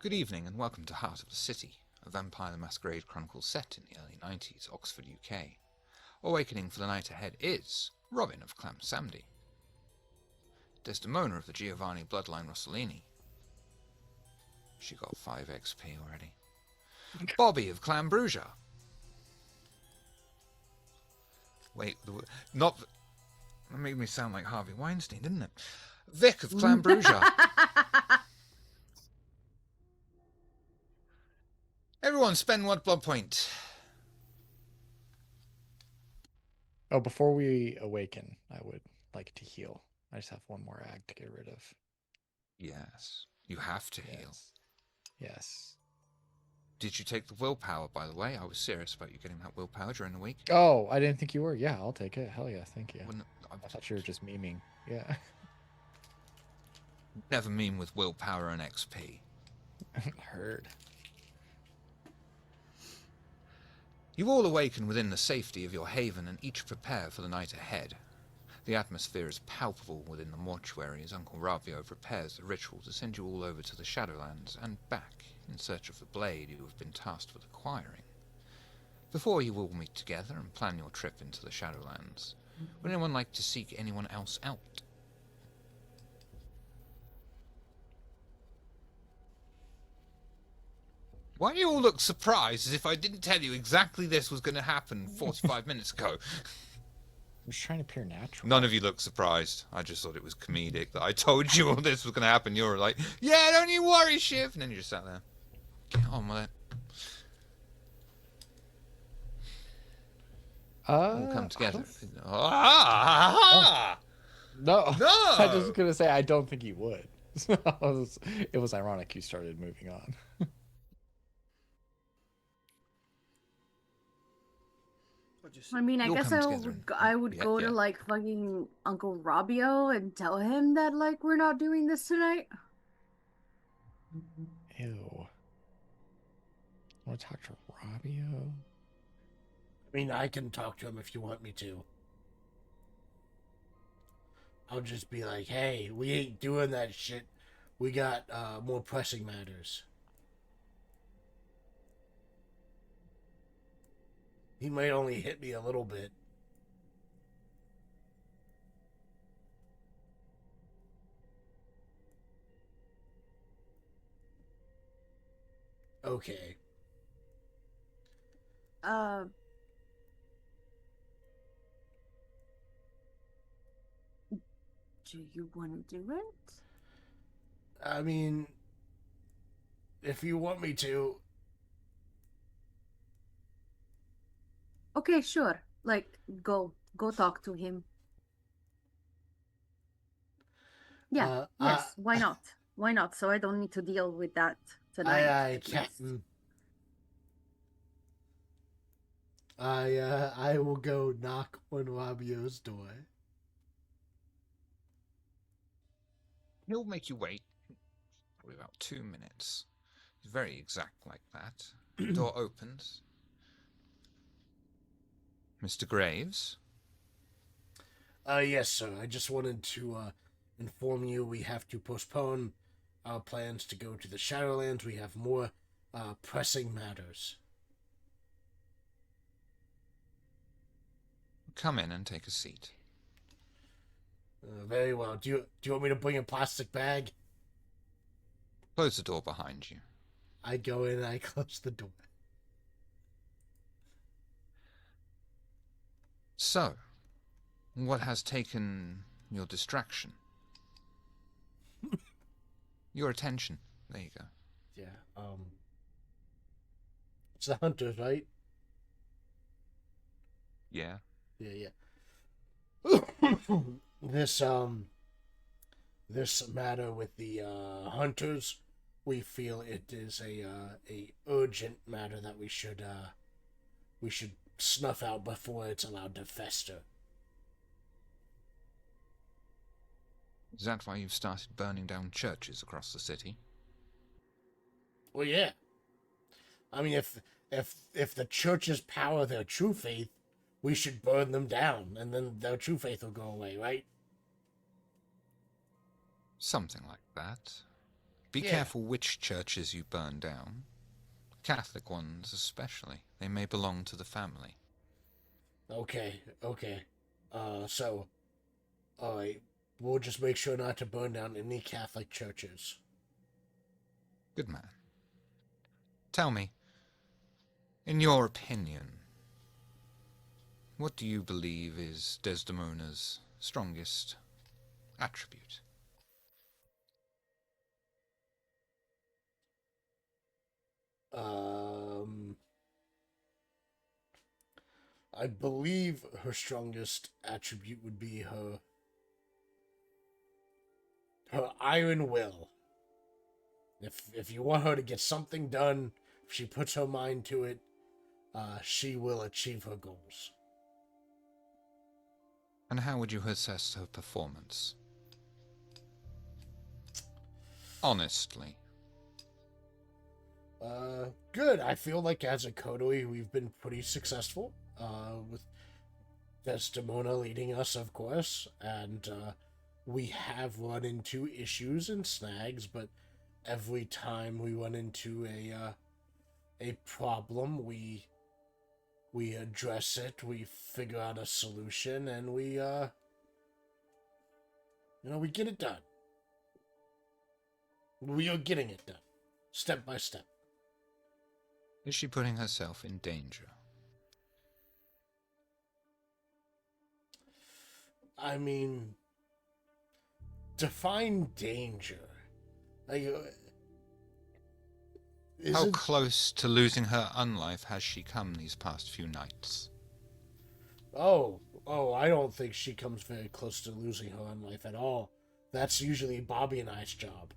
Good evening and welcome to Heart of the City, a Vampire the Masquerade Chronicles set in the early 90s, Oxford, UK. Awakening for the night ahead is Robin of Clan Samdi, Desdemona of the Giovanni bloodline Rossellini. She got 5 XP already. Bobby of Clan Brugia. Wait, not... That made me sound like Harvey Weinstein, didn't it? Vic of Clan Brugia. Everyone spend 1 blood point. Oh, before we awaken, I would like to heal. I just have one more ag to get rid of. Yes, you have to heal. Yes. Did you take the willpower, by the way? I was serious about you getting that willpower during the week. Oh, I didn't think you were. Yeah, I'll take it. Hell yeah, thank you. I thought you were just memeing. Yeah. Never meme with willpower and XP. Heard. You all awaken within the safety of your haven and each prepare for the night ahead. The atmosphere is palpable within the mortuary as Uncle Ravio prepares the ritual to send you all over to the Shadowlands and back in search of the blade you have been tasked with acquiring. Before you all meet together and plan your trip into the Shadowlands, would anyone like to seek anyone else out? Why do you all look surprised as if I didn't tell you exactly this was going to happen 45 minutes ago? I'm just trying to appear natural. None of you look surprised. I just thought it was comedic that I told you all this was going to happen. You were like, yeah, don't you worry, Shiv. And then you just sat there. Get on with it. We'll come together. No. No! I was just going to say, I don't think he would. It was ironic you started moving on. I mean, I guess I would go to like fucking Uncle Robio and tell him that like we're not doing this tonight. Ew. I want to talk to Robio. I mean, I can talk to him if you want me to. I'll just be like, hey, we ain't doing that shit. We got more pressing matters. He might only hit me a little bit. Okay. Do you want to do it? I mean, if you want me to. Okay, sure. Like, go talk to him. Yeah, yes, why not? Why not? So I don't need to deal with that tonight. Captain. I will go knock on Robio's door. He'll make you wait. Probably about 2 minutes. He's very exact like that. The door opens. Mr. Graves? Yes, sir. I just wanted to inform you we have to postpone our plans to go to the Shadowlands. We have more pressing matters. Come in and take a seat. Very well. Do you want me to bring a plastic bag? Close the door behind you. I go in and I close the door. So, what has taken your distraction? Your attention. There you go. Yeah, it's the hunters, right? Yeah. Yeah. This matter with the hunters, we feel it is a urgent matter that we should snuff out before it's allowed to fester. Is that why you've started burning down churches across the city? Well, yeah. I mean, if the churches power their true faith, we should burn them down, and then their true faith will go away, right? Something like that. Be careful which churches you burn down. Catholic ones especially. They may belong to the family. Okay. So, alright, we'll just make sure not to burn down any Catholic churches. Good man. Tell me, in your opinion, what do you believe is Desdemona's strongest attribute? I believe her strongest attribute would be her iron will. If you want her to get something done, if she puts her mind to it, she will achieve her goals. And how would you assess her performance? Honestly. Good. I feel like as a Coterie, we've been pretty successful, with Desdemona leading us, of course, and we have run into issues and snags, but every time we run into a problem, we address it, we figure out a solution, and we get it done. We are getting it done, step by step. Is she putting herself in danger? I mean, define danger. How close to losing her unlife has she come these past few nights? Oh, I don't think she comes very close to losing her unlife at all. That's usually Bobby and I's job.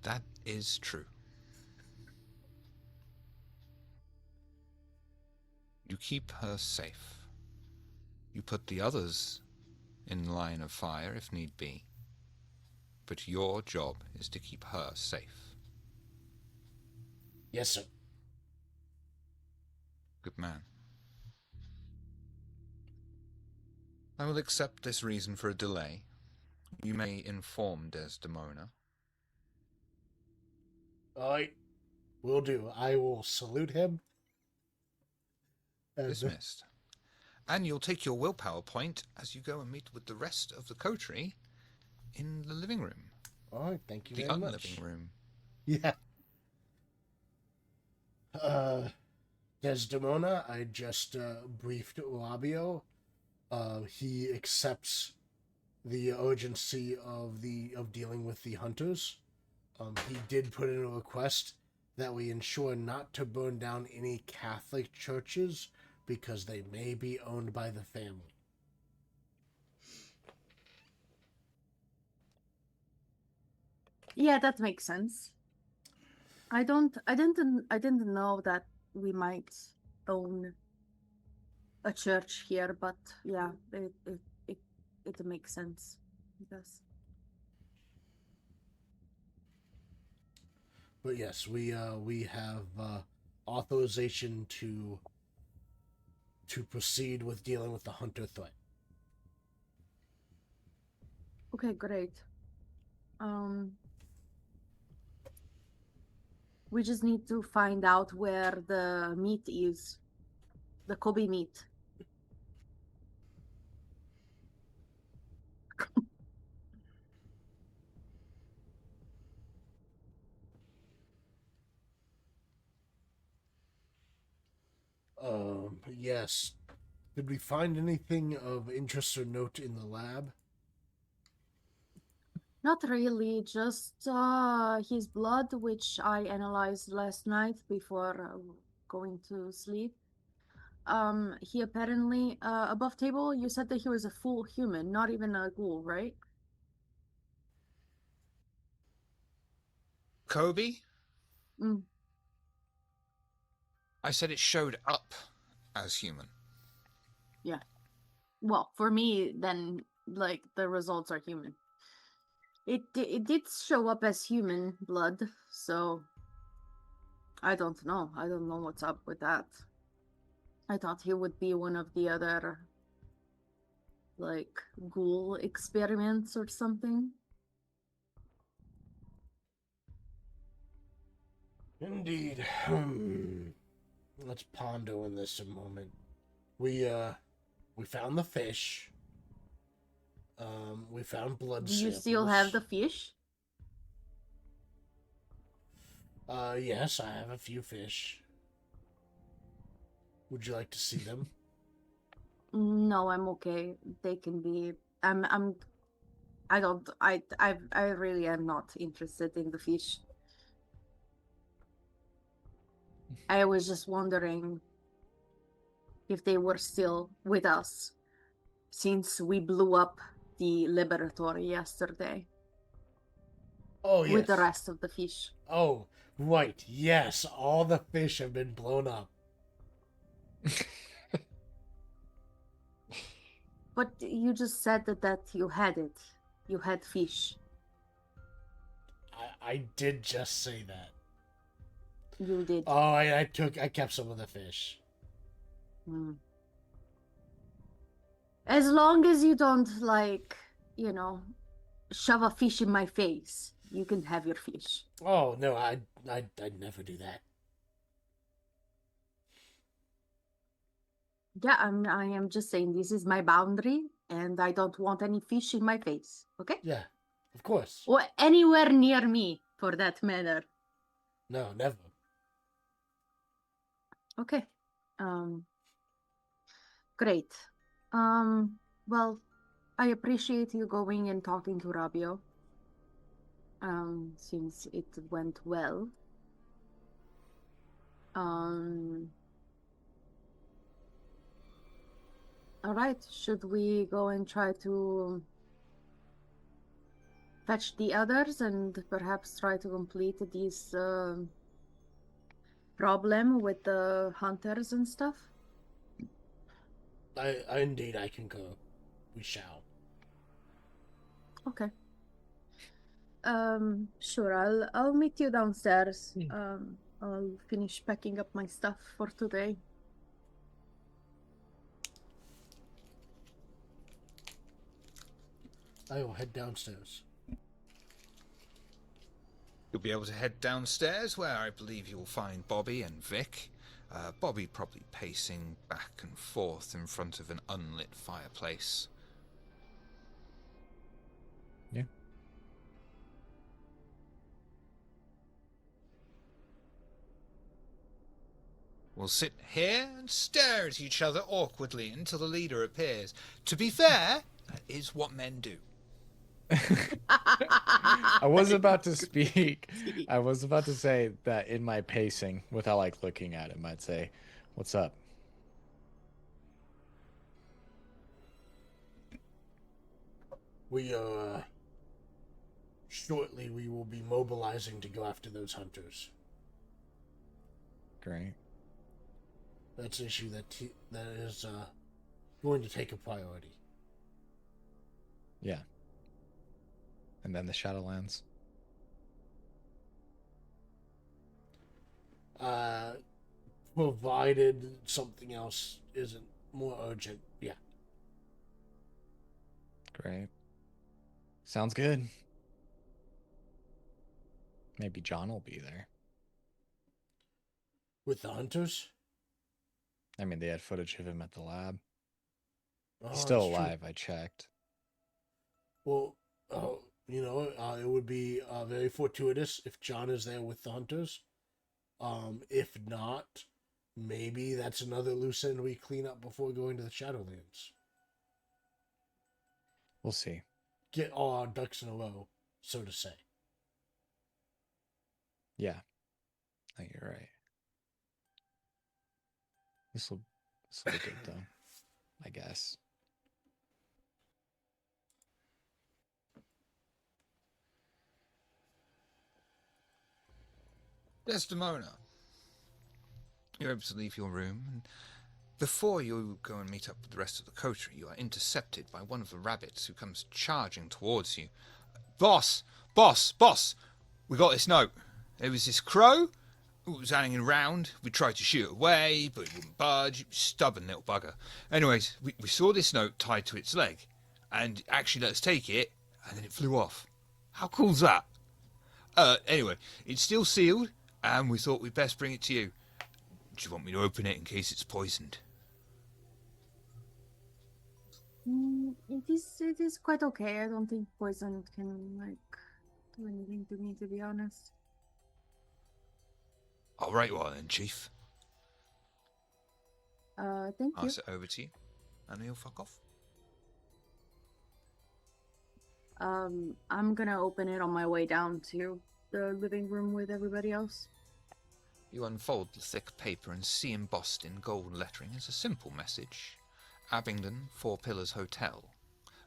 That is true. You keep her safe. You put the others in line of fire if need be. But your job is to keep her safe. Yes, sir. Good man. I will accept this reason for a delay. You may inform Desdemona. Alright, will do. I will salute him. Dismissed. And you'll take your willpower point as you go and meet with the rest of the coterie in the living room. Alright, thank you the very much. The unliving room. Yeah. Desdemona, I just briefed Rabio. He accepts the urgency of dealing with the hunters. He did put in a request that we ensure not to burn down any Catholic churches because they may be owned by the family. Yeah, that makes sense. I didn't know that we might own a church here, but yeah, it makes sense, I guess. But yes, we have authorization to proceed with dealing with the hunter threat. Okay, great. We just need to find out where the meat is. The Coby meat. Yes. Did we find anything of interest or note in the lab? Not really, just his blood, which I analyzed last night before going to sleep. He apparently, above table, you said that he was a full human, not even a ghoul, right? Coby? Mm. I said it showed up as human. Yeah. Well, for me, then, like, the results are human. It did show up as human blood, so I don't know. I don't know what's up with that. I thought he would be one of the other like ghoul experiments or something. Indeed. Let's ponder on this a moment. We found the fish. We found blood Do you samples. still have the fish? Yes, I have a few fish. Would you like to see them? No, I'm okay. They can be. I don't. I really am not interested in the fish. I was just wondering if they were still with us, since we blew up the laboratory yesterday. Oh, yes. With the rest of the fish. Oh, right. Yes, all the fish have been blown up. But you just said that you had it. You had fish. I did just say that. You did. Oh, I kept some of the fish. As long as you don't, like, shove a fish in my face, you can have your fish. Oh, no, I'd never do that. Yeah, I am just saying this is my boundary, and I don't want any fish in my face, okay? Yeah, of course. Or anywhere near me, for that matter. No, never. Okay. Great. Well, I appreciate you going and talking to Rabio. Since it went well. All right, should we go and try to fetch the others and perhaps try to complete this problem with the hunters and stuff? Indeed, I can go. We shall. Okay. Sure, I'll meet you downstairs. I'll finish packing up my stuff for today. I will head downstairs. You'll be able to head downstairs, where I believe you'll find Bobby and Vic. Bobby probably pacing back and forth in front of an unlit fireplace. Yeah. We'll sit here and stare at each other awkwardly until the leader appears. To be fair, that is what men do. I was about to speak. I was about to say that in my pacing, without like looking at him, I'd say, "What's up?" We shortly we will be mobilizing to go after those hunters. Great. That's an issue that is going to take a priority. Yeah. And then the Shadowlands. Provided something else isn't more urgent. Yeah. Great. Sounds good. Maybe John will be there. With the hunters? I mean, they had footage of him at the lab. Oh, He's still that's true. alive, I checked. Well, it would be very fortuitous if John is there with the hunters. If not, maybe that's another loose end we clean up before going to the Shadowlands. We'll see. Get all our ducks in a row, so to say. Yeah. I think you're right. This will be good, though. I guess. Desdemona, you're able to leave your room, and before you go and meet up with the rest of the coterie, you are intercepted by one of the rabbits who comes charging towards you. Boss! We got this note. There was this crow, It was hanging around. We tried to shoot it away, but it wouldn't budge. Stubborn little bugger. Anyways, we saw this note tied to its leg, and it actually let us take it, and then it flew off. How cool's that? Anyway, it's still sealed, and we thought we'd best bring it to you. Do you want me to open it in case it's poisoned? It is quite okay. I don't think poison can like do anything to me, to be honest. All right, well then, Chief. Thank you. Pass it over to you, and he'll fuck off. I'm gonna open it on my way down to the living room with everybody else. You unfold the thick paper and see embossed in gold lettering is a simple message. Abingdon, 4 Pillars Hotel.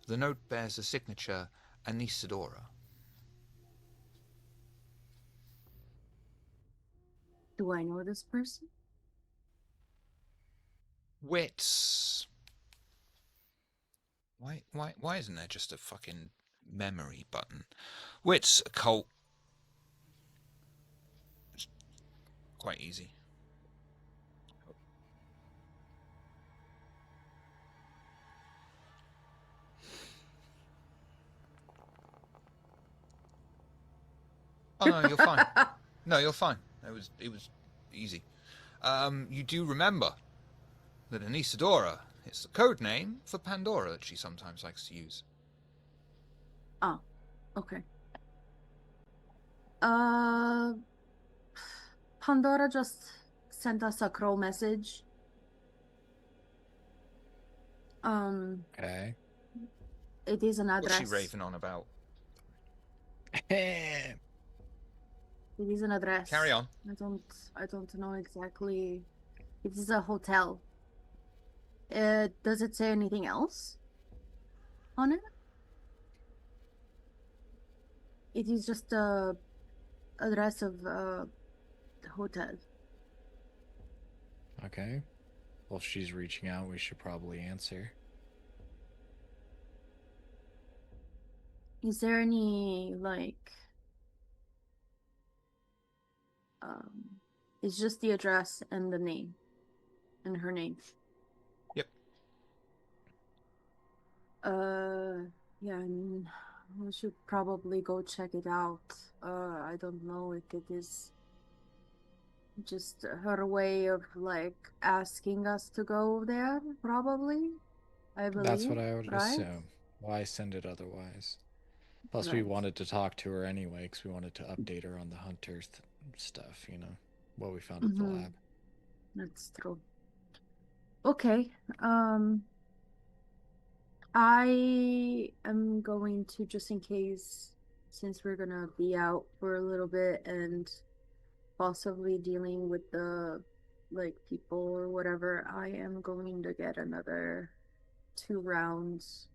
The note bears the signature Anisadora. Do I know this person? Wits. Why isn't there just a fucking memory button? Wits, occult. It's quite easy. Oh no, you're fine. No, you're fine. It was easy. You do remember that Anisadora is the code name for Pandora that she sometimes likes to use. Oh, okay. Pandora just sent us a crow message. Okay. It is an address. What's she raving on about? It is an address. Carry on. I don't know exactly. It is a hotel. Does it say anything else on it? It is just a address of the hotel. Okay. Well, if she's reaching out, we should probably answer. Is there any like it's just the address and the name and her name? Yep. Yeah, I mean, we should probably go check it out. I don't know if it is just her way of like asking us to go there, probably. I believe. That's what I would right? assume. Why send it otherwise? Plus, we Right. wanted to talk to her anyway because we wanted to update her on the hunter stuff, you know, what we found at the Mhm. lab. That's true. Okay. I am going to, just in case, since we're gonna be out for a little bit and possibly dealing with the like people or whatever, I am going to get another 2 rounds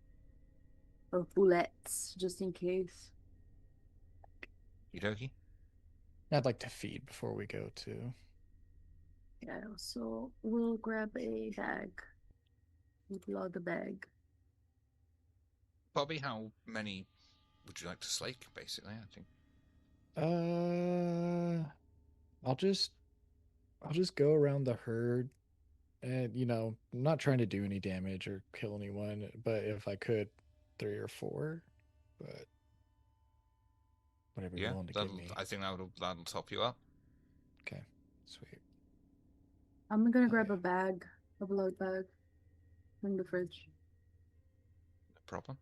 of bullets just in case. Okie I'd like to feed before we go too. Yeah, so we'll grab a bag. We'll load the bag. Bobby, how many would you like to slake, basically, I think? I'll just go around the herd and, you know, I'm not trying to do any damage or kill anyone, but if I could, 3 or 4, but whatever you're willing to give me. I think that'll top you up. Okay, sweet. I'm gonna grab a bag, a blood bag, from the fridge. No problem.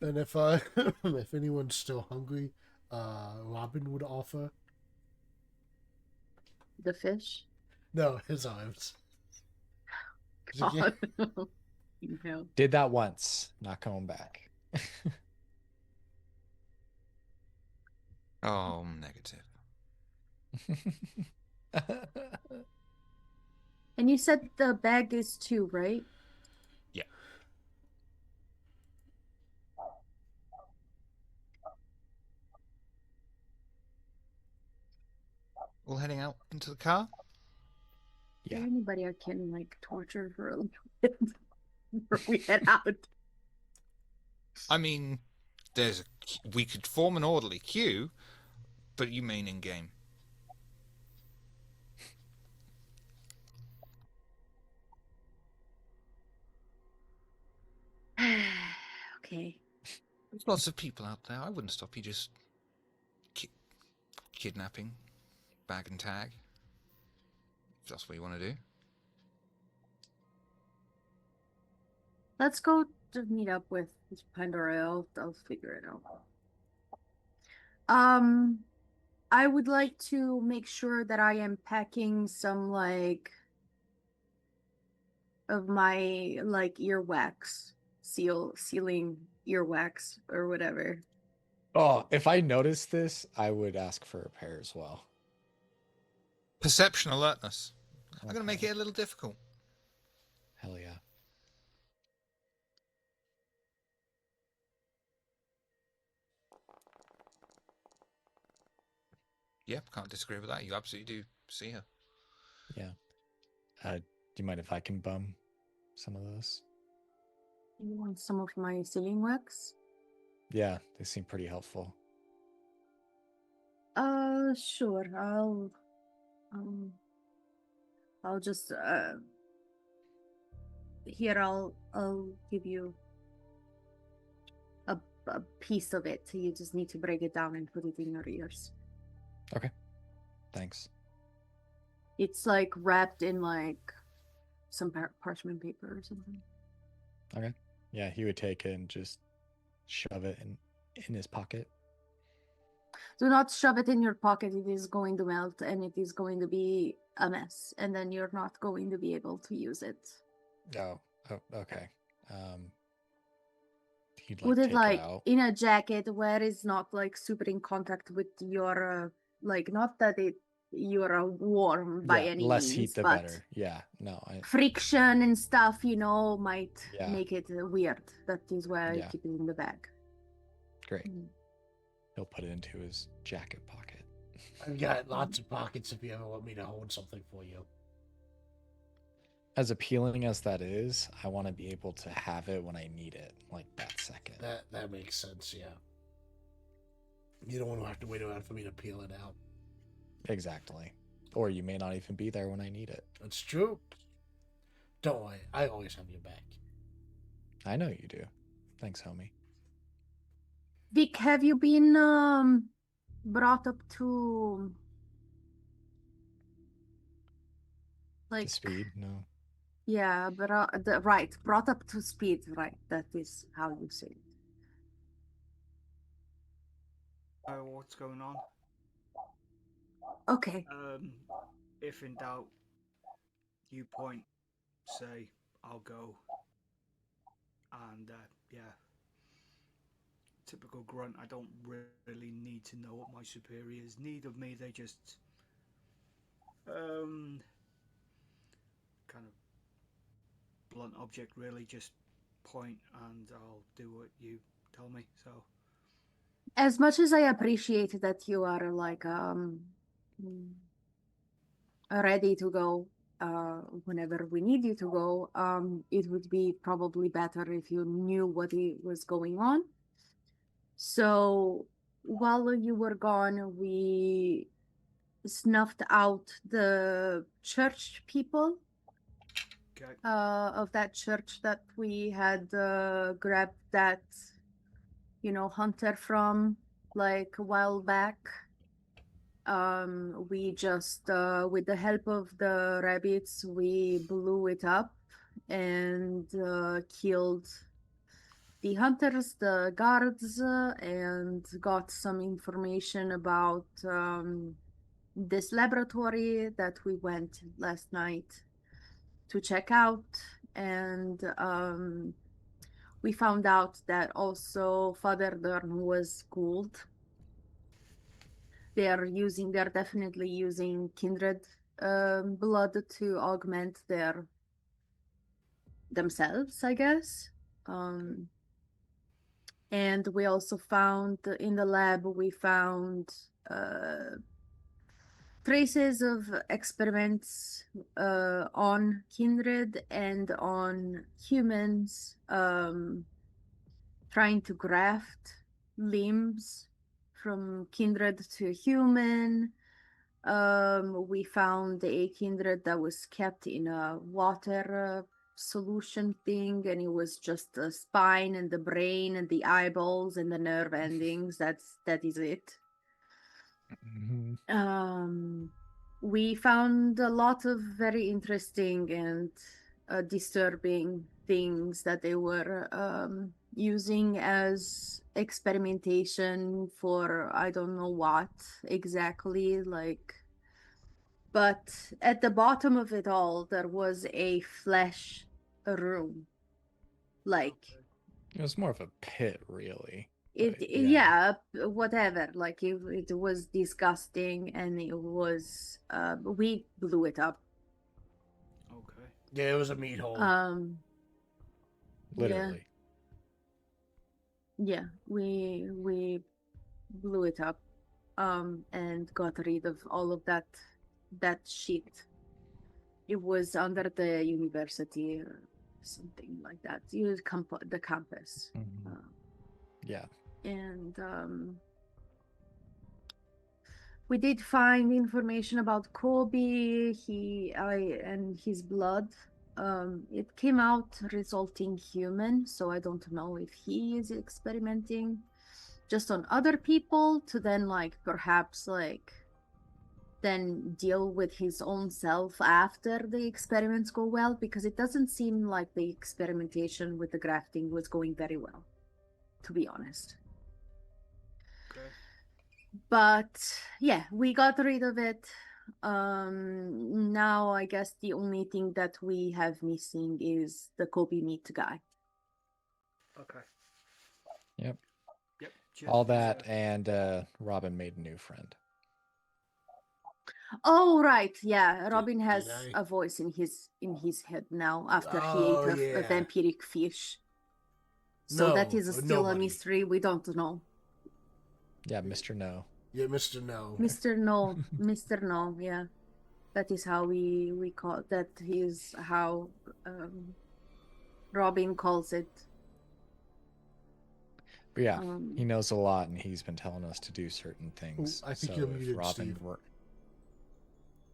And if if anyone's still hungry, Robin would offer. The fish. No, his arms. He's like, "Yeah." God. No. Did that once, not coming back. Oh, negative. And you said the bag is 2, right? Yeah. All heading out into the car? Is there Yeah. anybody I can like torture for a little bit before we head out? I mean, We could form an orderly queue, but you mean in game. Okay. There's lots of people out there. I wouldn't stop you just kidnapping, bag and tag. If that's what you want to do. Let's go to meet up with Pandora. I'll figure it out. I would like to make sure that I am packing some of my earwax, sealing earwax or whatever. Oh, if I noticed this, I would ask for a pair as well. Perception alertness. I'm going to make Okay. it a little difficult. Hell yeah. Yep, can't disagree with that. You absolutely do see her. Yeah. Do you mind if I can bum some of those? You want some of my sealing wax? Yeah, they seem pretty helpful. Sure. I'll just here I'll give you a piece of it. You just need to break it down and put it in your ears. Okay. Thanks. It's wrapped in some parchment paper or something. Okay. Yeah, he would take it and just shove it in his pocket. Do not shove it in your pocket. It is going to melt and it is going to be a mess. And then you're not going to be able to use it. Oh okay. He'd Put it take it out. in a jacket where it's not super in contact with your not that you're warm by any less means, heat the but better. Yeah, no. friction and stuff, might Yeah. make it weird. That is why I Yeah. keep it in the bag. Great. Mm. He'll put it into his jacket pocket. I've got lots of pockets if you ever want me to hold something for you. As appealing as that is, I want to be able to have it when I need it, like that second. That makes sense, yeah. You don't want to have to wait around for me to peel it out. Exactly. Or you may not even be there when I need it. That's true. Don't worry, I always have your back. I know you do. Thanks, homie. Vic, have you been brought up to To speed? No. Yeah, but right, brought up to speed, right? That is how you say it. Know what's going on. Okay. If in doubt, you point, say, I'll go. And yeah, typical grunt. I don't really need to know what my superiors need of me. They just kind of blunt object, really. Just point, and I'll do what you tell me. So, As much as I appreciate that you are ready to go whenever we need you to go, it would be probably better if you knew what was going on. So while you were gone, we snuffed out the church people okay. of that church that we had grabbed that hunter from a while back. We just with the help of the rabbits, we blew it up and killed the hunters, the guards, and got some information about this laboratory that we went last night to check out. And we found out that also Father Dern was schooled. They're definitely using kindred blood to augment themselves, I guess. And we also found in the lab, we found traces of experiments on kindred and on humans trying to graft limbs from kindred to human. We found a kindred that was kept in a water solution thing, and it was just the spine and the brain and the eyeballs and the nerve endings. That is it. We found a lot of very interesting and disturbing things that they were using as experimentation for I don't know what exactly, like. But at the bottom of it all, there was a flesh room, like. Okay. It was more of a pit, really. It But yeah, whatever, like it was disgusting, and it was we blew it up. Okay. Yeah, it was a meat hole. literally. Yeah, we blew it up and got rid of all of that shit. It was under the university or something like that. It was the campus. Mhm. Yeah. And we did find information about Coby, and his blood. It came out resulting human, so I don't know if he is experimenting just on other people to then perhaps then deal with his own self after the experiments go well, because it doesn't seem like the experimentation with the grafting was going very well, to be honest. Okay. But yeah, we got rid of it. Now I guess the only thing that we have missing is the Coby meat guy. Okay. Yep. Yep. Cheers All for the that, share. and Robin made a new friend. Oh right, yeah. Robin Did has I? a voice in his head now after he Oh, ate a yeah. vampiric fish. So that No, is still a nobody. mystery. We don't know. Yeah, Mr. No. Yeah, Mr. No. Mr. No, Mr. No, yeah. That is how we call that. Is how Robin calls it. But yeah, he knows a lot, and he's been telling us to do certain things. I think so you're if muted, Robin Steve. were...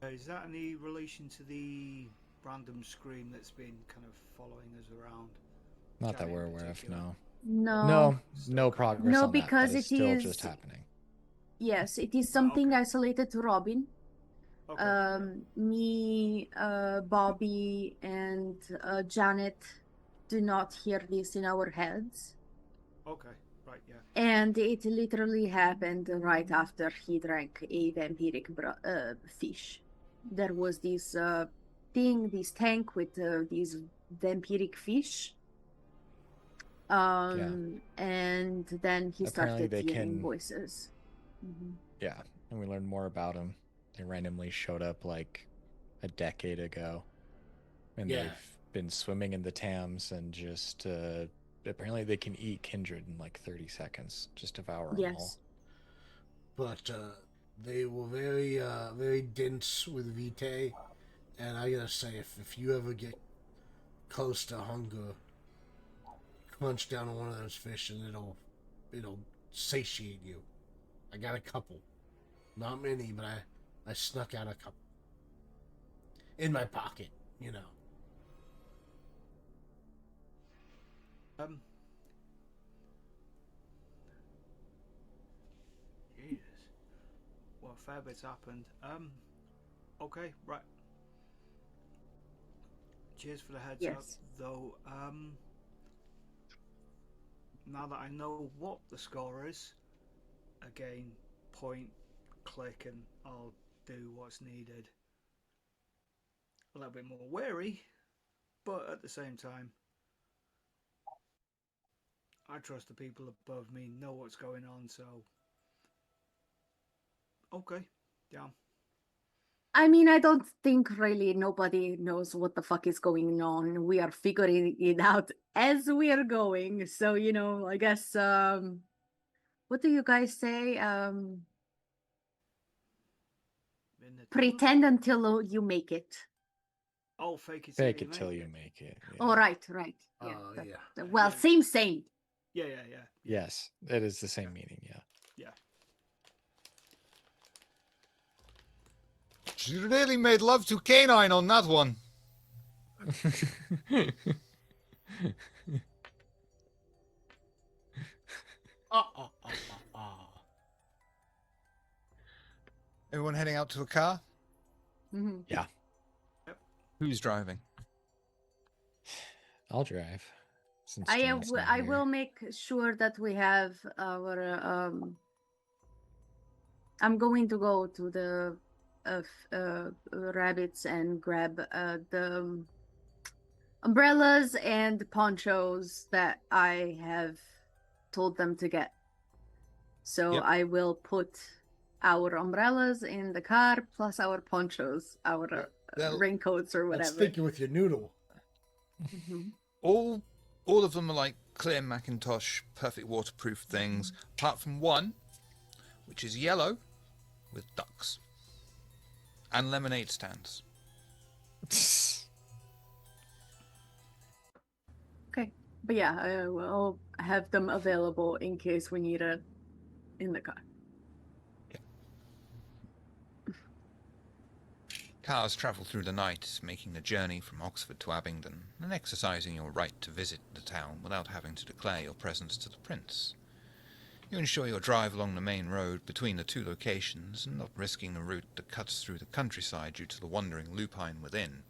Is that any relation to the random scream that's been kind of following us around? Not that Janet we're in aware of, particular? no. No. No Okay. progress No, on that. because That is it still is- just happening. Yes, it is something okay. isolated to Robin. Okay. Me, Bobby, and Janet do not hear this in our heads. Okay. Right. Yeah. And it literally happened right after he drank a vampiric fish. There was this this tank with these vampiric fish. And then he Apparently started they hearing can... voices. Mm-hmm. Yeah, and we learned more about them. They randomly showed up like a decade ago. And Yeah. they've been swimming in the Thames and just... apparently they can eat kindred in like 30 seconds. Just devour them all. Yes. But they were very, very dense with Vitae. And I gotta say, if you ever get close to hunger, crunch down on one of those fish and it'll satiate you. I got a couple. Not many, but I snuck out a couple. In my pocket, you know. Jesus. Well, a fair bit's happened. Okay, right. Cheers for the heads up, Yes. though. Now that I know what the score is, again, point, click, and I'll do what's needed. A little bit more wary, but at the same time, I trust the people above me know what's going on, so okay, yeah. I mean, I don't think really nobody knows what the fuck is going on. We are figuring it out as we are going. So, I guess what do you guys say? In the Pretend until you make it. Oh, fake it Fake it till you make it. Yeah. Oh, right. Yeah. Oh, yeah. Well, Yeah. same. Yeah. Yes, it is the same meaning. Yeah. Yeah. She really made love to canine on that one. Everyone heading out to a car? Mhm. Yeah, Who's driving? I'll drive. Since I Jane's not I here. will make sure that we have our I'm going to go to the rabbits and grab the umbrellas and ponchos that I have told them to get. So Yep. I will put our umbrellas in the car plus our ponchos, our They'll- raincoats or Let's whatever. stick you with your noodle. Mhm. all of them are like clear Macintosh, perfect waterproof things, apart from one, which is yellow with ducks and lemonade stands. Okay, but yeah, I will have them available in case we need it in the car. Cars travel through the night, making the journey from Oxford to Abingdon, and exercising your right to visit the town without having to declare your presence to the Prince. You ensure your drive along the main road between the two locations and not risking the route that cuts through the countryside due to the wandering lupine within.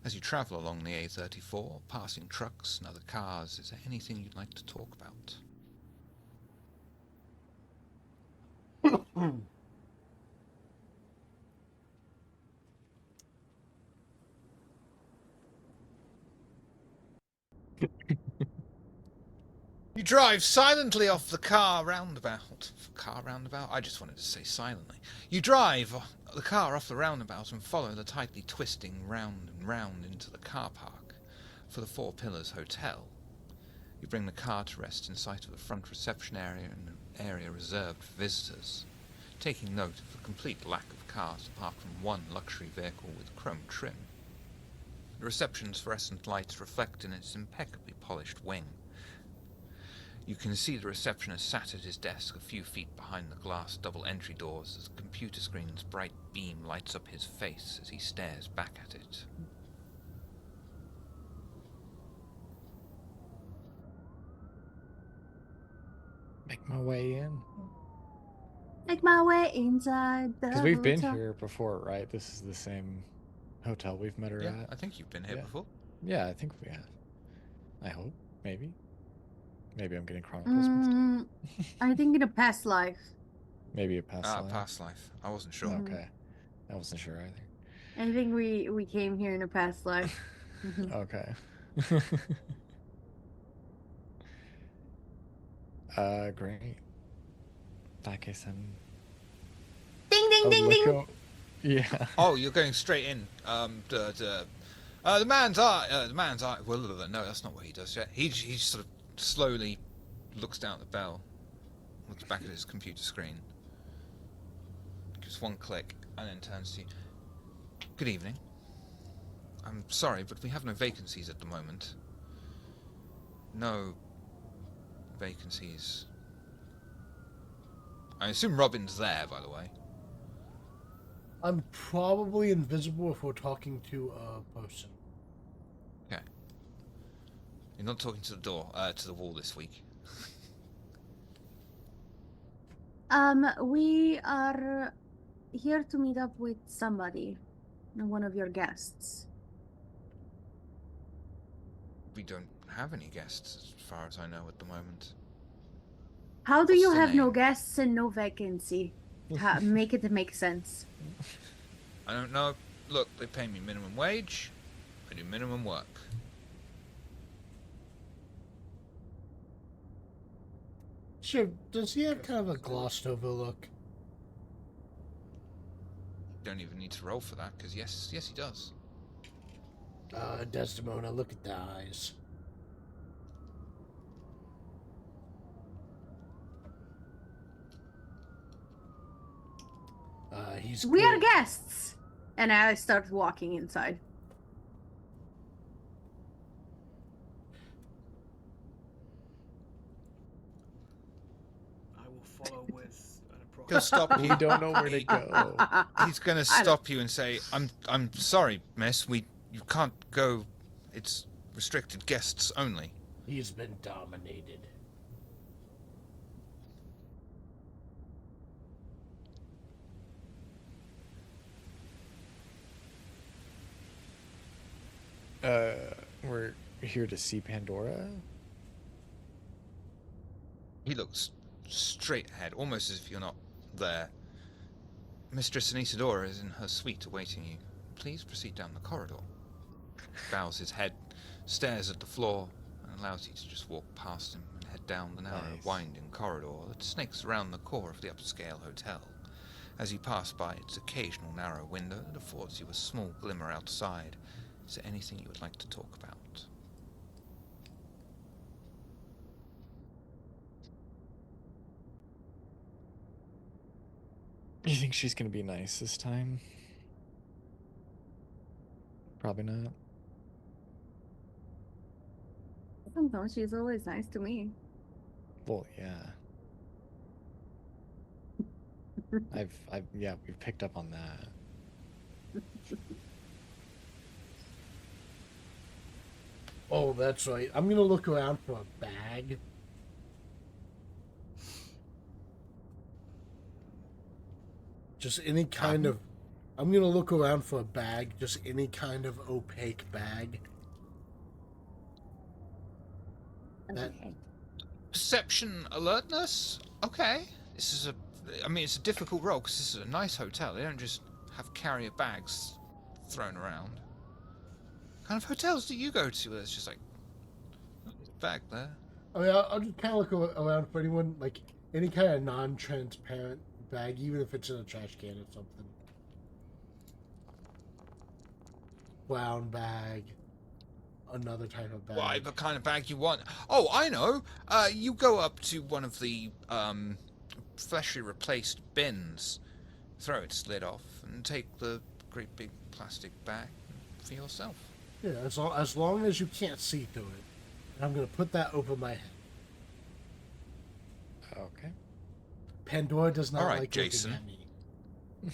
As you travel along the A34, passing trucks and other cars, is there anything you'd like to talk about? You drive silently off the car roundabout. Car roundabout? I just wanted to say silently. You drive the car off the roundabout and follow the tightly twisting round and round into the car park for the Four Pillars Hotel. You bring the car to rest in sight of the front reception area and an area reserved for visitors, taking note of the complete lack of cars apart from one luxury vehicle with chrome trim. The reception's fluorescent lights reflect in its impeccably polished wing. You can see the receptionist sat at his desk a few feet behind the glass double entry doors as the computer screen's bright beam lights up his face as he stares back at it. Make my way in. Make my way inside the Because we've been hotel. here before, right? This is the same hotel we've met her Yeah, at. I think you've been here Yeah. before. Yeah, I think we have. I hope. Maybe. Maybe I'm getting Chronicles mixed up. I think in a past life. Maybe a past life. Past life. I wasn't sure. Mhm. Okay. I wasn't sure either. I think we came here in a past life. Mhm. Okay. Great. That case I'm Ding ding ding ding. Yeah. Oh, you're going straight in. The man's eye. Well, no, that's not what he does yet. He sort of slowly looks down at the bell, looks back at his computer screen, gives one click, and then turns to you. Good evening. I'm sorry, but we have no vacancies at the moment. No vacancies. I assume Robin's there, by the way. I'm probably invisible if we're talking to a person. Okay. You're not talking to the door, to the wall this week. We are here to meet up with somebody, one of your guests. We don't have any guests, as far as I know, at the moment. How do What's you the have no name? guests and no vacancy? Make it make sense. I don't know. Look, they pay me minimum wage. I do minimum work. Sure, does he have kind of a glossed over look? Don't even need to roll for that, because yes, he does. Desdemona, look at the eyes. We are guests, and I start walking inside. will follow with an He'll approximate. stop We you. don't know where to go. He's going to stop you and say, I'm sorry, miss. You can't go. It's restricted guests only. He's been dominated. We're here to see Pandora. He looks straight ahead, almost as if you're not there. Mistress Anisadora is in her suite awaiting you. Please proceed down the corridor. Bows his head, stares at the floor, and allows you to just walk past him and head down the narrow, Nice. winding corridor that snakes around the core of the upscale hotel. As you pass by its occasional narrow window that affords you a small glimmer outside, is there anything you would like to talk about? You think she's gonna be nice this time? Probably not. I don't know. She's always nice to me. Well, yeah. Yeah, we've picked up on that. Oh, that's right. I'm gonna look around for a bag. Just any kind of... I'm gonna look around for a bag. Just any kind of opaque bag. That... Perception alertness? Okay. This is it's a difficult role because this is a nice hotel. They don't just have carrier bags thrown around. What kind of hotels do you go to where it's just like, there's a bag there? I mean, I'll just kind of look around for anyone, like, any kind of non-transparent bag, even if it's in a trash can or something. Brown bag. Another type of bag. Why, the kind of bag you want? Oh, I know. You go up to one of the freshly replaced bins, throw its lid off, and take the great big plastic bag for yourself. Yeah, as long as you can't see through it. And I'm gonna put that over my head. Okay. Pandora does not All right, like Jason. looking at me.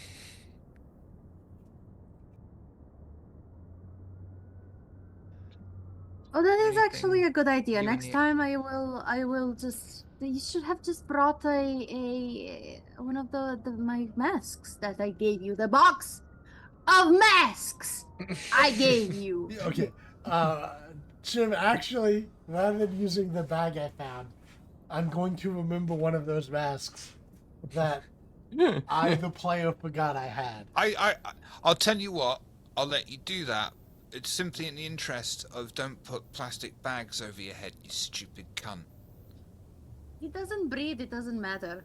Oh, that is Anything actually a good idea. you Next need- time I will just. You should have just brought a one of my masks that I gave you. The box of masks I gave you. Okay. Jim, actually, rather than using the bag I found, I'm going to remember one of those masks that I, the player, forgot I had. I'll tell you what. I'll let you do that. It's simply in the interest of don't put plastic bags over your head, you stupid cunt. He doesn't breathe. It doesn't matter.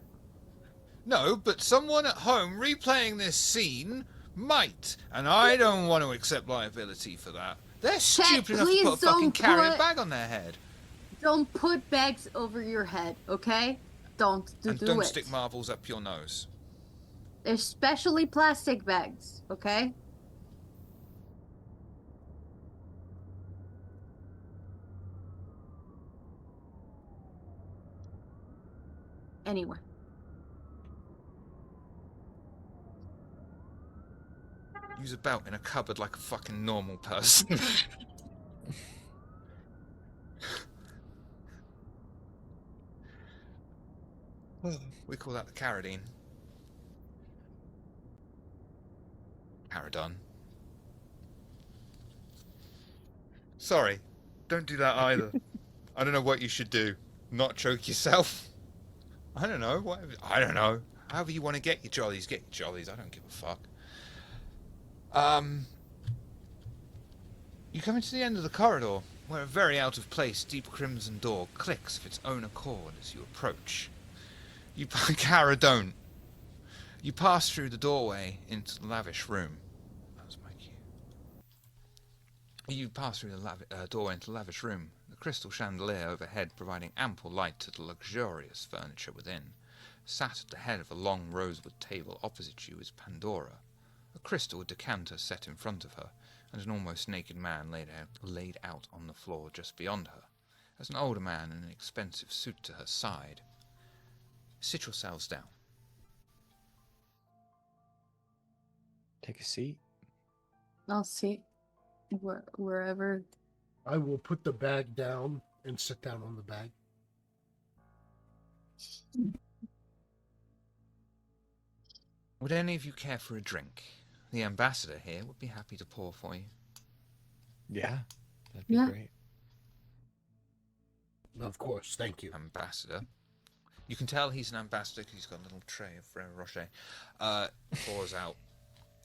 No, but someone at home replaying this scene might, and I don't want to accept liability for that. They're stupid enough to please put a fucking don't carrier put- bag on their head. Don't put bags over your head, okay? Don't do And it. don't stick marbles up your nose. Especially plastic bags, okay? Anyway. Use a belt in a cupboard like a fucking normal person. We call that the Carradine. Caradon. Sorry, don't do that either. I don't know what you should do. Not choke yourself. I don't know. I don't know. However you want to get your jollies, get your jollies. I don't give a fuck. You come into the end of the corridor, where a very out of place deep crimson door clicks of its own accord as you approach. Kara, don't. You pass through the doorway into the lavish room. That was my cue. You pass through the doorway into the lavish room, the crystal chandelier overhead providing ample light to the luxurious furniture within. Sat at the head of a long rosewood table opposite you is Pandora, a crystal decanter set in front of her, and an almost naked man laid out on the floor just beyond her, as an older man in an expensive suit to her side. Sit yourselves down. Take a seat. I'll see wherever. I will put the bag down and sit down on the bag. Would any of you care for a drink? The ambassador here would be happy to pour for you. Yeah, that'd be Yeah. great. Of course, thank you. Ambassador. You can tell he's an ambassador because he's got a little tray of Frere Rocher. Pours out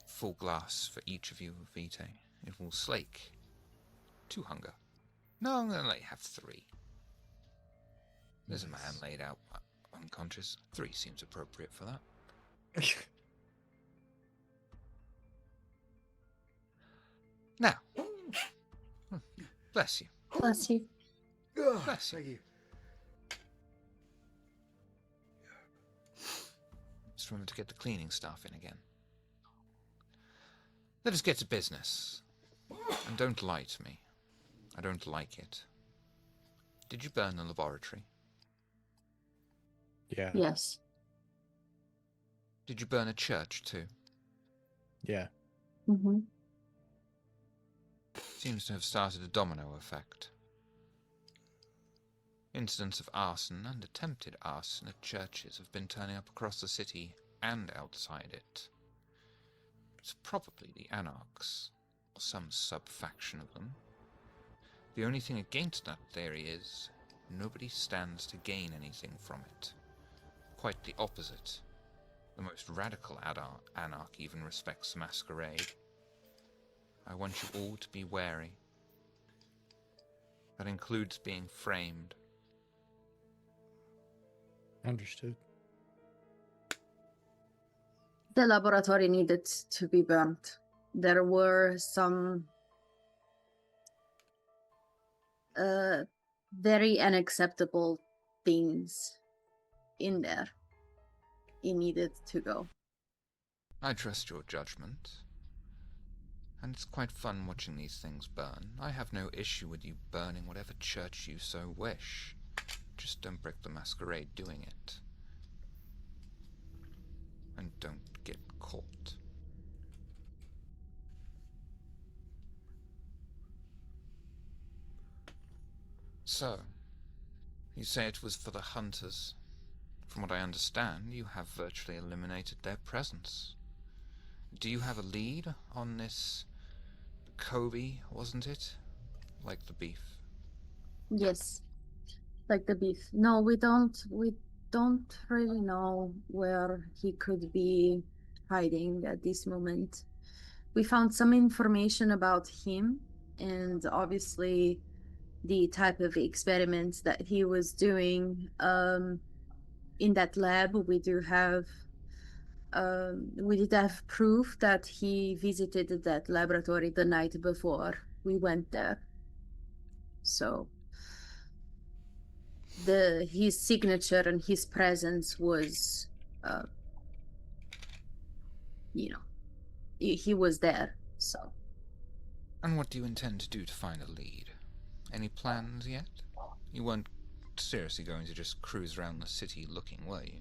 full glass for each of you of vitae. It will slake 2 hunger. No, I'm going to let you have 3. There's a man Nice. laid out unconscious. 3 seems appropriate for that. Now, bless you. Bless you. Bless you. Thank you. Just remember to get the cleaning staff in again. Let us get to business. And don't lie to me. I don't like it. Did you burn the laboratory? Yeah. Yes. Did you burn a church too? Yeah. Mm-hmm. Seems to have started a domino effect. Incidents of arson and attempted arson at churches have been turning up across the city and outside it. It's probably the anarchs, or some sub-faction of them. The only thing against that theory is nobody stands to gain anything from it. Quite the opposite. The most radical anarch even respects Masquerade. I want you all to be wary. That includes being framed. Understood. The laboratory needed to be burnt. There were some very unacceptable things in there. It needed to go. I trust your judgment. And it's quite fun watching these things burn. I have no issue with you burning whatever church you so wish. Just don't break the Masquerade doing it. And don't get caught. So, you say it was for the hunters. From what I understand, you have virtually eliminated their presence. Do you have a lead on this Coby, wasn't it? Like the beef. Yes. Like the beef. No, we don't really know where he could be hiding at this moment. We found some information about him and obviously the type of experiments that he was doing in that lab. We did have proof that he visited that laboratory the night before we went there. So his signature and his presence was he was there. So And what do you intend to do to find a lead? Any plans yet? You weren't seriously going to just cruise around the city looking, were you?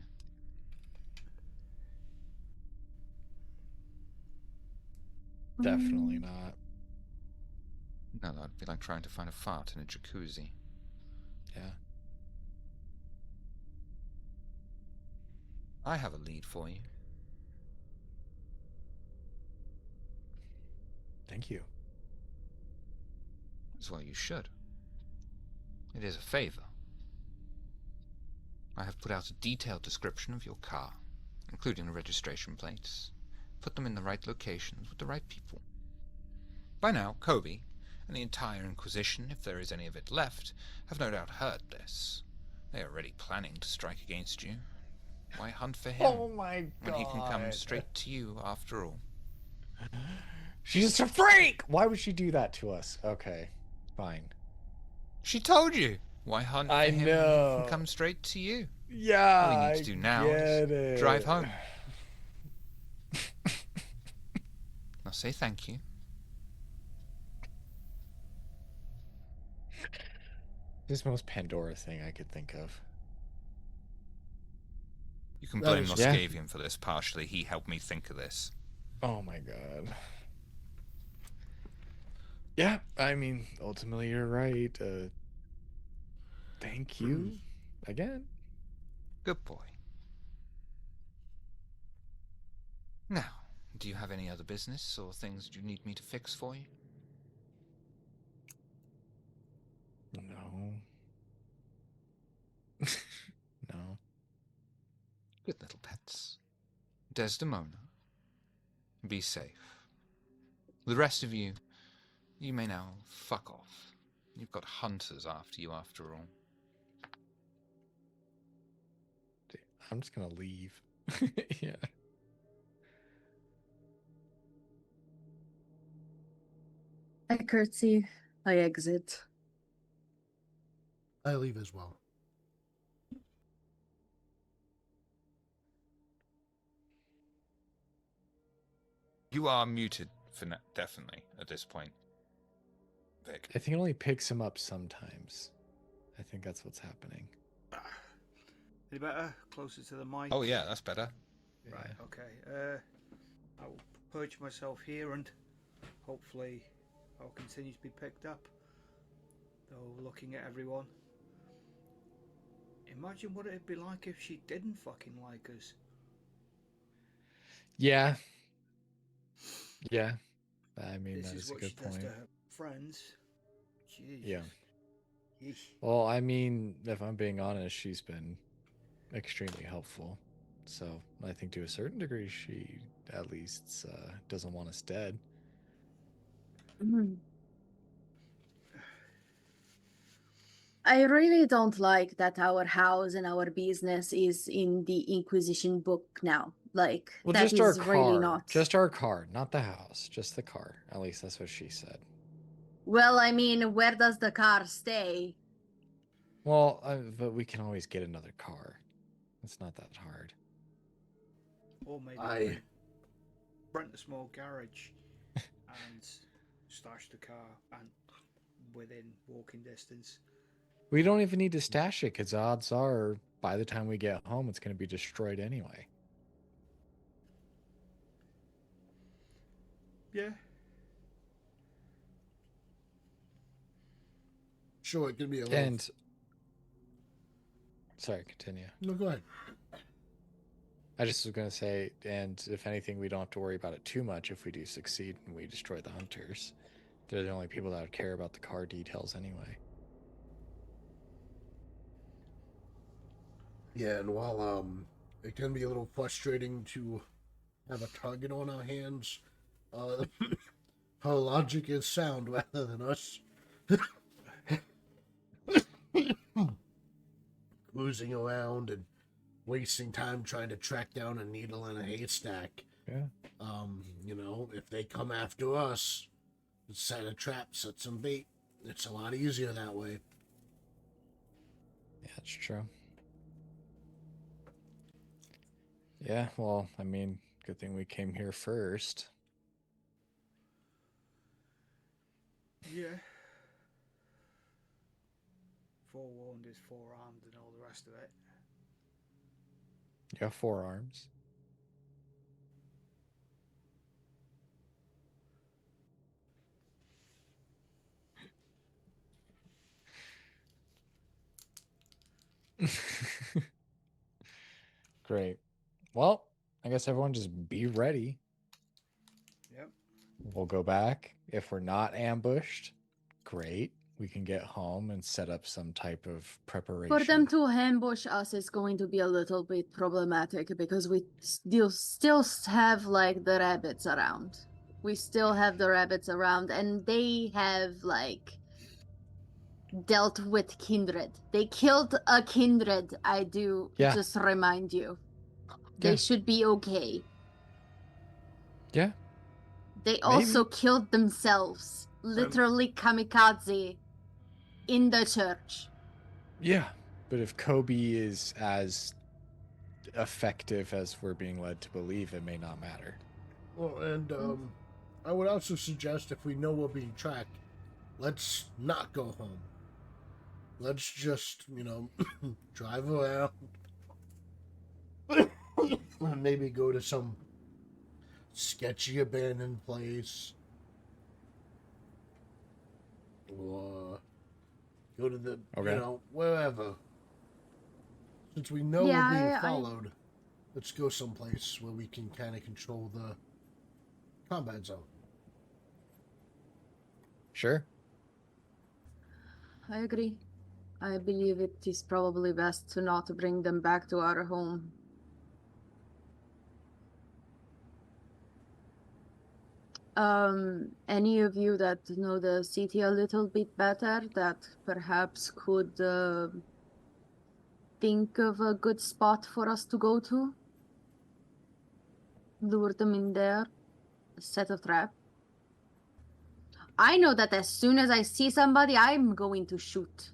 Definitely not. No, that'd be like trying to find a fart in a jacuzzi. Yeah. I have a lead for you. Thank you. As well you should. It is a favor. I have put out a detailed description of your car, including the registration plates. Put them in the right locations with the right people. By now, Coby, and the entire Inquisition, if there is any of it left, have no doubt heard this. They are already planning to strike against you. Why hunt for him Oh my god. when he can come straight to you after all? She's a freak! Why would she do that to us? Okay, fine. She told you! Why hunt for I him when know. he can come straight to you? Yeah, All you need to do now is drive home. Now say thank you. This is the most Pandora thing I could think of. You can That blame is- Yeah. Moscavian for this partially. He helped me think of this. Oh my god. Yeah, I mean, ultimately you're right. Thank you again. Good boy. Now, do you have any other business or things you need me to fix for you? No. No. Good little pets. Desdemona, be safe. The rest of you, you may now fuck off. You've got hunters after you after all. I'm just gonna leave. Yeah. I curtsy. I exit. I leave as well. You are muted for definitely at this point, Vic. I think it only picks him up sometimes. I think that's what's happening. Any better? Closer to the mic? Oh yeah, that's better. Right, Yeah. okay. I'll perch myself here and hopefully I'll continue to be picked up. Though looking at everyone. Imagine what it'd be like if she didn't fucking like us. Yeah. Yeah. I mean, This that is is a what she good does point. to her friends. Jeez. Yeah. Yeesh. Well, I mean, if I'm being honest, she's been extremely helpful. So I think to a certain degree, she at least doesn't want us dead. Mm. I really don't like that our house and our business is in the Inquisition book now. Like, Well, that just our is really car. not. Just our car, not the house. Just the car. At least that's what she said. Well, I mean, where does the car stay? Well, but we can always get another car. It's not that hard. Or maybe I- rent a small garage and stash the car and within walking distance. We don't even need to stash it because odds are by the time we get home, it's going to be destroyed anyway. Yeah. Sure, it can be a little. And sorry, continue. No, go ahead. I just was going to say, and if anything, we don't have to worry about it too much if we do succeed and we destroy the hunters. They're the only people that would care about the car details anyway. Yeah, and while it can be a little frustrating to have a target on our hands, her logic is sound rather than us cruising around and wasting time trying to track down a needle in a haystack. Yeah. You know, if they come after us, set a trap, set some bait. It's a lot easier that way. Yeah, that's true. Yeah, well, I mean, good thing we came here first. Yeah. Forewarned is forearmed and all the rest of it. You have 4 arms. Great. Well, I guess everyone just be ready. Yep. We'll go back. If we're not ambushed, great. We can get home and set up some type of preparation. For them to ambush us is going to be a little bit problematic because we still have like the rabbits around. We still have the rabbits around, and they have like dealt with kindred. They killed a kindred. I do Yeah. just remind you. They Yeah. should be okay. Yeah. They also Maybe. killed themselves, literally kamikaze, in the church. Yeah. But if Coby is as effective as we're being led to believe, it may not matter. Well, and I would also suggest if we know we're being tracked, let's not go home. Let's just, drive around. Maybe go to some sketchy abandoned place. Or go to the, Okay. wherever. Since we know Yeah, we're being I- followed, let's go someplace where we can kind of control the combat zone. Sure. I agree. I believe it is probably best to not bring them back to our home. Any of you that know the city a little bit better that perhaps could think of a good spot for us to go to? Lure them in there, set a trap. I know that as soon as I see somebody, I'm going to shoot.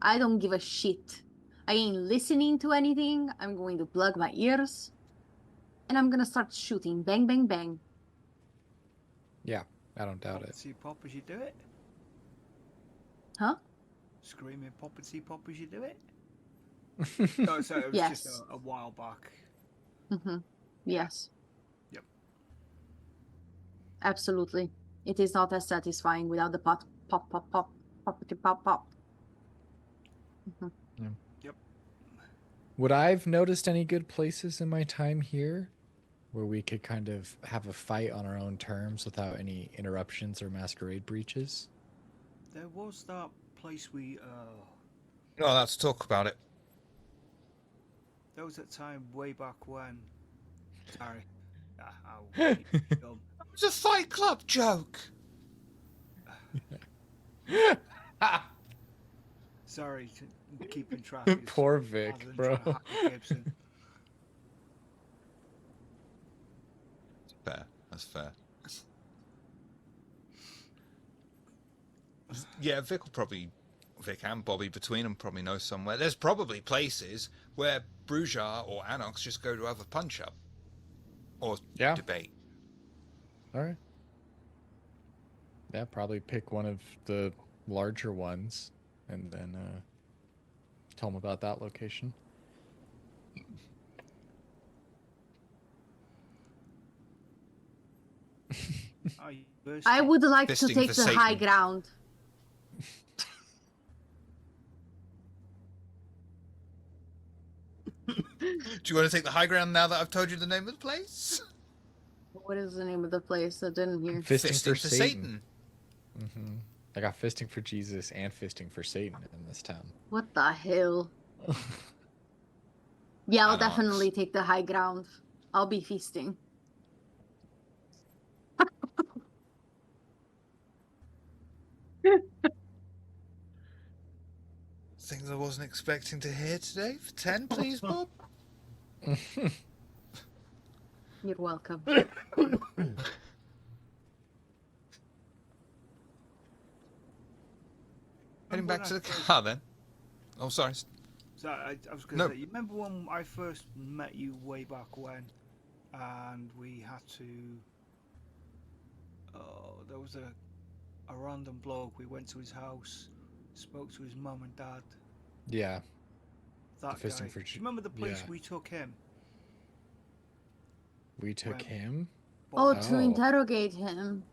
I don't give a shit. I ain't listening to anything. I'm going to plug my ears. And I'm gonna start shooting. Bang, bang, bang. Yeah, I don't doubt it. Poppity pop as you do it. Huh? Screaming poppity pop as you do it. Oh, so it was just Yes. a while back. Mm-hmm. Yes. Yep. Absolutely. It is not as satisfying without the pop, pop, pop, pop, poppity pop, pop. Mm-hmm. Yep. Would I've noticed any good places in my time here where we could kind of have a fight on our own terms without any interruptions or masquerade breaches? There was that place we Oh, let's talk about it. there was that time way back when. Sorry. I'll keep going. It's a Fight Club joke. Sorry, keeping track. is Poor rather Vic, than bro. trying to hack a Gibson. Fair. That's fair. Yeah, Vic and Bobby between them probably know somewhere. There's probably places where Brujar or Anox just go to have a punch up. Or Yeah. debate. All right. Yeah, probably pick one of the larger ones and then tell them about that location. Are you thirsty? I would like to Fisting take for the high Satan. ground. Do you want to take the high ground now that I've told you the name of the place? What is the name of the place? I didn't hear. Fisting for Satan. Mm-hmm. I got fisting for Jesus and fisting for Satan in this town. What the hell? Yeah, I'll An ox. definitely take the high ground. I'll be feasting. Things I wasn't expecting to hear today. For 10, please, Bob? You're welcome. Heading back to the Remember car then. Oh, sorry. So I was going No. to say, you remember when I first met you way back when, and we had to. Oh, there was a random bloke. We went to his house, spoke to his mum and dad. Yeah. That The fisting guy. for Do you remember the place yeah. we took him? We took When- him. Oh, Bob? to Oh. interrogate him.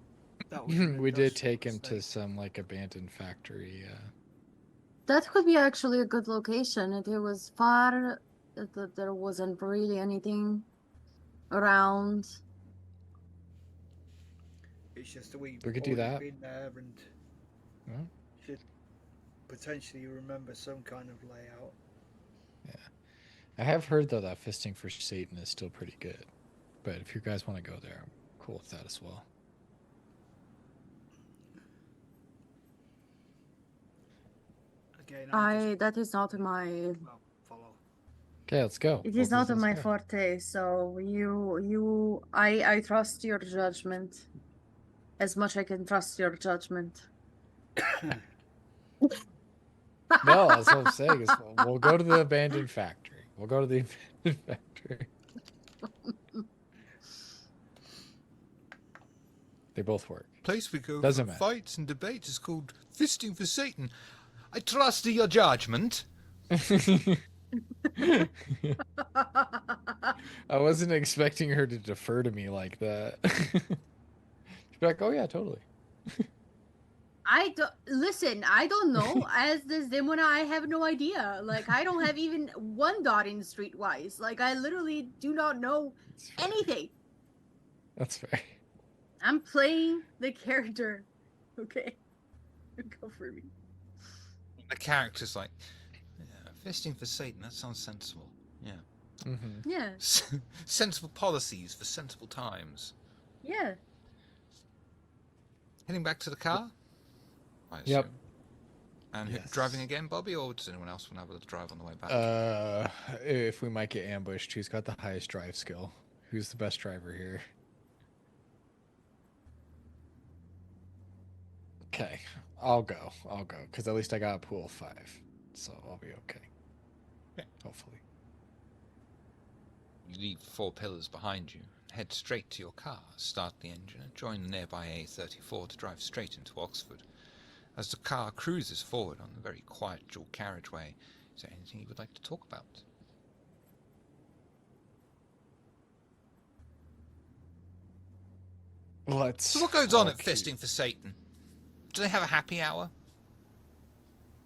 That was an We did industrial take him to estate. some like abandoned factory. That could be actually a good location. It was far. There wasn't really anything around. It's just that we've We could do already that. been there and Yeah. should potentially remember some kind of layout. I have heard though that fisting for Satan is still pretty good. But if you guys want to go there, I'm cool with that as well. Again, That is not my. well, follow. Okay, let's go. It is not Let's my go. forte. So I trust your judgment. As much I can trust your judgment. No, that's what I'm saying. Is we'll go to the abandoned factory. We'll go to the abandoned factory. They both work. Place we go Doesn't for matter. fights and debates is called Fisting for Satan. I trust your judgment. I wasn't expecting her to defer to me like that. She'd be like, "Oh yeah, totally." I don't listen. I don't know. As this Demona, I have no idea. Like, I don't have even one dot in Streetwise. Like, I literally do not know That's fair. anything. That's fair. I'm playing the character. Okay, go for me. The character's like, yeah, fisting for Satan, that sounds sensible. Yeah. Mm-hmm. Yeah, Sensible policies for sensible times. yeah. Heading back to the car? I assume. Yep. And Yes. driving again, Bobby, or does anyone else want to have a drive on the way back? If we might get ambushed, who's got the highest drive skill? Who's the best driver here? Okay, I'll go, because at least I got a pool of 5, so I'll be okay. Yeah. Hopefully. You leave 4 pillars behind you, head straight to your car, start the engine, and join the nearby A34 to drive straight into Oxford. As the car cruises forward on the very quiet dual carriageway, is there anything you would like to talk about? Let's. So what goes on I'll at Fisting for Satan? Do they have a happy hour?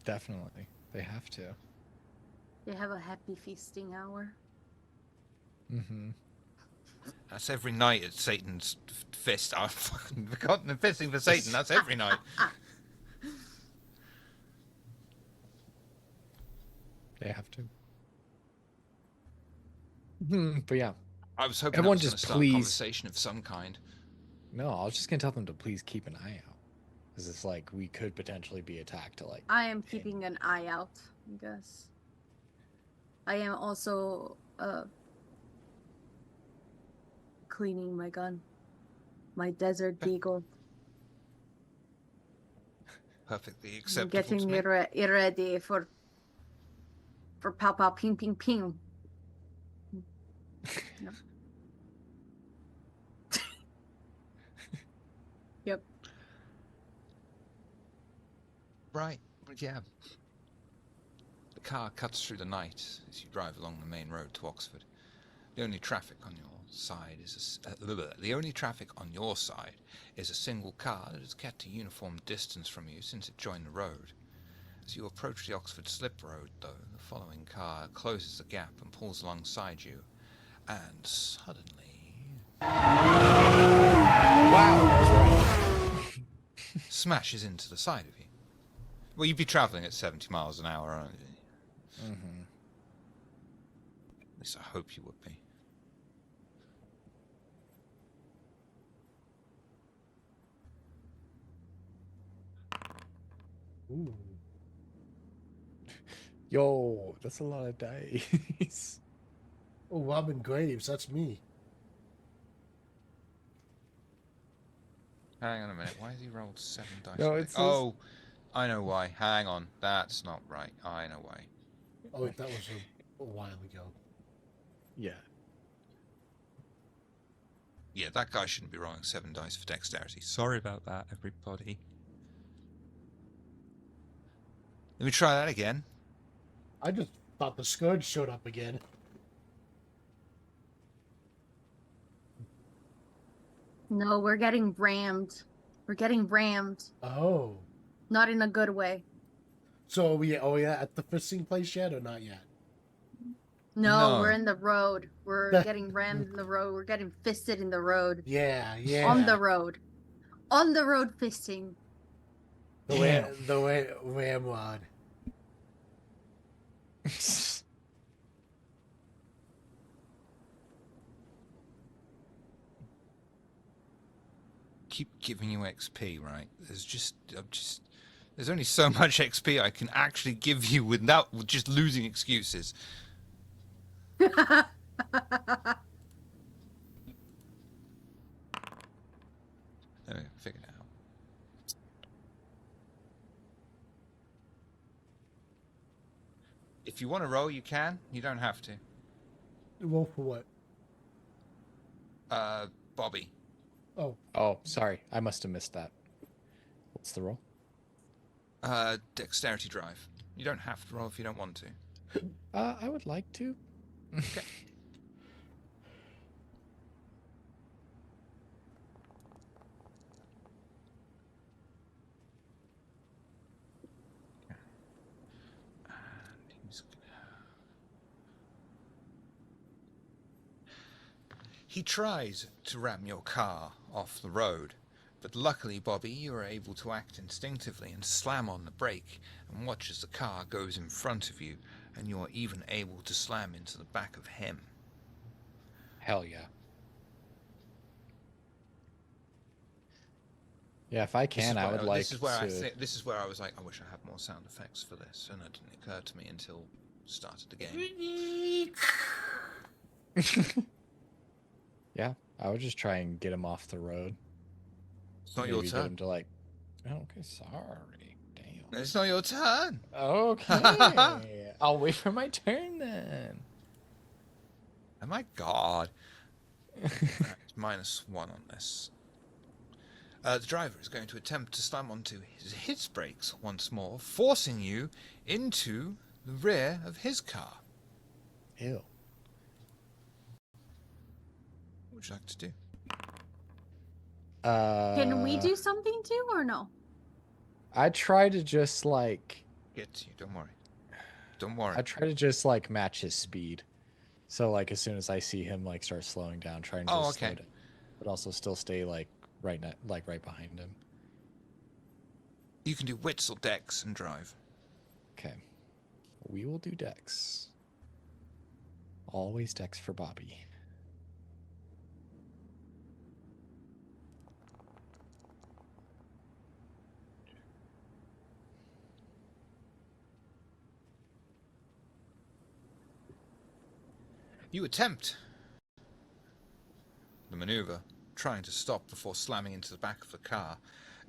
Definitely, they have to. They have a happy feasting hour. Mm-hmm. That's every night at Satan's Fist. I've fucking forgotten the Fisting for Satan. That's every night. They have to. But yeah, I was hoping Everyone that was just going to start a please- conversation of some kind. no, I was just gonna tell them to please keep an eye out, because it's like we could potentially be attacked. Like, I am keeping an eye out, I guess. I am also cleaning my gun. My Desert Beagle. Perfectly I'm acceptable getting to me. it ready for pow pow ping ping ping. Yep. Yep. Right, yeah. The car cuts through the night as you drive along the main road to Oxford. The only traffic on your side is a single car that has kept a uniform distance from you since it joined the road. As you approach the Oxford Slip Road, though, the following car closes the gap and pulls alongside you, and suddenly wow, smashes into the side of you. Well, you'd be travelling at 70 miles an hour, aren't you? Mm-hmm. At least I hope you would be. Ooh. Yo, that's a lot of dice. Oh, Robin Graves, that's me. Hang on a minute, why has he rolled 7 dice? No, for it's it? Oh, I know why. Hang on, that's not right. I know why. Oh, wait, that was a while ago. Yeah. Yeah, that guy shouldn't be rolling 7 dice for dexterity. Sorry about that, everybody. Let me try that again. I just thought the Scourge showed up again. No, we're getting rammed. We're getting rammed. Oh. Not in a good way. So, yeah, at the fisting place yet or not yet? No, No. we're in the road. We're getting rammed in the road. We're getting fisted in the road. Yeah, yeah. On the road. On the road fisting. The ramrod. Keep giving you XP, right? There's only so much XP I can actually give you without just losing excuses. There we go, figured it out. If you want to roll, you can. You don't have to. Roll for what? Bobby. Oh, Oh, sorry. I must have missed that. What's the roll? Dexterity drive. You don't have to roll if you don't want to. I would like to. Okay. And he's He tries to ram your car off the road, but luckily, Bobby, you are able to act instinctively and slam on the brake and watch as the car goes in front of you, and you are even able to slam into the back of him. Hell yeah. Yeah, if I can, I would like This is where to. this is where I was like, I wish I had more sound effects for this, and it didn't occur to me until the start of the game. Yeah, I would just try and get him off the road. It's not Maybe your get turn. him to like. Oh, okay, sorry. Damn. It's not your turn. Okay, I'll wait for my turn then. Oh my god. It's -1 on this. The driver is going to attempt to slam onto his brakes once more, forcing you into the rear of his car. Ew. What would you like to do? Can we do something too, or no? I try to just like. Get to you, don't worry. Don't worry. I try to just like match his speed. So like as soon as I see him like start slowing down, try and just slow down, but also still stay like right behind him. You can do wits or dex and drive. Okay. We will do Dex. Always Dex for Bobby. You attempt the maneuver, trying to stop before slamming into the back of the car.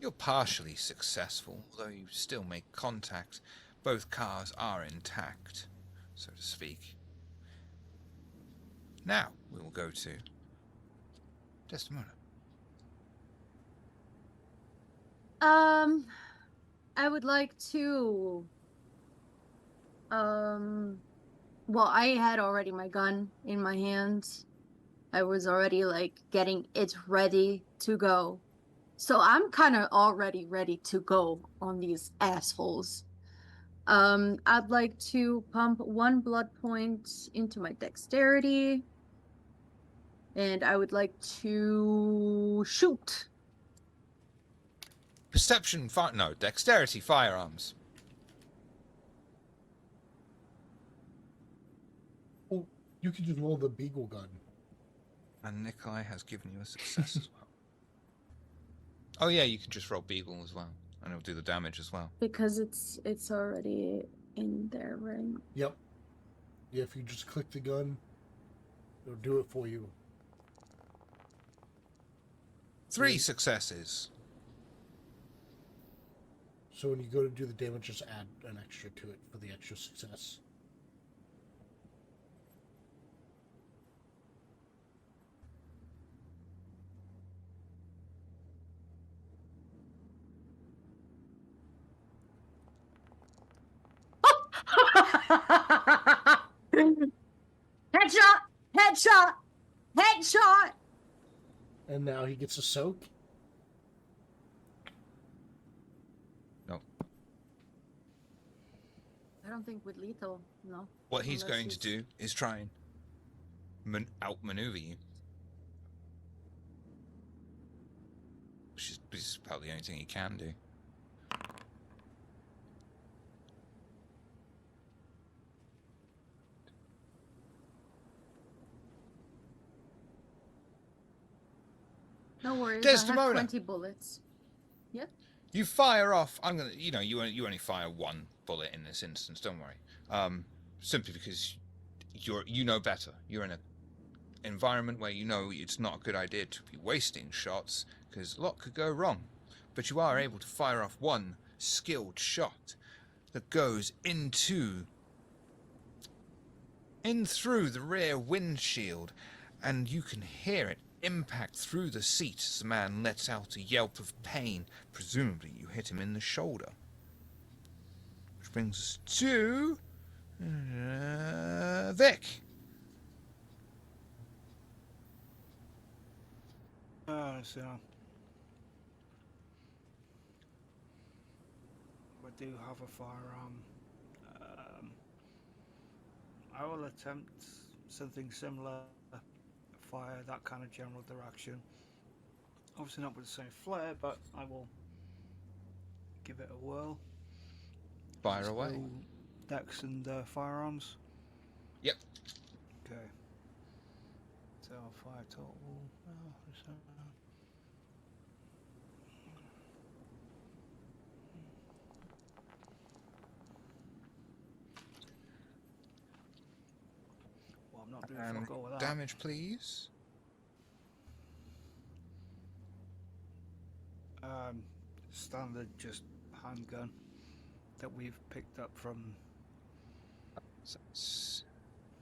You're partially successful, although you still make contact. Both cars are intact, so to speak. Now we will go to Desdemona. I would like to. Well, I had already my gun in my hands. I was already like getting it ready to go. So I'm kind of already ready to go on these assholes. I'd like to pump 1 blood point into my dexterity. And I would like to shoot. Perception, dexterity firearms. Oh, you can just roll the beagle gun. And Nikolai has given you a success as well. Oh yeah, you can just roll Beagle as well, and it'll do the damage as well. Because it's already in there, right? Yep. Yeah, if you just click the gun, it'll do it for you. 3 successes. So when you go to do the damage, just add an extra to it for the extra success. Headshot! Headshot! Headshot! And now he gets a soak. No. I don't think with lethal, no. What he's Unless going to do is try and outmaneuver you. Which is about the only thing he can do. No worries, Desdemona. I have 20 bullets. Yep. You fire off. I'm gonna, you only fire 1 bullet in this instance. Don't worry. Simply because you know better. You're in an environment where you know it's not a good idea to be wasting shots because a lot could go wrong. But you are able to fire off 1 skilled shot that goes in through the rear windshield, and you can hear it impact through the seat as the man lets out a yelp of pain. Presumably you hit him in the shoulder. Which brings us to Vic. So we do have a firearm. I will attempt something similar, fire that kind of general direction. Obviously not with the same flare, but I will give it a whirl. Fire away. Still Dex and firearms. Yep. Okay. So fire total. Well, I'm not doing And fuck all with that. damage, please. Standard, just handgun that we've picked up from. So it's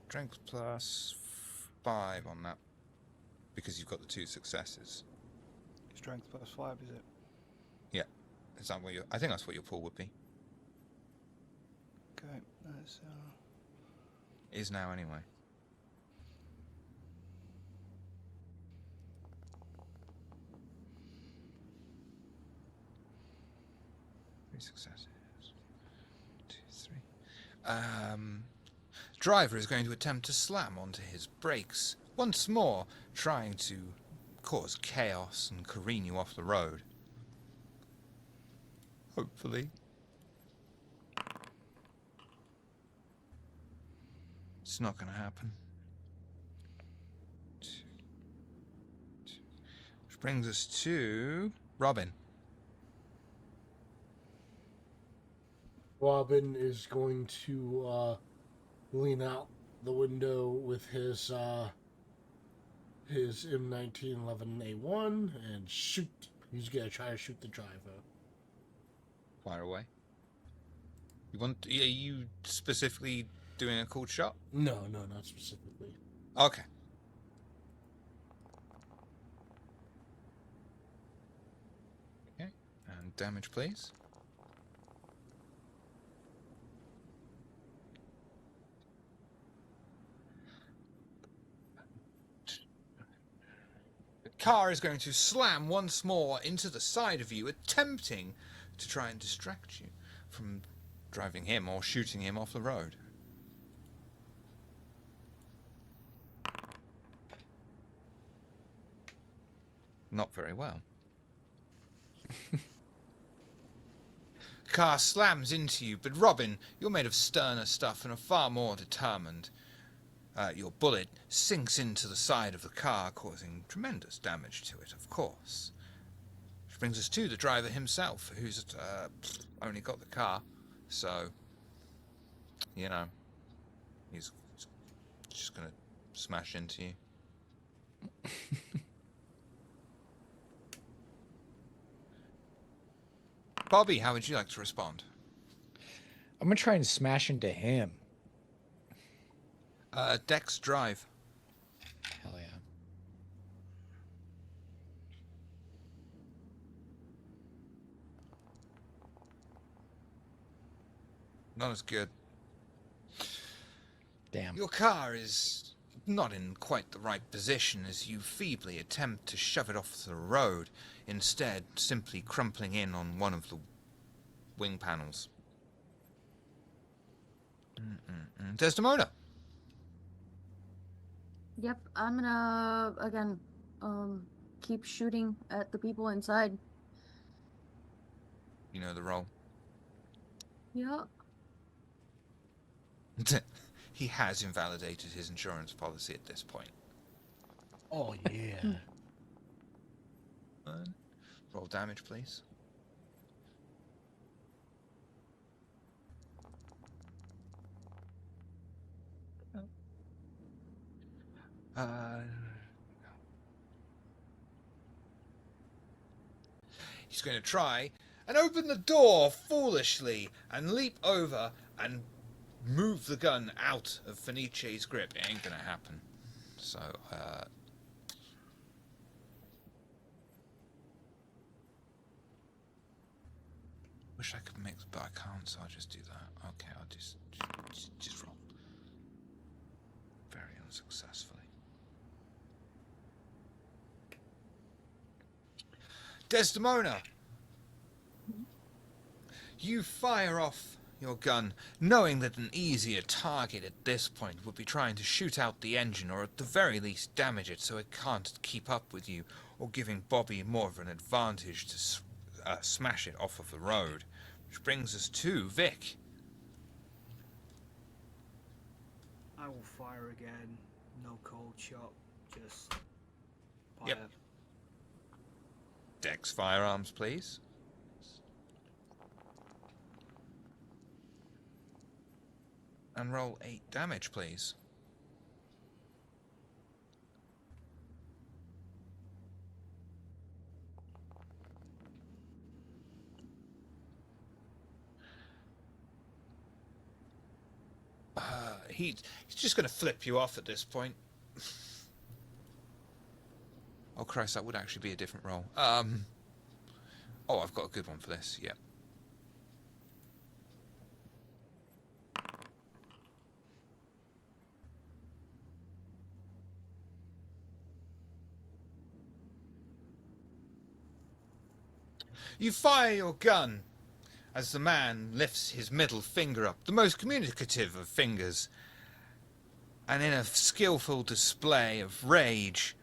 strength plus 5 on that, because you've got the 2 successes. Strength plus 5, is it? Yeah. Is that what I think that's what your pool would be. Okay, that's Is now anyway. Successes. 2, 3. Driver is going to attempt to slam onto his brakes, once more trying to cause chaos and careen you off the road. Hopefully. It's not going to happen. Which brings us to Robin. Robin is going to lean out the window with his M1911A1 and shoot. He's gonna try to shoot the driver. Fire away. Are you specifically doing a cold shot? No, not specifically. Okay. Okay. And damage, please. Car is going to slam once more into the side of you, attempting to try and distract you from driving him or shooting him off the road. Not very well. Car slams into you, but Robin, you're made of sterner stuff and are far more determined. Your bullet sinks into the side of the car, causing tremendous damage to it, of course. Which brings us to the driver himself, who's only got the car, so, you know, he's just going to smash into you. Bobby, how would you like to respond? I'm gonna try and smash into him. Dex drive. Hell yeah. Not as good. Damn. Your car is not in quite the right position as you feebly attempt to shove it off the road, instead simply crumpling in on one of the wing panels. Desdemona. Yep, I'm gonna again keep shooting at the people inside. You know the role. Yep. He has invalidated his insurance policy at this point. Oh yeah. Roll damage, please. He's going to try and open the door foolishly and leap over and move the gun out of Fenice's grip. It ain't going to happen. So, wish I could mix, but I can't, so I'll just do that. Okay, I'll just Just roll. Very unsuccessfully. Desdemona! You fire off your gun, knowing that an easier target at this point would be trying to shoot out the engine or at the very least damage it so it can't keep up with you, or giving Bobby more of an advantage to smash it off of the road. Which brings us to Vic. I will fire again. No cold shot. Just fire. Yep. Dex firearms, please. And roll 8 damage, please. He's just going to flip you off at this point. Oh, Christ, that would actually be a different roll. Oh, I've got a good one for this, yeah. You fire your gun as the man lifts his middle finger up, the most communicative of fingers, and in a skillful display of rage,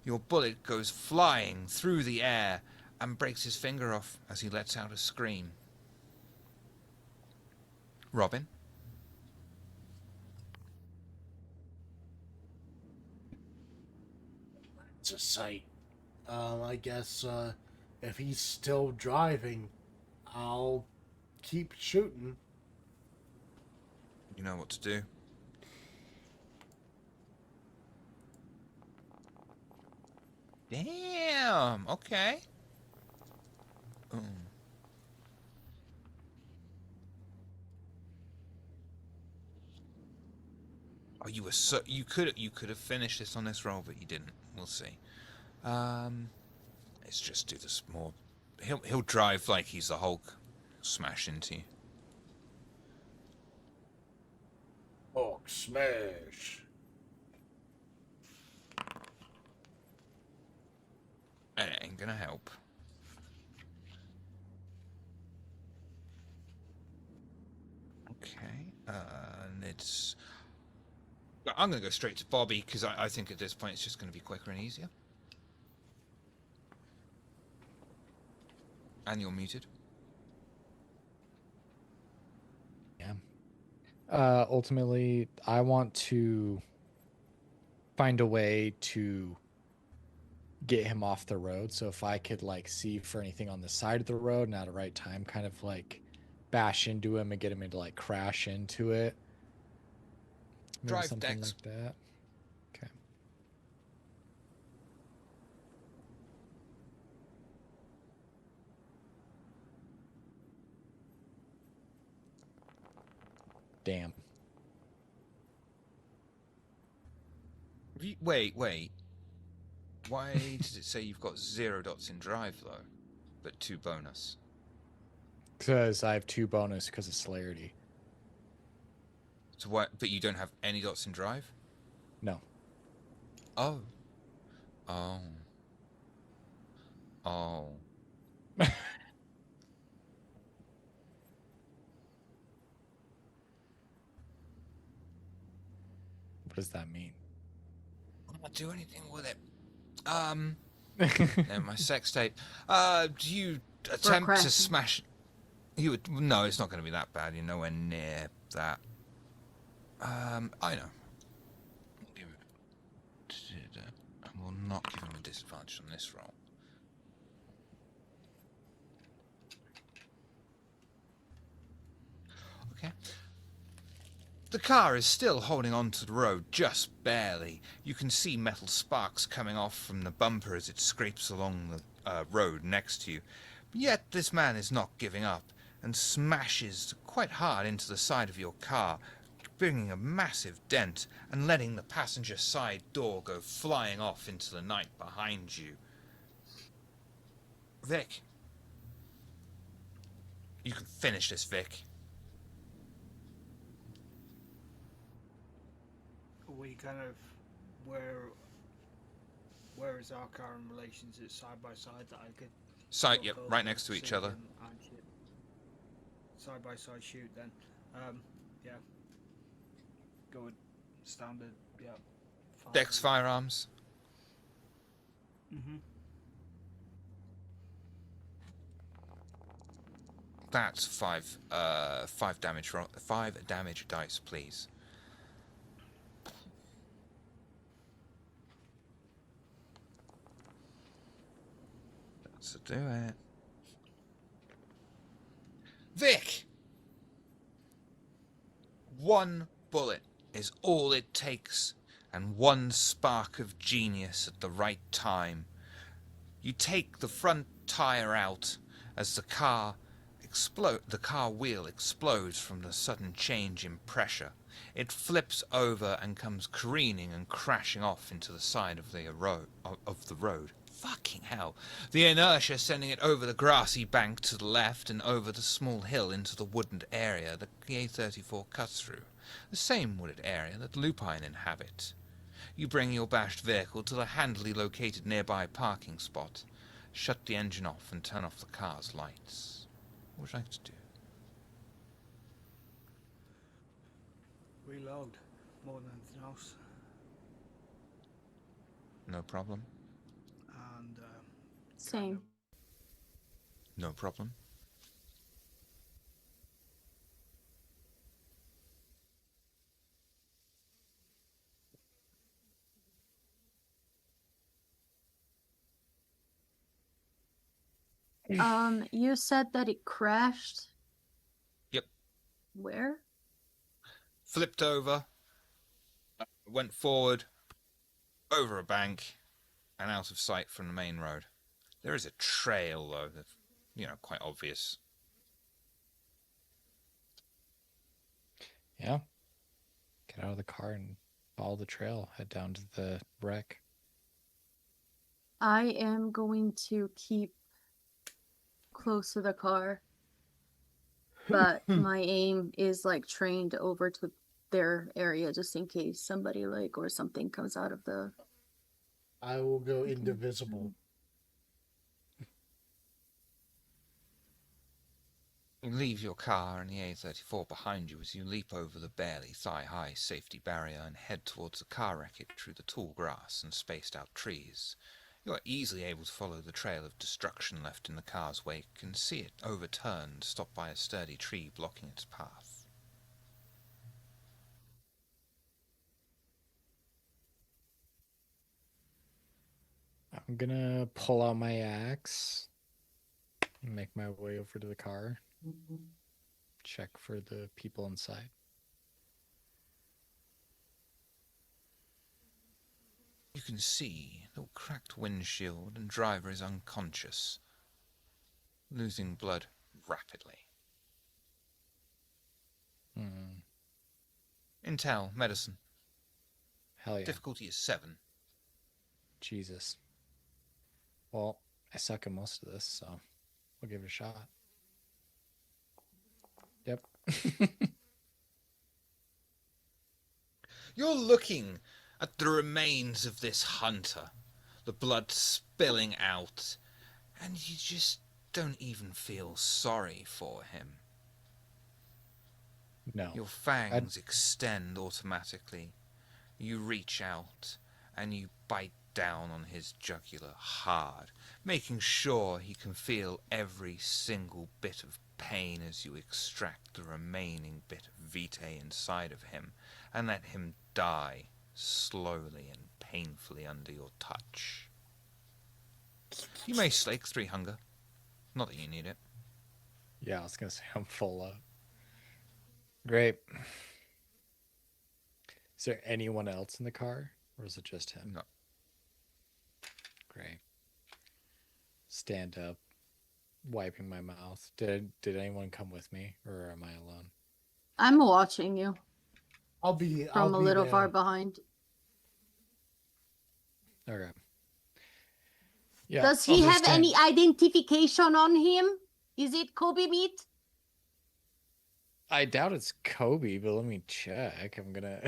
your bullet goes flying through the air and breaks his finger off as he lets out a scream. Robin? It's a sight. I guess if he's still driving, I'll keep shooting. You know what to do. Damn, okay. Oh, you could have finished this on this roll, but you didn't. We'll see. Let's just do this more. He'll drive like he's the Hulk. Smash into you. Hulk smash. It ain't gonna help. Okay, and it's... I'm gonna go straight to Bobby, because I think at this point it's just gonna be quicker and easier. And you're muted. Yeah. Ultimately, I want to find a way to get him off the road. So if I could like see for anything on the side of the road and at the right time, kind of like bash into him and get him into like crash into it. Maybe Drive something Dex. like that. Okay. Damn. Wait. Why does it say you've got 0 dots in drive, though, but 2 bonus? Because I have 2 bonus because of celerity. So what? But you don't have any dots in drive? No. Oh. What does that mean? I can't do anything with it. No, my sex tape. Do you attempt to smash? You would. No, it's not going to be that bad. You're nowhere near that. I know. I will not give him a disadvantage on this roll. Okay. The car is still holding onto the road, just barely. You can see metal sparks coming off from the bumper as it scrapes along the road next to you. But yet this man is not giving up and smashes quite hard into the side of your car, bringing a massive dent and letting the passenger side door go flying off into the night behind you. Vic. You can finish this, Vic. we kind of where is our car in relation to it side by side that I could Side, look yep, over, right next to each see other. and shoot. Side by side shoot then. Yeah. Go with standard, yeah. Dex firearms. Mm-hmm. That's five damage. 5 damage dice, please. That's to do it. Vic! One bullet is all it takes, and one spark of genius at the right time. You take the front tire out as the car wheel explodes from the sudden change in pressure. It flips over and comes careening and crashing off into the side of the road. Fucking hell. The inertia sending it over the grassy bank to the left and over the small hill into the wooded area that the A34 cuts through. The same wooded area that lupine inhabit. You bring your bashed vehicle to the handily located nearby parking spot, shut the engine off and turn off the car's lights. What would you like to do? Reload more than anything else. No problem. And Same. No problem. You said that it crashed. Yep. Where? Flipped over, went forward, over a bank, and out of sight from the main road. There is a trail, though, that's, quite obvious. Yeah. Get out of the car and follow the trail. Head down to the wreck. I am going to keep close to the car, but my aim is like trained over to their area just in case somebody or something comes out of the. I will go indivisible. You leave your car and the A34 behind you as you leap over the barely thigh-high safety barrier and head towards the car wreckage through the tall grass and spaced-out trees. You are easily able to follow the trail of destruction left in the car's wake and see it overturned, stopped by a sturdy tree blocking its path. I'm gonna pull out my axe and make my way over to the car. Check for the people inside. You can see the cracked windshield and driver is unconscious, losing blood rapidly. Intel, medicine. Hell yeah. Difficulty is 7. Jesus. Well, I suck at most of this, so we'll give it a shot. Yep. You're looking at the remains of this hunter, the blood spilling out, and you just don't even feel sorry for him. No. Your fangs extend automatically. You reach out and you bite down on his jugular hard, making sure he can feel every single bit of pain as you extract the remaining bit of vitae inside of him and let him die slowly and painfully under your touch. You may slake 3 hunger. Not that you need it. Yeah, I was gonna say I'm full up. Great. Is there anyone else in the car, or is it just him? No. Great. Stand up, wiping my mouth. Did anyone come with me, or am I alone? I'm watching you I'll be from a little there. far behind. Okay. Yeah. Does I'll he just have stand- any identification on him? Is it Coby meat? I doubt it's Coby, but let me check. I'm gonna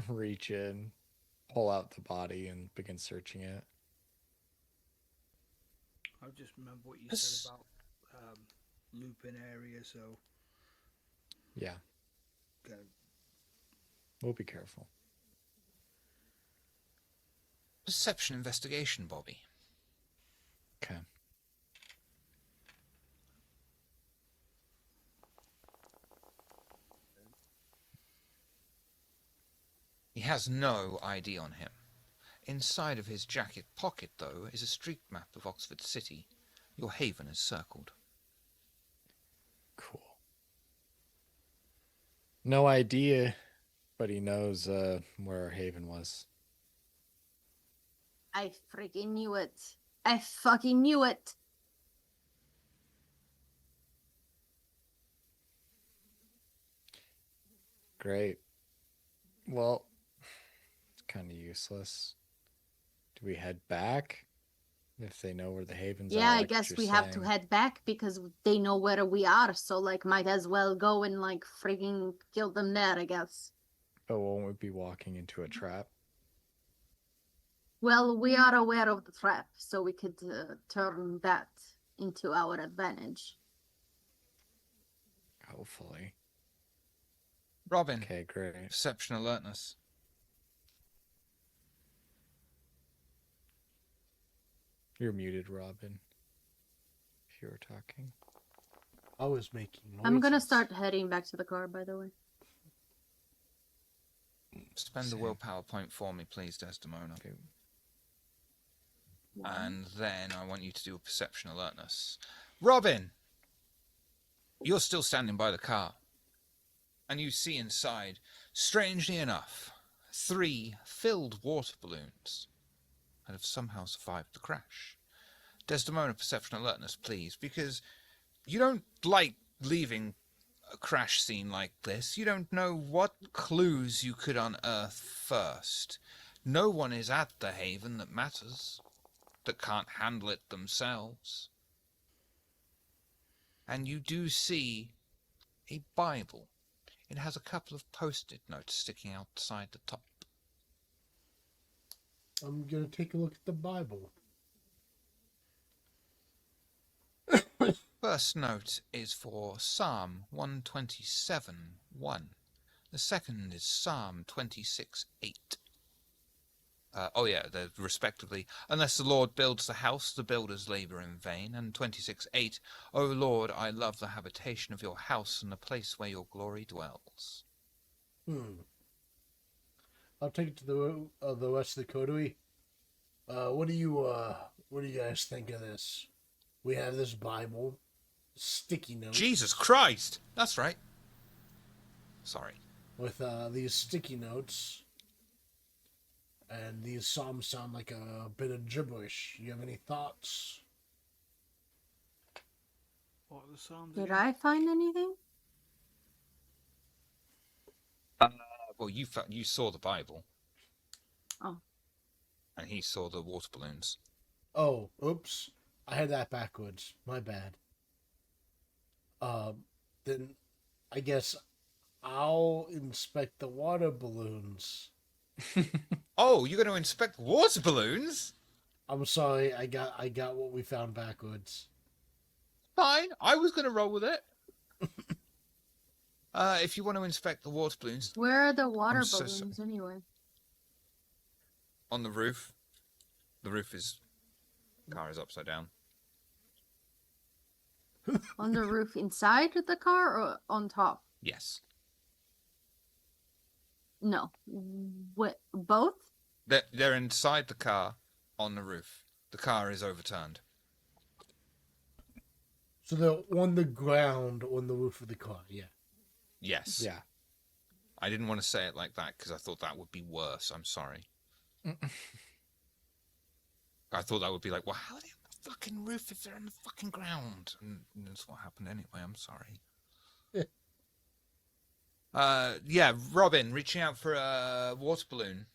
reach in, pull out the body, and begin searching it. I just remember what you said Pers- about looping area, so Yeah, go. we'll be careful. Perception investigation, Bobby. Okay. He has no ID on him. Inside of his jacket pocket, though, is a street map of Oxford City. Your haven is circled. Cool. No idea, but he knows where our haven was. I freaking knew it. I fucking knew it. Great. Well, it's kind of useless. Do we head back? If they know where the havens are, Yeah, I like guess you're we have to saying? head back because they know where we are. So, like, might as well go and, like, freaking kill them there, I guess. But won't we be walking into a trap? Well, we are aware of the trap, so we could turn that into our advantage. Hopefully. Robin, Okay, great. perception alertness. You're muted, Robin. If you were talking. I was making noises. I'm gonna start heading back to the car, by the way. Spend the Same. willpower point for me, please, Desdemona. Okay. And then I want you to do a perception alertness. Robin! You're still standing by the car. And you see inside, strangely enough, 3 filled water balloons that have somehow survived the crash. Desdemona, perception alertness, please, because you don't like leaving a crash scene like this. You don't know what clues you could unearth first. No one is at the haven that matters, that can't handle it themselves. And you do see a Bible. It has a couple of post-it notes sticking outside the top. I'm gonna take a look at the Bible. First note is for Psalm 127:1. The second is Psalm 26:8. They're respectively. Unless the Lord builds the house, the builders labor in vain. And 26:8. O Lord, I love the habitation of your house and the place where your glory dwells. I'll take it to the rest of the Coterie. What do you guys think of this? We have this Bible, sticky notes. Jesus Christ! That's right. Sorry. With these sticky notes, and these psalms sound like a bit of gibberish. You have any thoughts? What are the Psalms Did again? I find anything? Well, you saw the Bible. Oh. And he saw the water balloons. Oh, oops. I had that backwards. My bad. Then I guess I'll inspect the water balloons. Oh, you're going to inspect water balloons? I'm sorry, I got what we found backwards. Fine, I was going to roll with it. If you want to inspect the water balloons Where are the water I'm so balloons anyway? on the roof, the car is upside down. On the roof inside the car or on top? Yes. No. What? Both? They're inside the car on the roof. The car is overturned. So they're on the ground on the roof of the car, yeah. Yes. Yeah. I didn't want to say it like that because I thought that would be worse. I'm sorry. I thought that would be like, well, how are they on the fucking roof if they're on the fucking ground? And that's what happened anyway. I'm sorry. Robin, reaching out for a water balloon.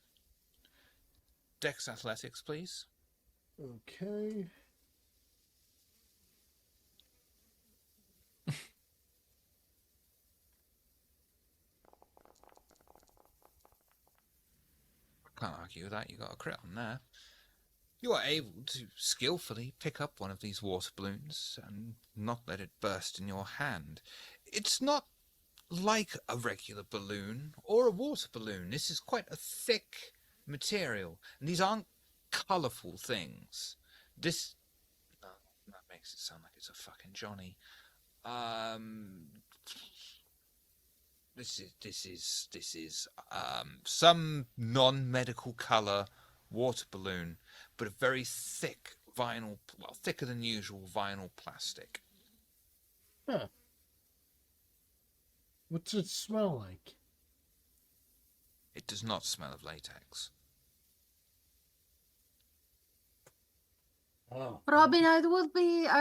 Dex athletics, please. Okay. Can't argue with that. You got a crit on there. You are able to skillfully pick up one of these water balloons and not let it burst in your hand. It's not like a regular balloon or a water balloon. This is quite a thick material, and these aren't colourful things. This that makes it sound like it's a fucking Johnny. This is some non-medical colour water balloon, but a very thick vinyl, well, thicker than usual vinyl plastic. Huh. What's it smell like? It does not smell of latex. Oh. Robin, I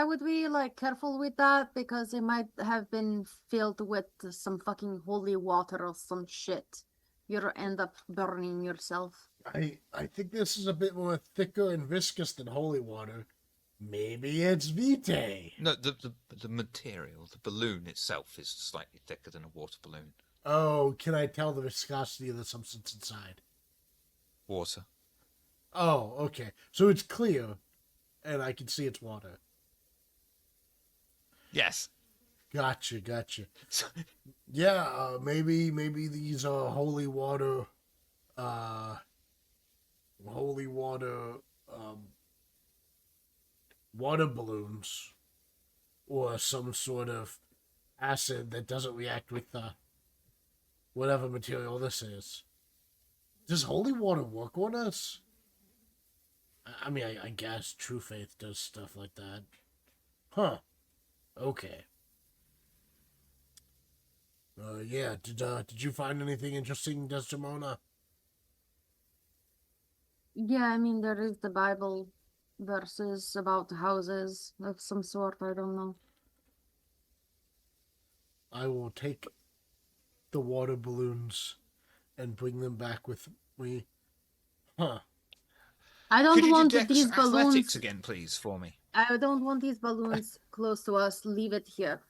would be like careful with that because it might have been filled with some fucking holy water or some shit. You'll end up burning yourself. I think this is a bit more thicker and viscous than holy water. Maybe it's Vitae. No, the material, the balloon itself is slightly thicker than a water balloon. Oh, can I tell the viscosity of the substance inside? Water. Oh, okay. So it's clear, and I can see it's water. Yes. Gotcha. Yeah, maybe these are holy water water balloons, or some sort of acid that doesn't react with whatever material this is. Does holy water work on us? I mean, I guess True Faith does stuff like that. Huh. Okay. Yeah. Did you find anything interesting, Desdemona? Yeah, I mean, there is the Bible verses about houses of some sort. I don't know. I will take the water balloons and bring them back with me. Huh. I Could don't you want do Dex these Athletics balloons. again, please, for me? I don't want these balloons close to us. Leave it here.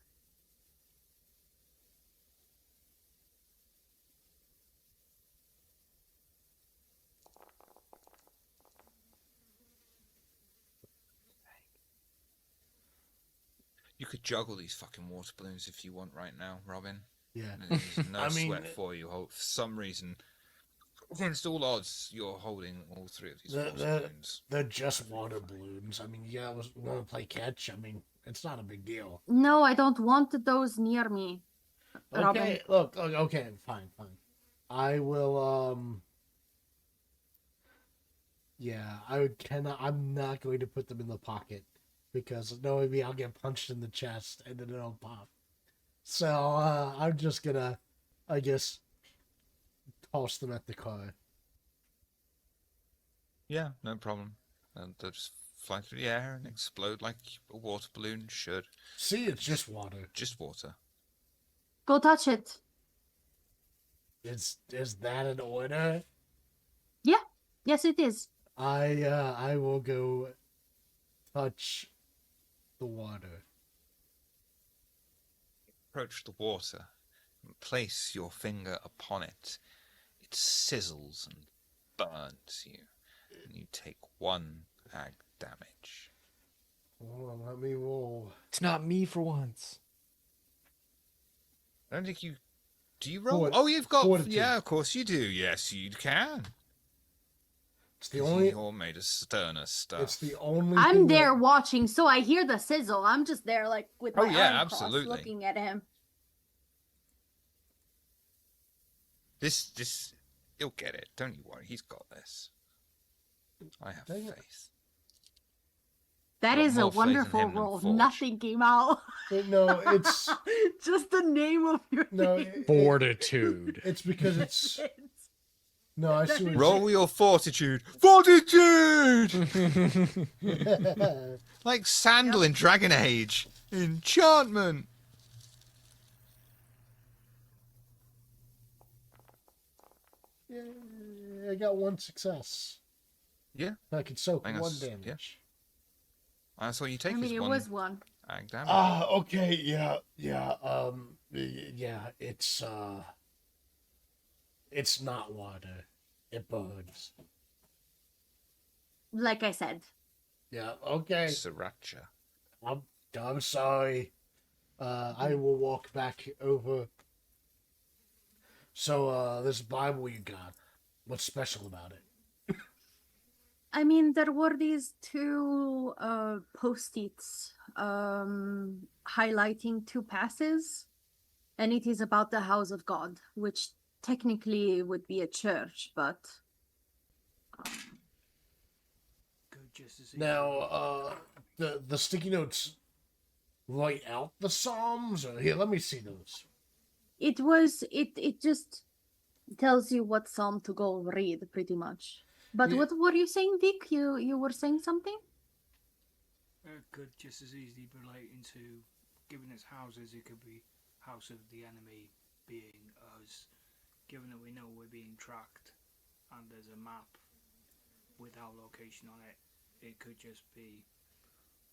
You could juggle these fucking water balloons if you want right now, Robin. Yeah. There's no I mean, sweat for you. For some reason, against all odds, you're holding all three of these water balloons. They're just water balloons. I mean, yeah, we want to play catch. I mean, it's not a big deal. No, I don't want those near me. Robin. Okay, look, okay, fine. I will, yeah, I'm not going to put them in the pocket, because knowing me, I'll get punched in the chest, and then it'll pop. So, I'm just gonna, I guess, toss them at the car. Yeah, no problem. And they'll just fly through the air and explode like a water balloon should. See, it's just water. Just water. Go touch it. Is that an order? Yeah. Yes, it is. I will go touch the water. Approach the water and place your finger upon it. It sizzles and burns you, and you take 1 ag damage. Hold on, let me roll. It's not me for once. I don't think you... Do you roll? Oh, You've got... fortitude. Yeah, of course you do. Yes, you can. It's the only. You're made of sterner stuff. It's the only. I'm thing there that- watching, so I hear the sizzle. I'm just there, like, with my arm crossed, absolutely. looking at him. This... He'll get it. Don't you worry. He's got this. I have Dang it. faith. That Got is a more faith in wonderful him than roll. Forge. Nothing came out. No, it's Just the name of your no. name. Fortitude. It's because it's no. I see. What Roll your fortitude. Fortitude! you're Like Sandal in Dragon Age. Enchantment. Yeah, I got 1 success. Yeah, I can soak I 1 think damage. that's- that's all you take I mean, is it 1 was one. ag damage. Okay, yeah. It's not water. It burns. Like I said. Yeah, okay. Sriracha. I'm sorry. I will walk back over. So, this Bible you got, what's special about it? I mean, there were these two post-its highlighting two passes, and it is about the house of God, which technically would be a church, but Could just as Now, the sticky notes write out the Psalms? Or here, let me see those. it just tells you what psalm to go read, pretty much. But Yeah. what were you saying, Vic? You were saying something? could just as easily be relating to, given its houses, it could be house of the enemy being us. Given that we know we're being tracked, and there's a map with our location on it, it could just be,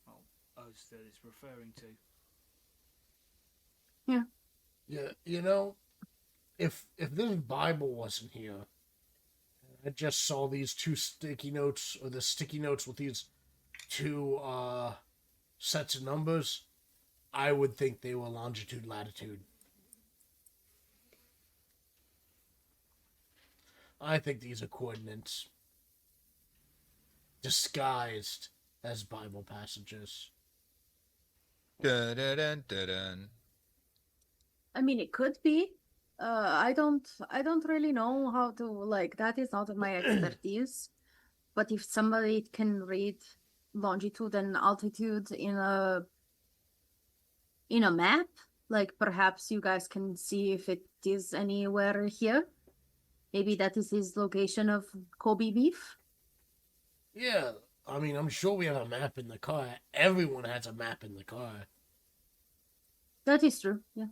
well, us that it's referring to. Yeah, you know, if this Bible wasn't here, I just saw these two sticky notes, or the sticky notes with these two sets of numbers, I would think they were longitude, latitude. I think these are coordinates disguised as Bible passages. Dun, dun, dun, dun, dun. I mean, it could be. I don't really know how to, like, that is not my expertise. But if somebody can read longitude and altitude in a map, like perhaps you guys can see if it is anywhere here. Maybe that is his location of Kobe beef. Yeah, I mean, I'm sure we have a map in the car. Everyone has a map in the car. That is true. Yeah.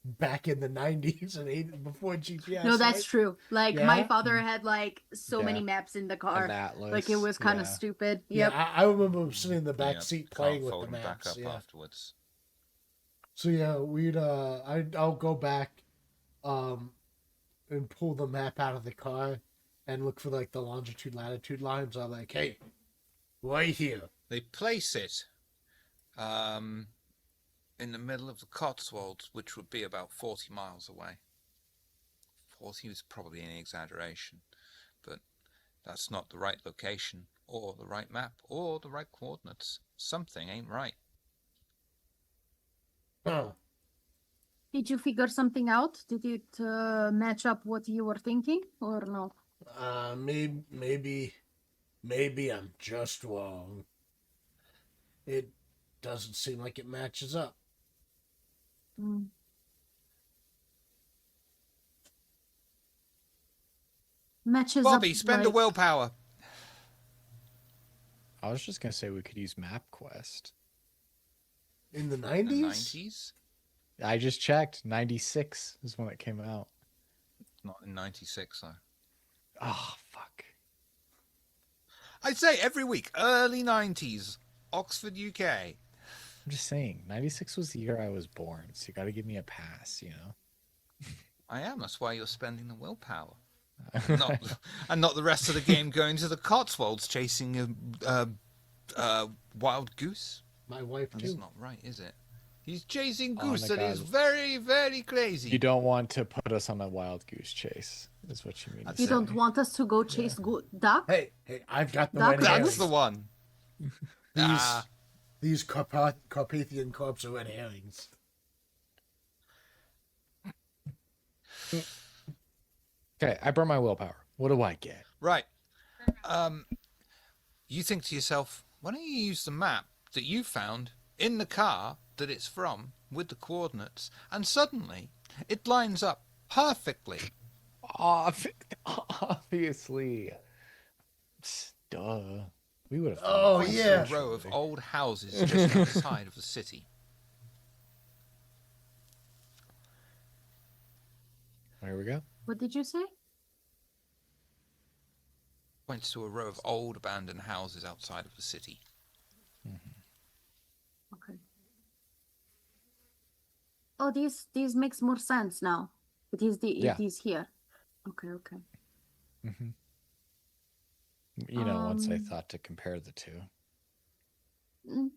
Back in the 90s and 80s, before GPS. No, that's right? true. Like my Yeah? father had like so many Yeah. maps in the An car. atlas. Like it was kind of yeah. stupid. Yeah, Yep. I remember sitting in the back Yeah, seat can't playing with fold the them back maps. up Yeah. afterwards. So yeah, I'll go back, and pull the map out of the car, and look for like the longitude latitude lines. I'm like, hey, right here. They place it in the middle of the Cotswolds, which would be about 40 miles away. 40 is probably an exaggeration, but that's not the right location, or the right map, or the right coordinates. Something ain't right. Huh. Did you figure something out? Did it match up what you were thinking or no? Maybe I'm just wrong. It doesn't seem like it matches up. Mm. Matches Bobby, up spend a like... willpower. I was just gonna say we could use MapQuest. In the The 90s? 90s? I just checked. 96 is when it came out. Not in 96, though. Oh fuck. I'd say every week, early 90s, Oxford, UK. I'm just saying, 96 was the year I was born, so you gotta give me a pass, you know? I am, that's why you're spending the willpower. And not the rest of the game going to the Cotswolds chasing a wild goose. My wife That's too. not right, is it? He's chasing Oh goose my that is God. very, very crazy. You don't want to put us on a wild goose chase, is what you mean. That's to You it. say. don't want us to go chase duck? Hey, I've got the Duck red That's That's herrings. the one. These Carpathian corps are red herrings. Okay, I burn my willpower. What do I get? Right. You think to yourself, why don't you use the map that you found in the car that it's from with the coordinates, and suddenly it lines up perfectly. Obviously. Duh. We would have. Oh, Points yeah. to a row of old houses just outside of the city. There we go. What did you say? Points to a row of old abandoned houses outside of the city. Okay. Oh, these makes more sense now. It is Yeah. it is here. Okay, okay. Mm-hmm. You know, once I Um, thought to compare the two. mm,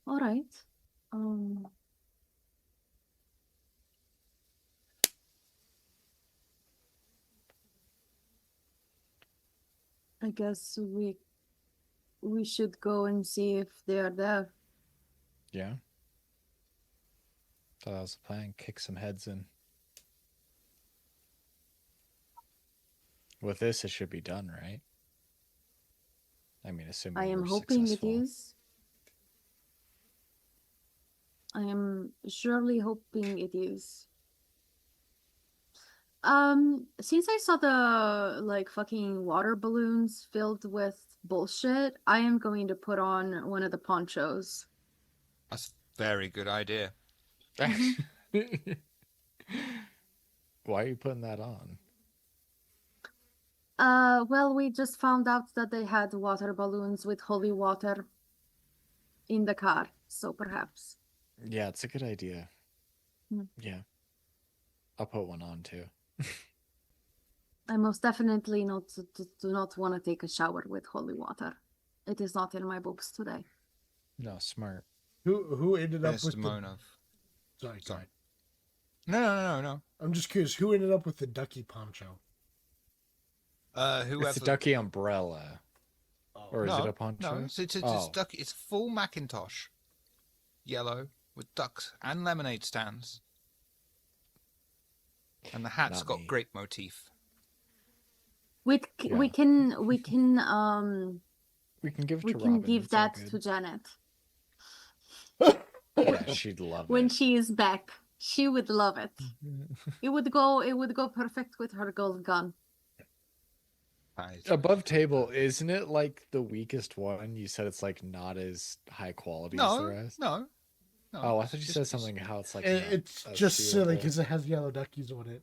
all right. Um, I guess we should go and see if they are there. Yeah. Thought that was the plan. Kick some heads in. With this, it should be done, right? I mean, I assuming am we're hoping it successful. is. I am surely hoping it is. Since I saw the like fucking water balloons filled with bullshit, I am going to put on one of the ponchos. That's a very good idea. Why are you putting that on? Well, we just found out that they had water balloons with holy water in the car, so perhaps. Yeah, it's a good idea. Hmm. Yeah. I'll put one on too. I most definitely do not want to take a shower with holy water. It is not in my books today. No, smart. Who ended up with the... Desdemona. Sorry, Sorry. sorry. No. I'm just curious, who ended up with the ducky poncho? Whoever. It's a ducky umbrella. Oh. Or is no, it a poncho? No, it's Oh. duck. It's full Macintosh, yellow with ducks and lemonade stands, and the hat's Not got me. grape motif. We Yeah. can We can give it we to can Robin. give It's all that good. to Janet Yeah, she'd love when it. she is back. She would love it. It would go perfect with her gold gun. Above table, isn't it like the weakest one? You said it's like not as high quality as the rest. No. Oh, I thought you said something how it's like It's not just silly sealable. because it has yellow duckies on it.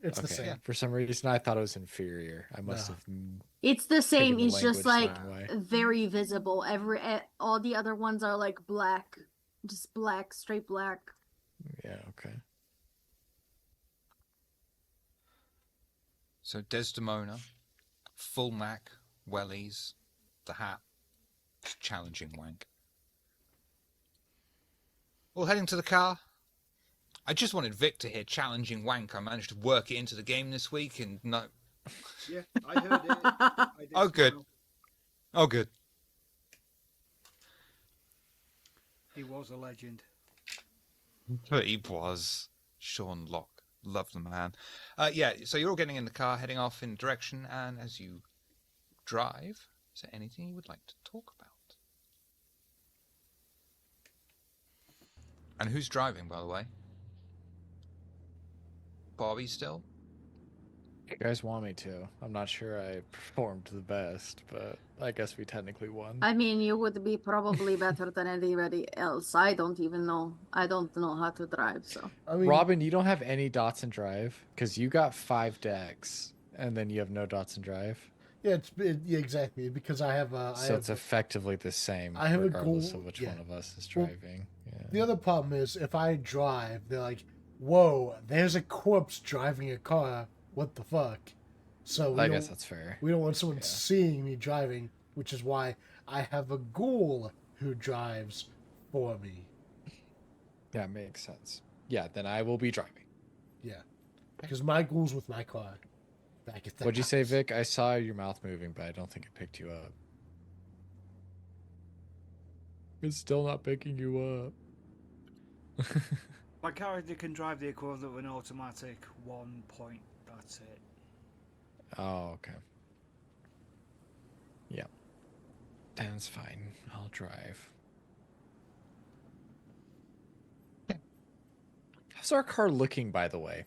It's the Okay. same. Yeah. For some reason, I thought it was inferior. I must No. have. It's the same. the It's just language like the wrong way. very visible. All the other ones are like black, just black, straight black. Yeah. Okay. So Desdemona, full Mac, wellies, the hat, challenging wank. All heading to the car. I just wanted Vic to hear challenging wank. I managed to work it into the game this week, and no. Yeah, I heard it. I did Oh, good. smile. Oh, good. He was a legend. But he was. Sean Locke. Love the man. Yeah, so you're all getting in the car, heading off in a direction, and as you drive, is there anything you would like to talk about? And who's driving, by the way? Bobby still? You guys want me to? I'm not sure I performed the best, but I guess we technically won. I mean, you would be probably better than anybody else. I don't even know. I don't know how to drive, so. I mean, Robin, you don't have any dots in drive because you got 5 decks, and then you have no dots in drive. yeah, yeah, exactly because I have So it's effectively the same, I have a regardless goal- of which yeah. one of us is Well, driving. Yeah. The other problem is if I drive, they're like, "Whoa, there's a corpse driving a car. What the fuck?" So I guess that's fair. we don't want someone Yeah. seeing me driving, which is why I have a ghoul who drives for me. Yeah, makes sense. Yeah, then I will be driving. Yeah, because my ghoul's with my car. Back at the What'd you say, house. Vic? I saw your mouth moving, but I don't think it picked you up. It's still not picking you up. My character can drive the equivalent of an automatic 1 point. That's it. Oh, okay. Yeah. That's fine. I'll drive. How's our car looking, by the way?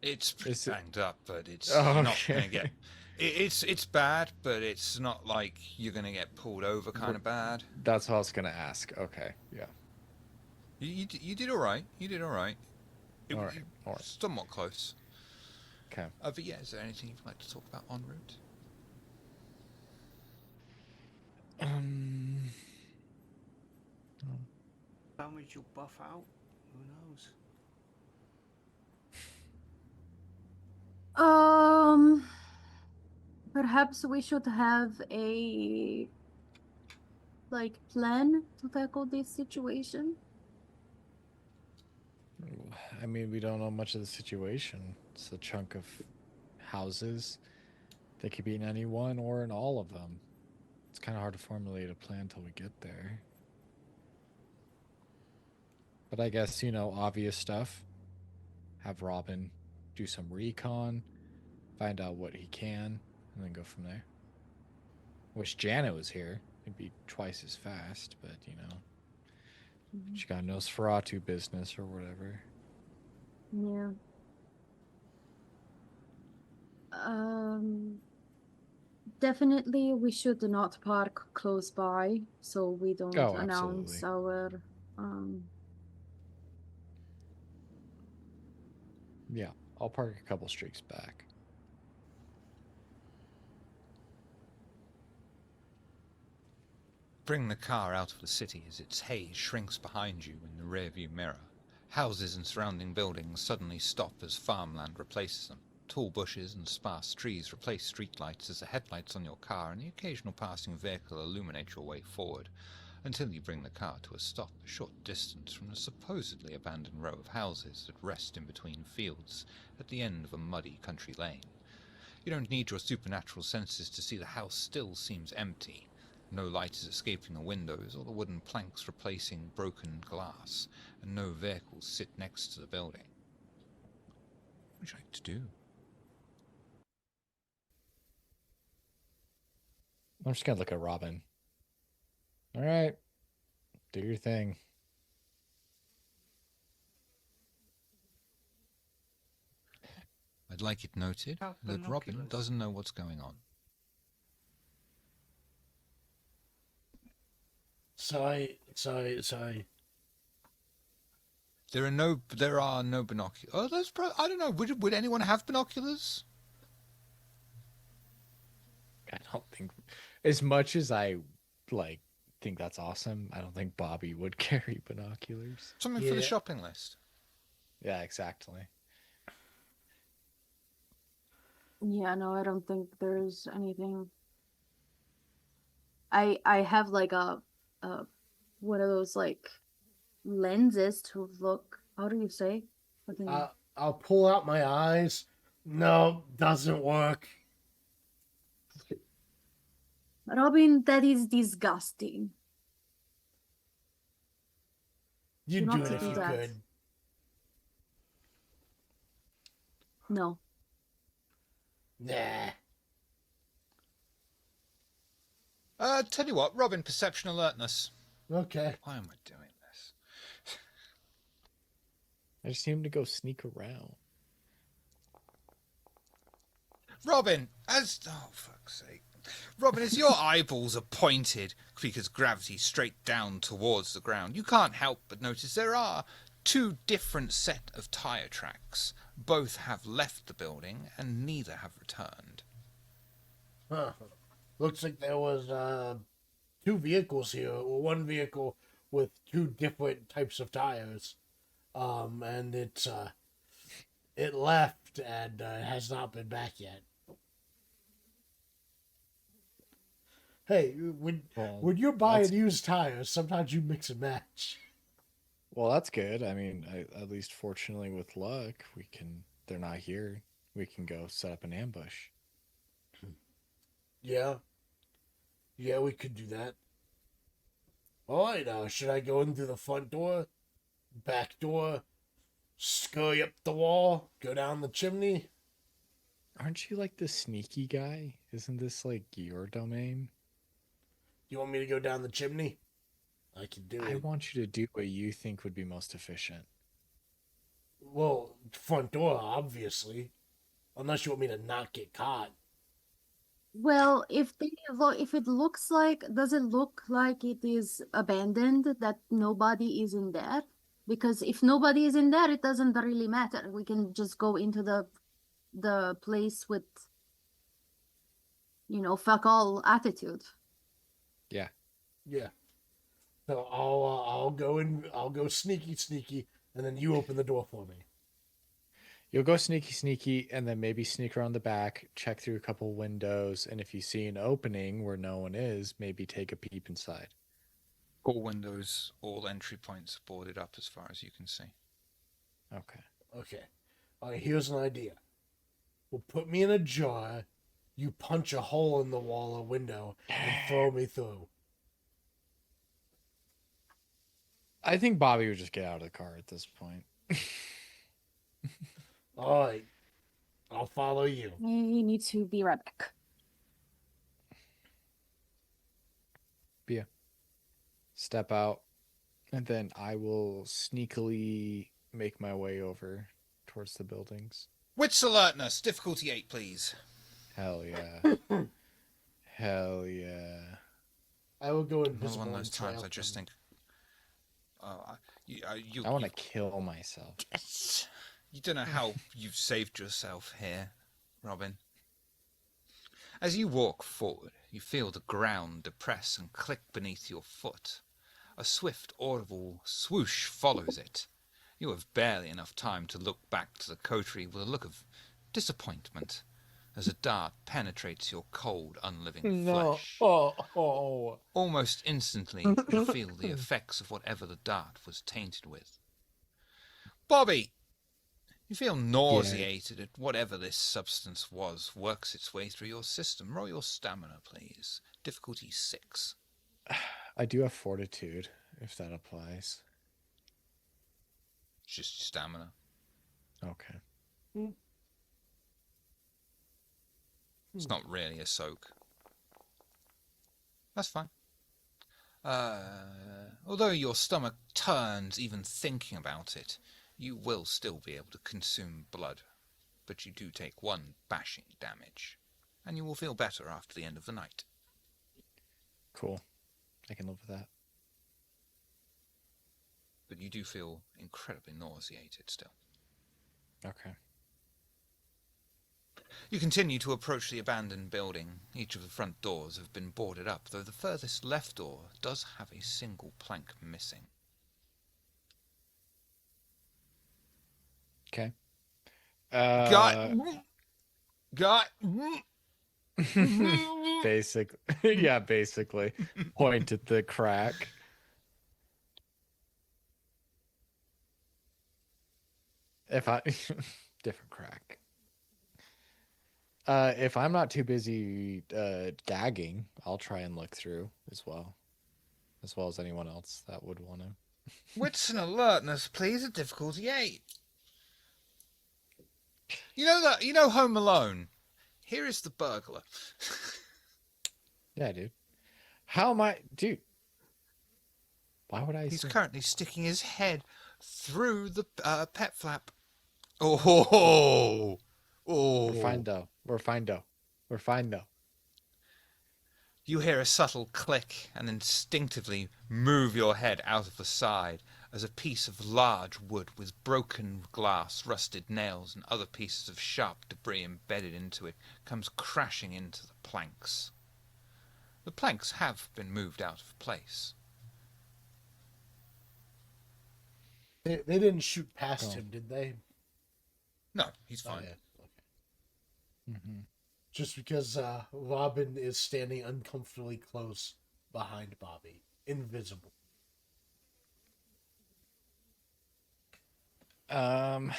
It's Is it- banged up, but it's Oh, you're not okay. going to get... It's bad, but it's not like you're going to get pulled over kind of bad. That's what I was going to ask. Okay, yeah. You did all right. You did all right. All right. Somewhat close. Okay. But yeah, is there anything you'd like to talk about en route? Damage you'll buff out. Who knows? Um, perhaps we should have a plan to tackle this situation. I mean, we don't know much of the situation. It's a chunk of houses. They could be in any one or in all of them. It's kind of hard to formulate a plan until we get there. But I guess, obvious stuff. Have Robin do some recon, find out what he can, and then go from there. Wish Janet was here. It'd be twice as fast, but she got Nosferatu business or whatever. Yeah. Definitely we should not park close by so we don't Oh, announce our Yeah, I'll park a couple streets back. Bring the car out of the city as its haze shrinks behind you in the rearview mirror. Houses and surrounding buildings suddenly stop as farmland replaces them. Tall bushes and sparse trees replace streetlights as the headlights on your car and the occasional passing vehicle illuminate your way forward, until you bring the car to a stop a short distance from the supposedly abandoned row of houses that rest in between fields at the end of a muddy country lane. You don't need your supernatural senses to see the house still seems empty. No light is escaping the windows or the wooden planks replacing broken glass, and no vehicles sit next to the building. What would you like to do? I'm just going to look at Robin. All right, do your thing. I'd like it noted that Robin doesn't know what's going on. Sorry. There are no binoculars. Oh, I don't know. Would anyone have binoculars? I don't think, as much as I think that's awesome, I don't think Bobby would carry binoculars. Something for the shopping list. Yeah, exactly. Yeah, no, I don't think there's anything. I have a one of those lenses to look. How do you say? I'll pull out my eyes. No, doesn't work. Robin, that is disgusting. You'd do it if you could. No. Nah. Tell you what, Robin, perception alertness. Okay. Why am I doing this? I just need him to go sneak around. Robin, oh fuck's sake. Robin, as your eyeballs are pointed because gravity's straight down towards the ground, you can't help but notice there are two different set of tire tracks. Both have left the building and neither have returned. Huh. Looks like there was two vehicles here. Well, one vehicle with two different types of tires. And it left and has not been back yet. Hey, when you're buying used tires, sometimes you mix and match. Well, that's good. I mean, at least fortunately with luck, they're not here. We can go set up an ambush. Yeah. Yeah, we could do that. All right, now, should I go in through the front door, back door, scurry up the wall, go down the chimney? Aren't you the sneaky guy? Isn't this your domain? You want me to go down the chimney? I can do it. I want you to do what you think would be most efficient. Well, front door, obviously. Unless you want me to not get caught. Well, if it looks does it look like it is abandoned, that nobody is in there? Because if nobody is in there, it doesn't really matter. We can just go into the place with, fuck all attitude. Yeah. Yeah. So I'll go sneaky, and then you open the door for me. You'll go sneaky, and then maybe sneak around the back, check through a couple windows, and if you see an opening where no one is, maybe take a peep inside. All windows, all entry points are boarded up as far as you can see. Okay. Okay. All right, here's an idea. We'll put me in a jar. You punch a hole in the wall or window and throw me through. I think Bobby would just get out of the car at this point. All right. I'll follow you. I need to be right back. Step out, and then I will sneakily make my way over towards the buildings. Wits alertness, difficulty 8, please. Hell yeah. Hell yeah. I will go Another invisible. one of those and times trail I just them. think, I want to kill myself. you don't know how you've saved yourself here, Robin. As you walk forward, you feel the ground depress and click beneath your foot. A swift, audible swoosh follows it. You have barely enough time to look back to the coterie with a look of disappointment as a dart penetrates your cold, unliving flesh. Oh. Almost instantly, you feel the effects of whatever the dart was tainted with. Bobby! You feel nauseated at whatever this substance was works its way through your system. Roll your stamina, please. Difficulty 6. I do have fortitude, if that applies. It's just stamina. Okay. It's not really a soak. That's fine. Although your stomach turns even thinking about it, you will still be able to consume blood. But you do take 1 bashing damage. And you will feel better after the end of the night. Cool. I can live with that. But you do feel incredibly nauseated still. Okay. You continue to approach the abandoned building. Each of the front doors have been boarded up, though the furthest left door does have a single plank missing. Okay. Got. Basically. Yeah, basically. Point at the crack. If I... Different crack. If I'm not too busy gagging, I'll try and look through as well as anyone else that would want to. Wits and alertness, please, at difficulty 8. You know Home Alone? Here is the burglar. Yeah, dude. How am I... Dude. Why would I... He's assume- currently sticking his head through the pet flap. Oh! We're fine, though. We're fine, though. You hear a subtle click and instinctively move your head out of the side as a piece of large wood with broken glass, rusted nails, and other pieces of sharp debris embedded into it comes crashing into the planks. The planks have been moved out of place. They didn't shoot past Oh. him, did they? No, he's Oh, fine. yeah. Okay. Mm-hmm. Just because Robin is standing uncomfortably close behind Bobby, invisible. I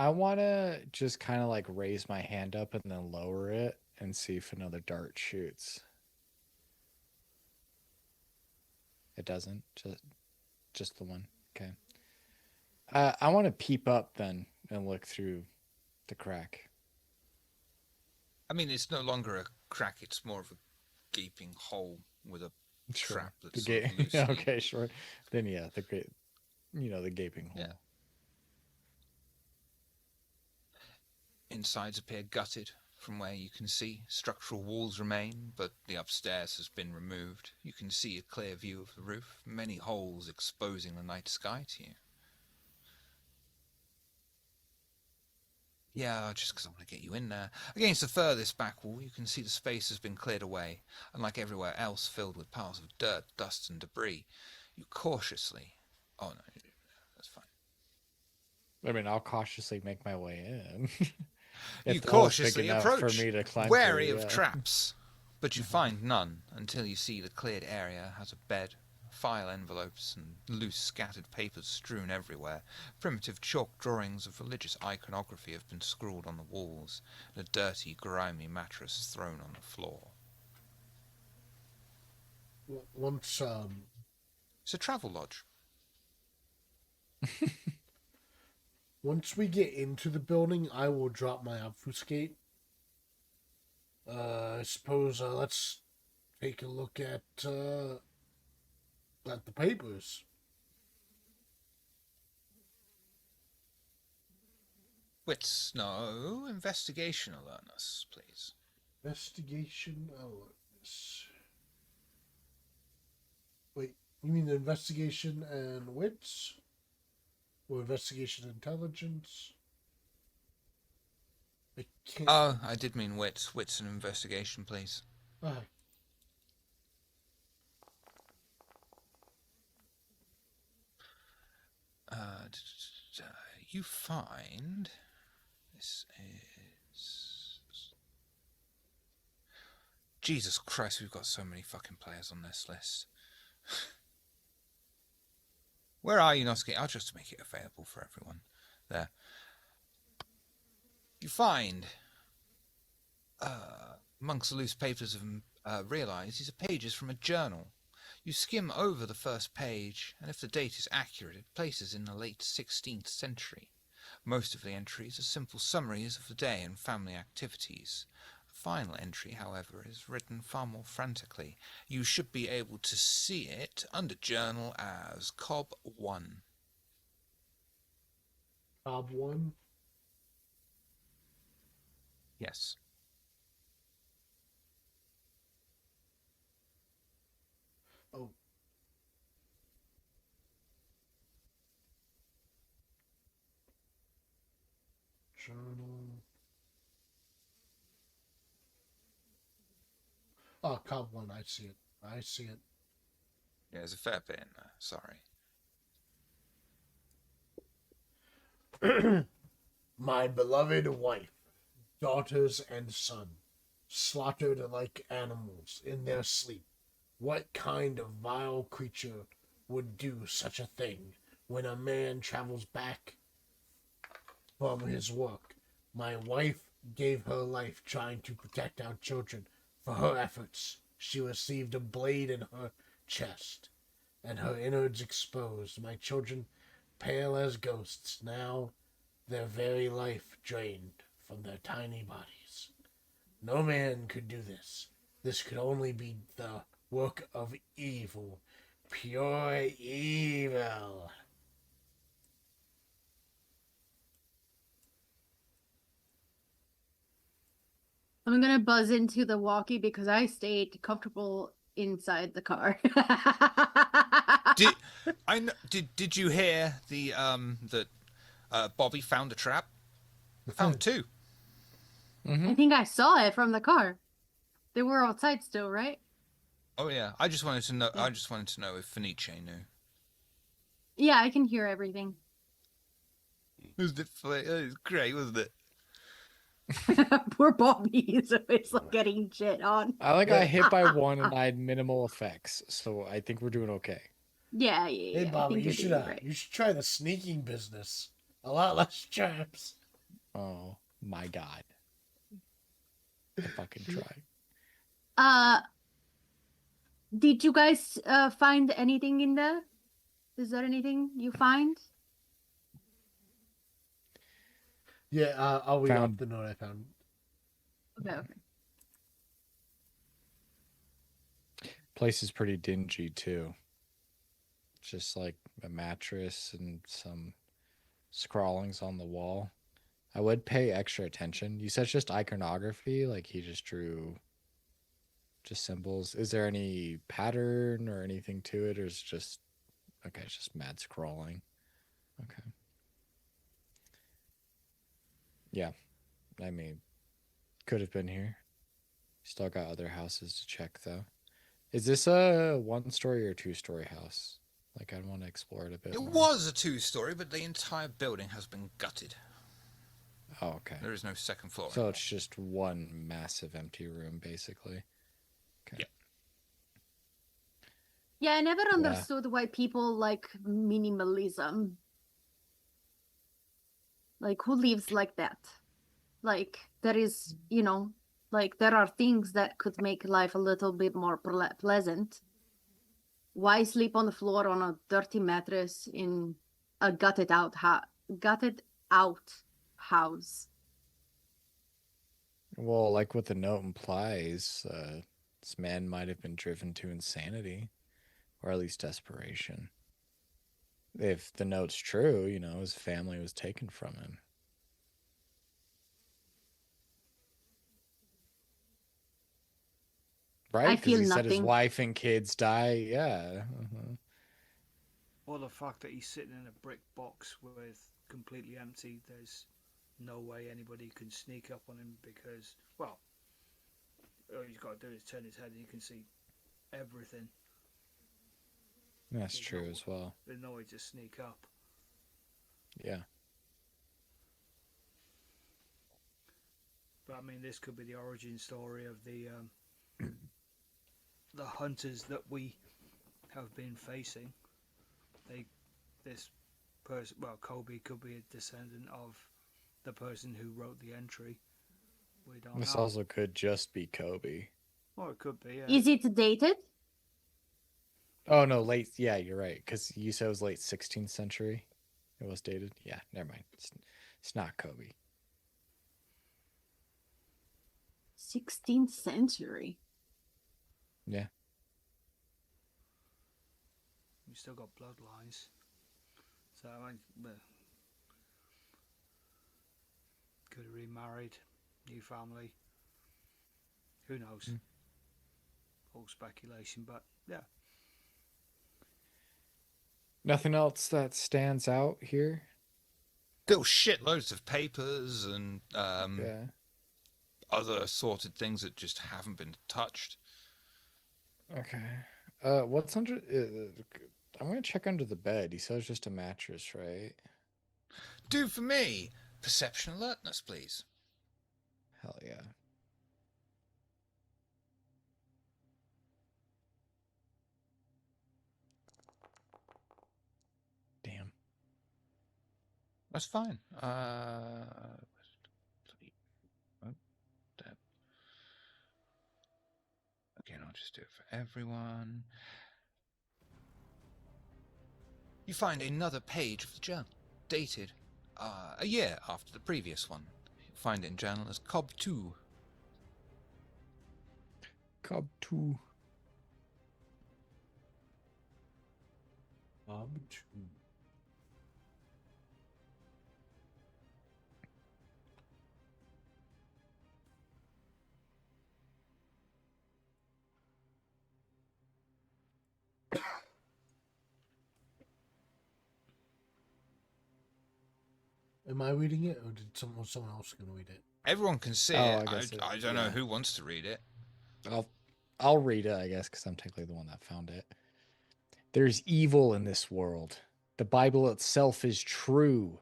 want to just kind of like raise my hand up and then lower it and see if another dart shoots. It doesn't. Just the one. Okay. I want to peep up then and look through the crack. I mean, it's no longer a crack, it's more of a gaping hole with a trap The that's sort of ga- loosely... Okay, sure. Then yeah, the gaping hole. Yeah. Insides appear gutted from where you can see. Structural walls remain, but the upstairs has been removed. You can see a clear view of the roof, many holes exposing the night sky to you. Yeah, just because I want to get you in there. Against the furthest back wall, you can see the space has been cleared away, unlike everywhere else filled with piles of dirt, dust, and debris. You cautiously... Oh, no, that's fine. I mean, I'll cautiously make my way in. You If the hole's big cautiously enough for approach, me to climb wary through, of yeah. traps, but you find none until you see the cleared area has a bed, file envelopes, and loose scattered papers strewn everywhere. Primitive chalk drawings of religious iconography have been scrawled on the walls, and a dirty, grimy mattress thrown on the floor. Once It's a travel lodge. once we get into the building, I will drop my obfuscate. I suppose let's take a look at the papers. Wits, no. Investigation alertness, please. Investigation alertness. Wait, you mean the investigation and wits? Or investigation intelligence? I can't. Oh, I did mean wits. Wits and investigation, please. Ah, You find... This is... Jesus Christ, we've got so many fucking players on this list. Where are you, Nosuke? I'll just make it available for everyone. There. You find... amongst the loose papers realize these are pages from a journal. You skim over the first page, and if the date is accurate, it places in the late 16th century. Most of the entries are simple summaries of the day and family activities. The final entry, however, is written far more frantically. You should be able to see it under journal as Cob 1. Cob 1? Yes. Oh. Journal. Oh, Cob 1, I see it. I see it. Yeah, there's a fair bit in there. Sorry. My beloved wife, daughters and son, slaughtered like animals in their sleep. What kind of vile creature would do such a thing when a man travels back from his work? My wife gave her life trying to protect our children. For her efforts, she received a blade in her chest, and her innards exposed. My children, pale as ghosts, now their very life drained from their tiny bodies. No man could do this. This could only be the work of evil, pure evil. I'm gonna buzz into the walkie because I stayed comfortable inside the car. Did you hear that Bobby found a trap? Found two. I think I saw it from the car. They were outside still, right? Oh yeah. I just wanted to know. Yeah. I just wanted to know if Fenice knew. Yeah, I can hear everything. It was great, wasn't it? Poor Bobby is always like getting shit on. I got hit by one and I had minimal effects, so I think we're doing okay. Yeah. Hey, I Bobby, think you you're doing should great. you should try the sneaking business. A lot less traps. Oh my god. I fucking try. Did you guys find anything in there? Is there anything you find? Yeah, I'll read off Found- the note I found. Okay. Place is pretty dingy too. Just like a mattress and some scrawlings on the wall. I would pay extra attention. You said it's just iconography, like he just drew just symbols. Is there any pattern or anything to it, or is it just okay, it's just mad scrolling. Okay. Yeah. I mean, could have been here. Still got other houses to check though. Is this a 1-story or 2-story house? Like, I'd want to explore it a bit It more. was a 2-story, but the entire building has been gutted. Oh, okay. There is no second floor So anymore. it's just one massive empty room, basically. Okay. Yep. Yeah, I never Yeah. understood why people like minimalism. Like, who lives like that? Like, there is, you know, like, there are things that could make life a little bit more pleasant. Why sleep on the floor on a dirty mattress in a gutted out house? Well, like what the note implies, this man might have been driven to insanity, or at least desperation. If the note's true, you know, his family was taken from him. Right? I Because feel he said his nothing. wife and kids die. Yeah. Or the fact that he's sitting in a brick box with completely empty. There's no way anybody can sneak up on him because, well, all he's got to do is turn his head and you can see everything. That's There's true no- as well. There's no way to sneak up. Yeah. But I mean, this could be the origin story of the hunters that we have been facing. This person, well, Coby could be a descendant of the person who wrote the entry. We don't This know. also could just be Coby. Or it could be. Yeah. Is it dated? Oh, no, late. Yeah, you're right. Because you said it was late 16th century. It was dated. Yeah, never mind. It's not Coby. 16th century. Yeah. We still got bloodlines. So I could have remarried, new family. Who knows? Mm. All speculation, but yeah. Nothing else that stands out here? Still shitloads of papers and Yeah. other assorted things that just haven't been touched. Okay. What's under... I'm going to check under the bed. He says just a mattress, right? Do for me. Perception alertness, please. Hell yeah. Damn. That's fine. Again, I'll just do it for everyone. You find another page of the journal, dated a year after the previous one. You find it in journal as Cob 2. Cob 2. Bob. Am I reading it, or did someone else going to read it? Everyone can see Oh, it. I guess I don't know yeah. who wants to read it. I'll read it, I guess, because I'm technically the one that found it. There's evil in this world. The Bible itself is true.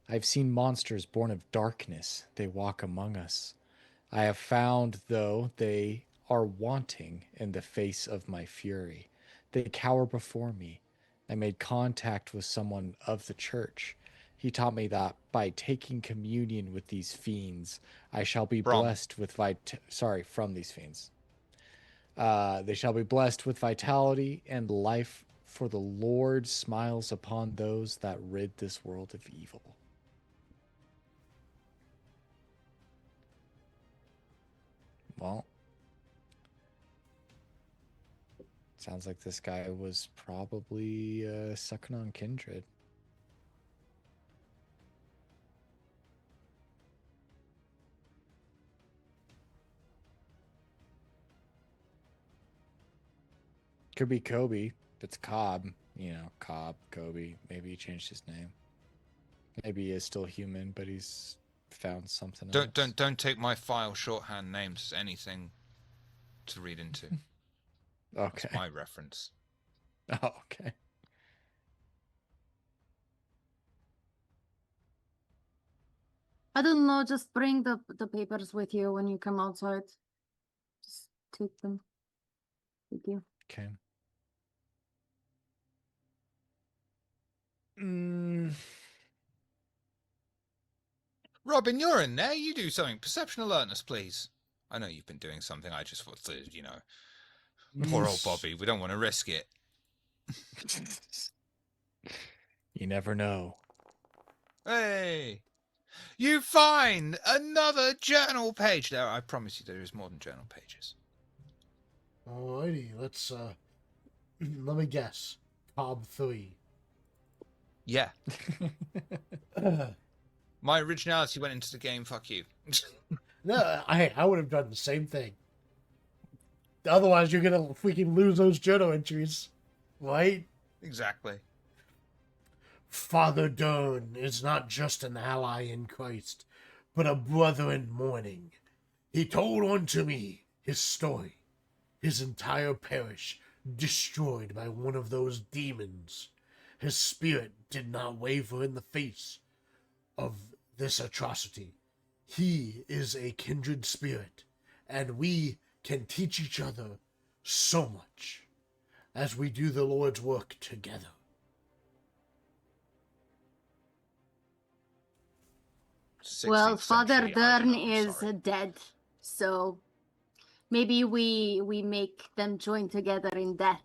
I've seen monsters born of darkness. They walk among us. I have found, though, they are wanting in the face of my fury. They cower before me. I made contact with someone of the church. He taught me that by taking communion with these fiends, I shall be blessed with from these fiends. They shall be blessed with vitality and life, for the Lord smiles upon those that rid this world of evil. Well, sounds like this guy was probably sucking on kindred. Could be Coby. It's Cobb. You know, Cobb, Coby. Maybe he changed his name. Maybe he is still human, but he's found something else. Don't take my file shorthand names as anything to read into. Okay. That's my reference. Oh, okay. I don't know, just bring the papers with you when you come outside. Just take them with you. Okay. Mm, Robin, you're in there. You do something. Perception alertness, please. I know you've been doing something. I just thought, you know, poor old Bobby. We don't want to risk it. you never know. Hey! You find another journal page. There, I promise you there is more than journal pages. Alrighty, let's let me guess. Cobb 3. Yeah. My originality went into the game, fuck you. No, I would have done the same thing. Otherwise, you're gonna freaking lose those journal entries, right? Exactly. Father Dern is not just an ally in Christ, but a brother in mourning. He told unto me his story, his entire parish destroyed by one of those demons. His spirit did not waver in the face of this atrocity. He is a kindred spirit, and we can teach each other so much as we do the Lord's work together. Well, 16th Father century, I don't Dern know, I'm is sorry. dead, so maybe we make them join together in death,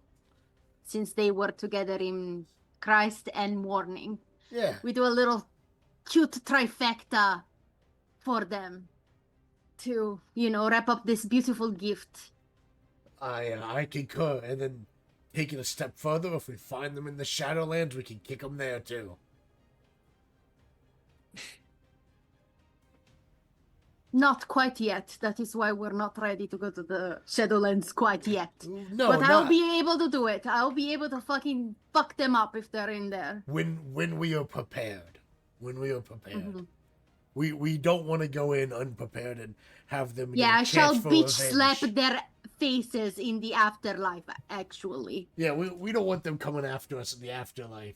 since they were together in Christ and mourning. Yeah, We do a little cute trifecta for them to, you know, wrap up this beautiful gift. I concur. And then take it a step further, if we find them in the Shadowlands, we can kick them there too. Not quite yet. That is why we're not ready to go to the Shadowlands quite yet. No, but I'll not be able to do it. I'll be able to fucking fuck them up if they're in there. when we are prepared. When we are prepared. Mm-hmm. We don't want to go in unprepared and have them. Yeah, get a I shall chance for bitch slap revenge. their faces in the afterlife, actually. Yeah, we don't want them coming after us in the afterlife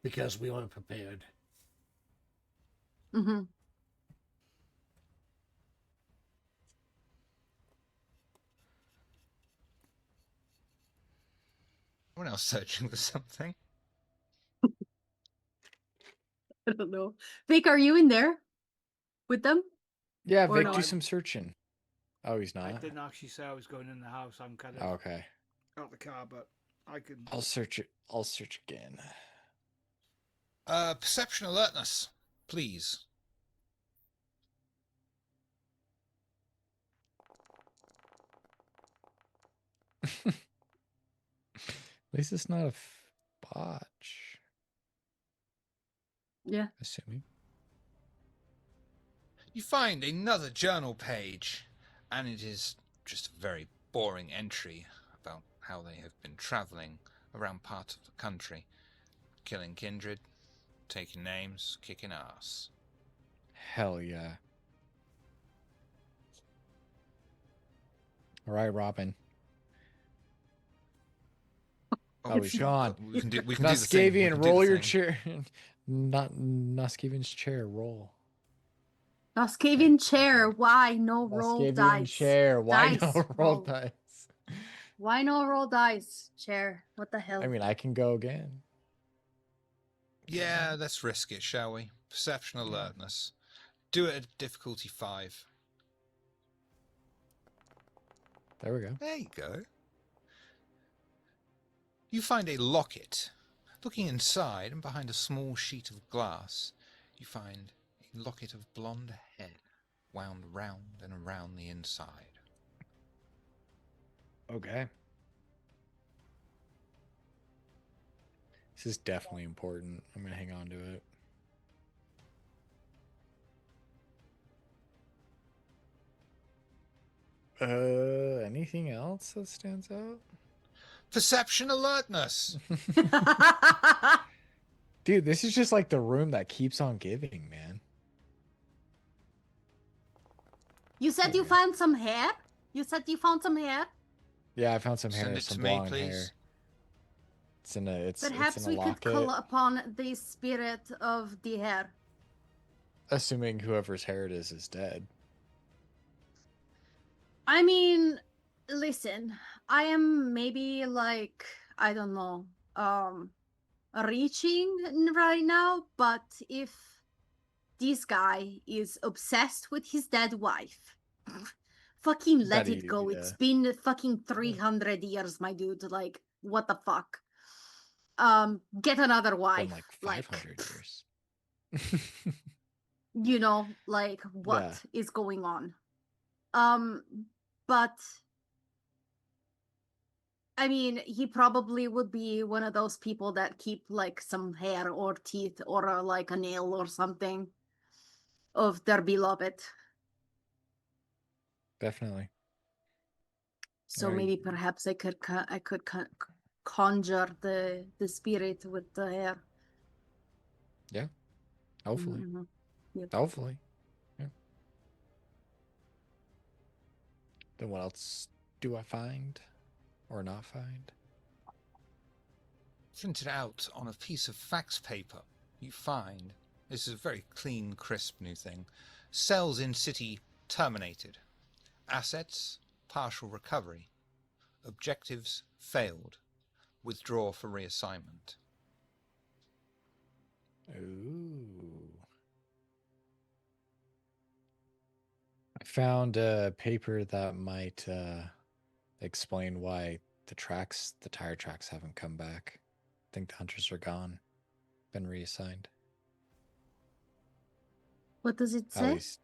because we aren't prepared. Mm-hmm. Someone else searching for something. I don't know. Vic, are you in there with them? Yeah, Or Vic, not? do some searching. Oh, he's I not. didn't actually say I was going in the house. I'm kind of Oh, okay. out the car, but I can. I'll search it. I'll search again. Perception alertness, please. At least it's not a botch. Yeah. Assuming. You find another journal page, and it is just a very boring entry about how they have been travelling around parts of the country, killing kindred, taking names, kicking ass. Hell yeah. All right, Robin. Oh, he's gone. We can do the same. We Nascavian, can do roll the your same. chair. Not Nascavian's chair. Roll. Nascavian chair. Why no roll Nascavian dice? chair. Why Dice, no roll roll. dice? Why no roll dice? Chair. What the hell? I mean, I can go again. Yeah, let's risk it, shall we? Perception alertness. Do it at difficulty 5. There we go. There you go. You find a locket. Looking inside, and behind a small sheet of glass, you find a locket of blonde hair wound round and around the inside. Okay. This is definitely important. I'm going to hang on to it. Anything else that stands out? Perception alertness! Dude, this is just like the room that keeps on giving, man. You said you found some hair? You said you found some hair? Yeah, I found some hair, Send it some to me, blonde please. hair. It's in a Perhaps it's in we a could locket. call upon the spirit of the hair. Assuming whoever's hair it is dead. I mean, listen, I am maybe like, I don't know, reaching right now, but if this guy is obsessed with his dead wife, fucking let That it go. It's yeah. been fucking 300 years, my dude. Like, what the fuck? Get another wife. Been like 500 years. You know, like, Yeah. what is going on? But I mean, he probably would be one of those people that keep like some hair or teeth or like a nail or something of their beloved. Definitely. So Alright. maybe perhaps I could conjure the spirit with the hair. Yeah. Hopefully. Mhm. Yep. Hopefully. Yeah. Then what else do I find or not find? Printed out on a piece of fax paper, you find, this is a very clean, crisp new thing, cells in city terminated. Assets, partial recovery. Objectives failed. Withdraw for reassignment. Ooh. I found a paper that might explain why the tire tracks haven't come back. I think the hunters are gone. Been reassigned. What does it At say? least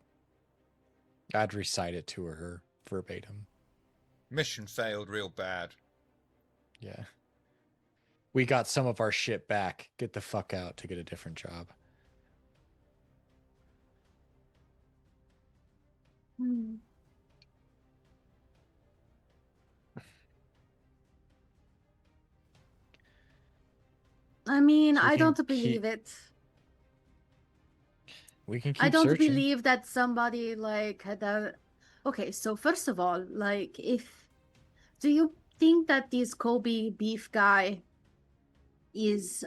I'd recite it to her verbatim. Mission failed real bad. Yeah. We got some of our shit back. Get the fuck out to get a different job. Hmm. I mean, So we I can don't believe it. We can keep I don't searching. believe that somebody like had a. Okay, so first of all, like, if do you think that this Coby beef guy is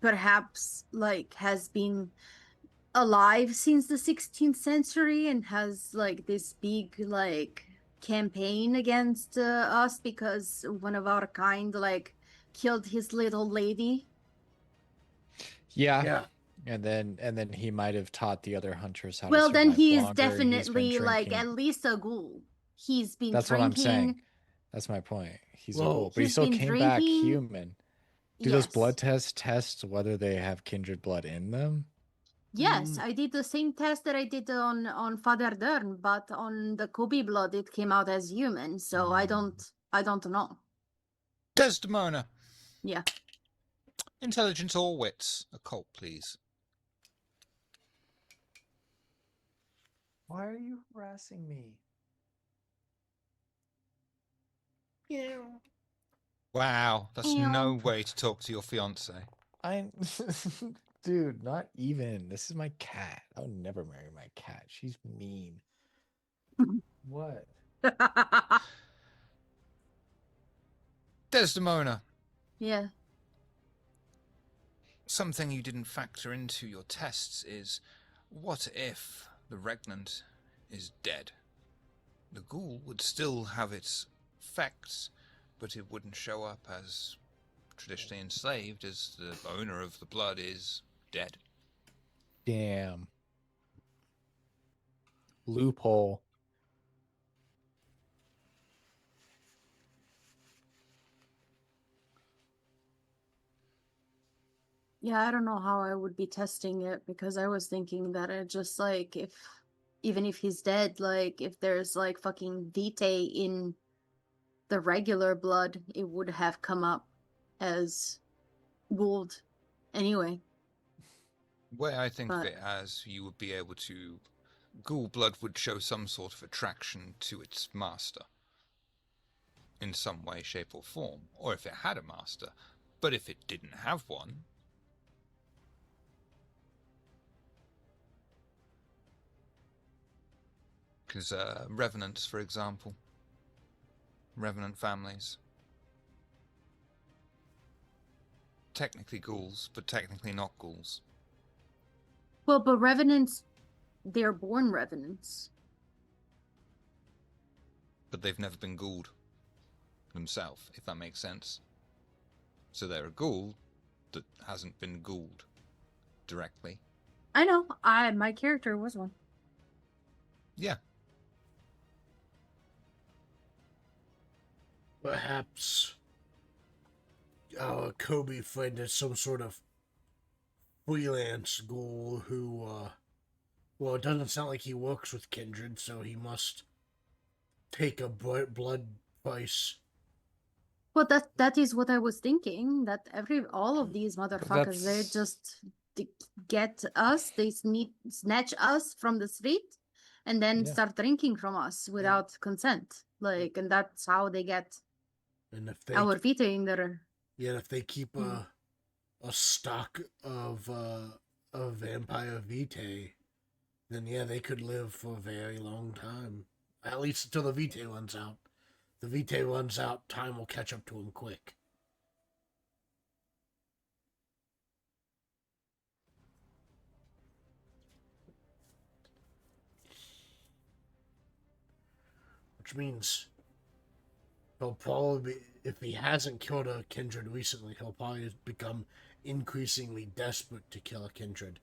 perhaps like has been alive since the 16th century and has like this big like campaign against us because one of our kind like killed his little lady? Yeah. Yeah. And then he might have taught the other hunters how Well, to then survive he is longer. He's been definitely like drinking. at least a ghoul. He's been That's what I'm saying. drinking. That's my point. He's a Well, ghoul, but he He's still been came back drinking. human. Do those blood Yes. tests test whether they have kindred blood in them? Yes, I did the same test that I did on Father Dern, but on the Coby blood it came out as human, so I don't know. Desdemona! Yeah. Intelligence or wits? Occult, please. Why are you harassing me? yeah. Wow, that's Ew. no way to talk to your fiance. I'm dude, not even. This is my cat. I would never marry my cat. She's mean. What? Desdemona! Yeah. Something you didn't factor into your tests is, what if the regnant is dead? The ghoul would still have its effects, but it wouldn't show up as traditionally enslaved, as the owner of the blood is dead. Damn. Loophole. Yeah, I don't know how I would be testing it because I was thinking that it just like if even if he's dead, like if there's like fucking vitae in the regular blood, it would have come up as gold anyway. Where I think of But it as, you would be able to... Ghoul blood would show some sort of attraction to its master. In some way, shape or form. Or if it had a master. But if it didn't have one... Because revenants, for example. Revenant families. Technically ghouls, but technically not ghouls. Well, but revenants, they're born revenants. But they've never been ghouled themselves, if that makes sense. So they're a ghoul that hasn't been ghouled directly. I know. My character was one. Yeah. Perhaps our Coby friend is some sort of freelance ghoul who, well, it doesn't sound like he works with Kindred, so he must take a blood price. Well, that is what I was thinking. That all of these motherfuckers, they That's- just get us, they snatch us from the street, and then Yeah. start drinking from us without consent. Like, and that's how they get And if they, our vita in their. yeah, if they keep a stock of vampire vitae, then yeah, they could live for a very long time. At least until the vitae runs out. The vitae runs out, time will catch up to them quick. Which means he'll probably, if he hasn't killed a kindred recently, he'll probably become increasingly desperate to kill a kindred.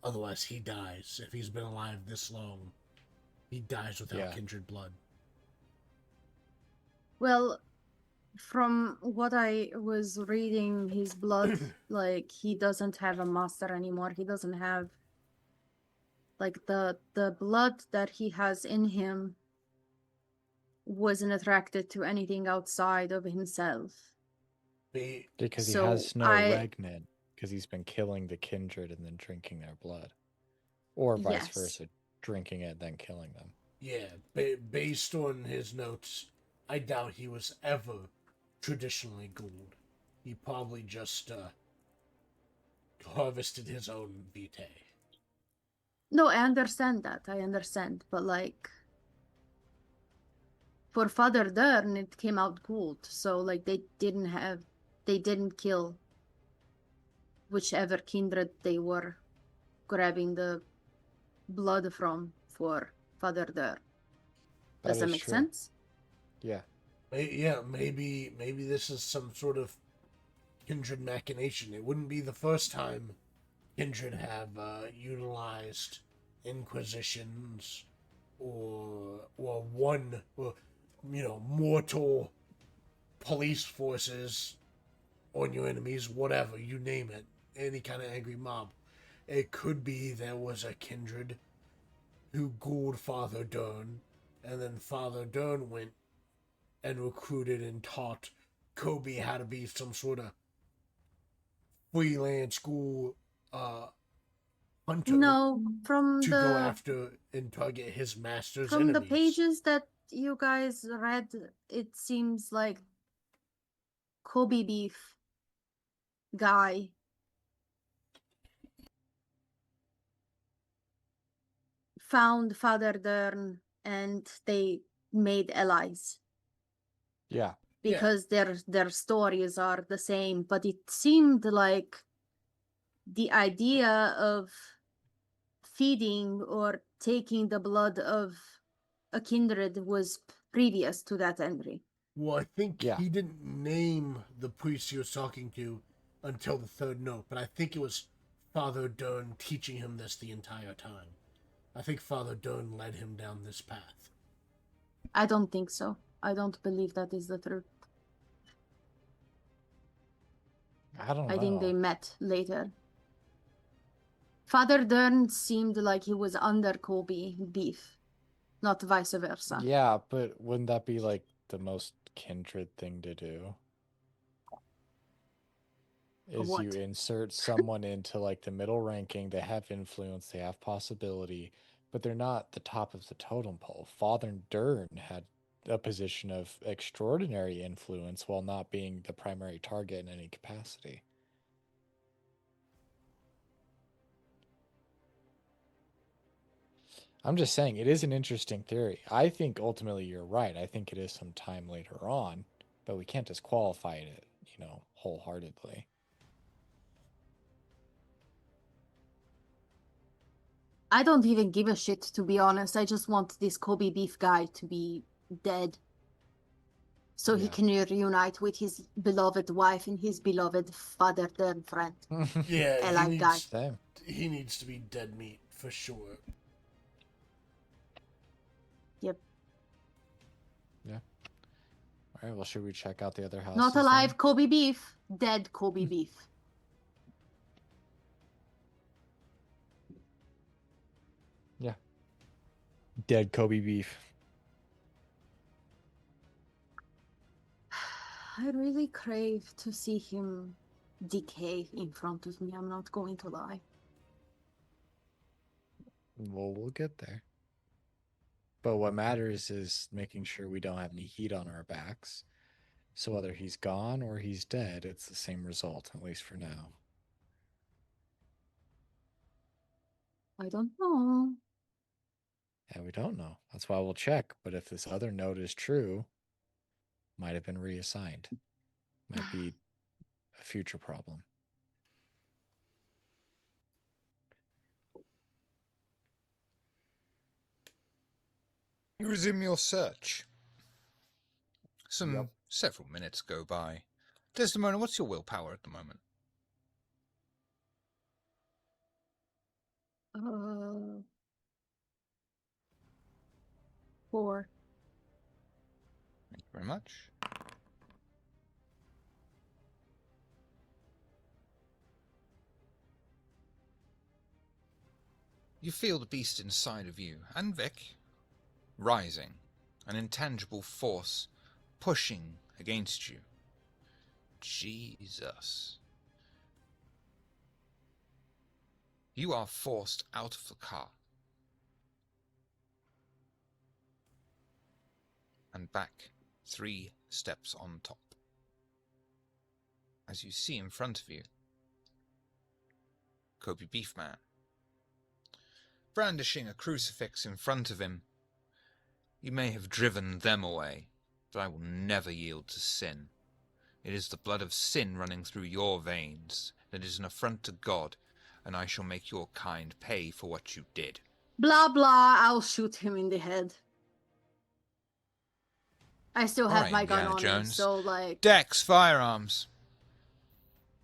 Otherwise, he dies. If he's been alive this long, he dies without kindred blood. Well, from what I was reading, his blood, like, he doesn't have a master anymore. He doesn't have, like, the blood that he has in him wasn't attracted to anything outside of himself. Because he So has no I- regnant, because he's been killing the kindred and then drinking their blood. Or vice Yes. versa, drinking it, then killing them. Yeah, based on his notes, I doubt he was ever traditionally ghouled. He probably just harvested his own vitae. No, I understand that. I understand. But, like, for Father Dern, it came out good. So, like, they didn't kill whichever kindred they were grabbing the blood from for Father Dern. Does that is make true. sense? Yeah. Yeah, maybe this is some sort of kindred machination. It wouldn't be the first time kindred have utilized inquisitions or mortal police forces on your enemies, whatever, you name it, any kind of angry mob. It could be there was a kindred who ghouled Father Dern, and then Father Dern went and recruited and taught Coby how to be some sort of freelance school hunter. No, from to the go after and target his master's from the enemies. pages that you guys read, it seems like Coby Beef guy found Father Dern and they made allies. Yeah. Because their stories are the same, but it seemed like the idea of feeding or taking the blood of a kindred was previous to that entry. Well, I think Yeah. he didn't name the priest he was talking to until the third note, but I think it was Father Dern teaching him this the entire time. I think Father Dern led him down this path. I don't think so. I don't believe that is the truth. I don't know. I think they met later. Father Dern seemed like he was under Coby Beef, not vice versa. Yeah, but wouldn't that be like the most kindred thing to do? Is What? you insert someone into like the middle ranking, they have influence, they have possibility, but they're not the top of the totem pole. Father Dern had a position of extraordinary influence while not being the primary target in any capacity. I'm just saying, it is an interesting theory. I think ultimately you're right. I think it is some time later on, but we can't disqualify it, wholeheartedly. I don't even give a shit, to be honest. I just want this Coby Beef guy to be dead. So he Yeah. can reunite with his beloved wife and his beloved father turned friend. Yeah, I like guy. Same. he needs to be dead meat for sure. Yep. All right. Well, should we check out the other houses? Not then? alive Coby Beef. Dead Coby Beef. Dead Kobe beef. I really crave to see him decay in front of me. I'm not going to lie. Well, we'll get there. But what matters is making sure we don't have any heat on our backs. So whether he's gone or he's dead, it's the same result, at least for now. I don't know. Yeah, we don't know. That's why we'll check. But if this other note is true, might have been reassigned. Might be a future problem. You resume your search. Several minutes go by. Desdemona, what's your willpower at the moment? 4. Thank you very much. You feel the beast inside of you, and Vic, rising, an intangible force pushing against you. Jesus. You are forced out of the car and back 3 steps on top. As you see in front of you, Coby Beefman, brandishing a crucifix in front of him. You may have driven them away, but I will never yield to sin. It is the blood of sin running through your veins that is an affront to God, and I shall make your kind pay for what you did. Blah blah, I'll shoot him in the head. I still have Alright, my gun Indiana on me, Jones. so like Dex, firearms.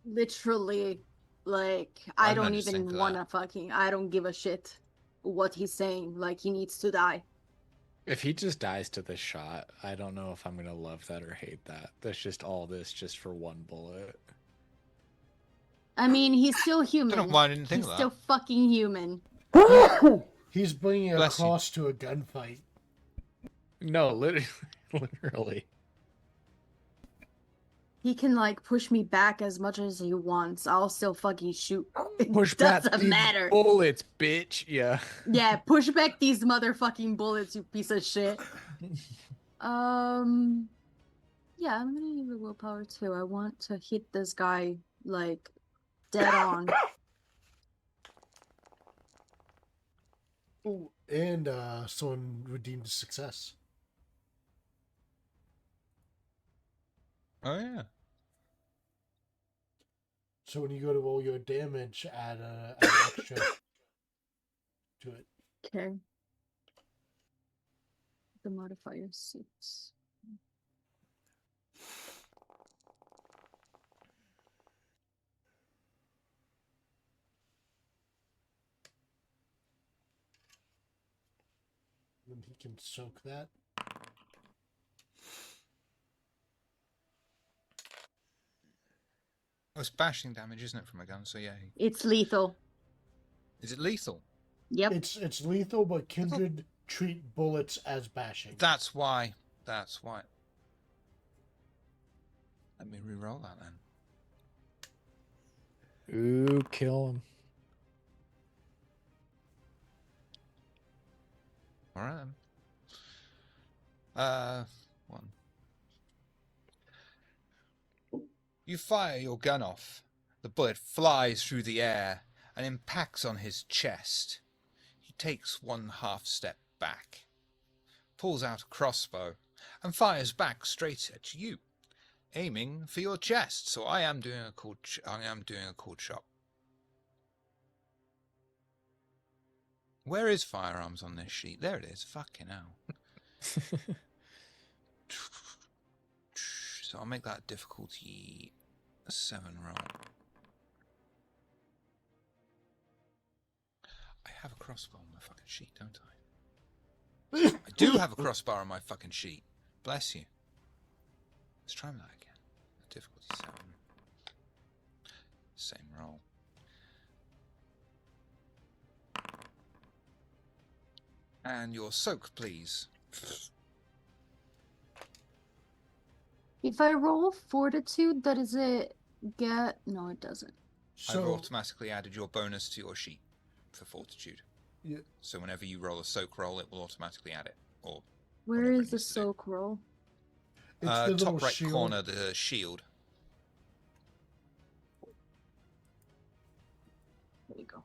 literally, like Why I didn't I don't just think even of wanna fucking, I don't give a shit what he's saying. Like he needs to die. If he just dies to this shot, I don't know if I'm going to love that or hate that. That's just all this just for one bullet. I mean, he's still human. Don't know why I didn't think He's of still that. fucking human. He's bringing a Bless you. cross to a gunfight. No, literally. literally. He can like push me back as much as he wants. I'll still fucking shoot. It Push back doesn't these matter. bullets, bitch. Yeah. Yeah, push back these motherfucking bullets, you piece of shit. Yeah, I'm gonna use the willpower too. I want to hit this guy like dead on. Ooh, and someone redeemed a success. Oh yeah. So when you go to roll your damage, add an extra to it. Okay. The modifier 6. And he can soak that. Oh, it's bashing damage, isn't it, from a gun? So yeah. It's lethal. Is it lethal? Yep. It's lethal, but kindred treat bullets as bashing. That's why. That's why. Let me re-roll that then. Ooh, kill him. Alright then. 1. You fire your gun off. The bullet flies through the air and impacts on his chest. He takes 1/2 step back, pulls out a crossbow, and fires back straight at you, aiming for your chest. So I am doing a cool shot. Where is firearms on this sheet? There it is. Fucking hell. So I'll make that difficulty a 7 roll. I have a crossbow on my fucking sheet, don't I? I do have a crossbar on my fucking sheet. Bless you. Let's try that again. Difficulty 7. Same roll. And your soak, please. If I roll fortitude, does it get... No, it doesn't. I've automatically added your bonus to your sheet for fortitude. Yeah. So whenever you roll a soak roll, it will automatically add it. Or Where whatever is it the needs to do. soak roll? It's the little top right shield. corner, the shield. There you go.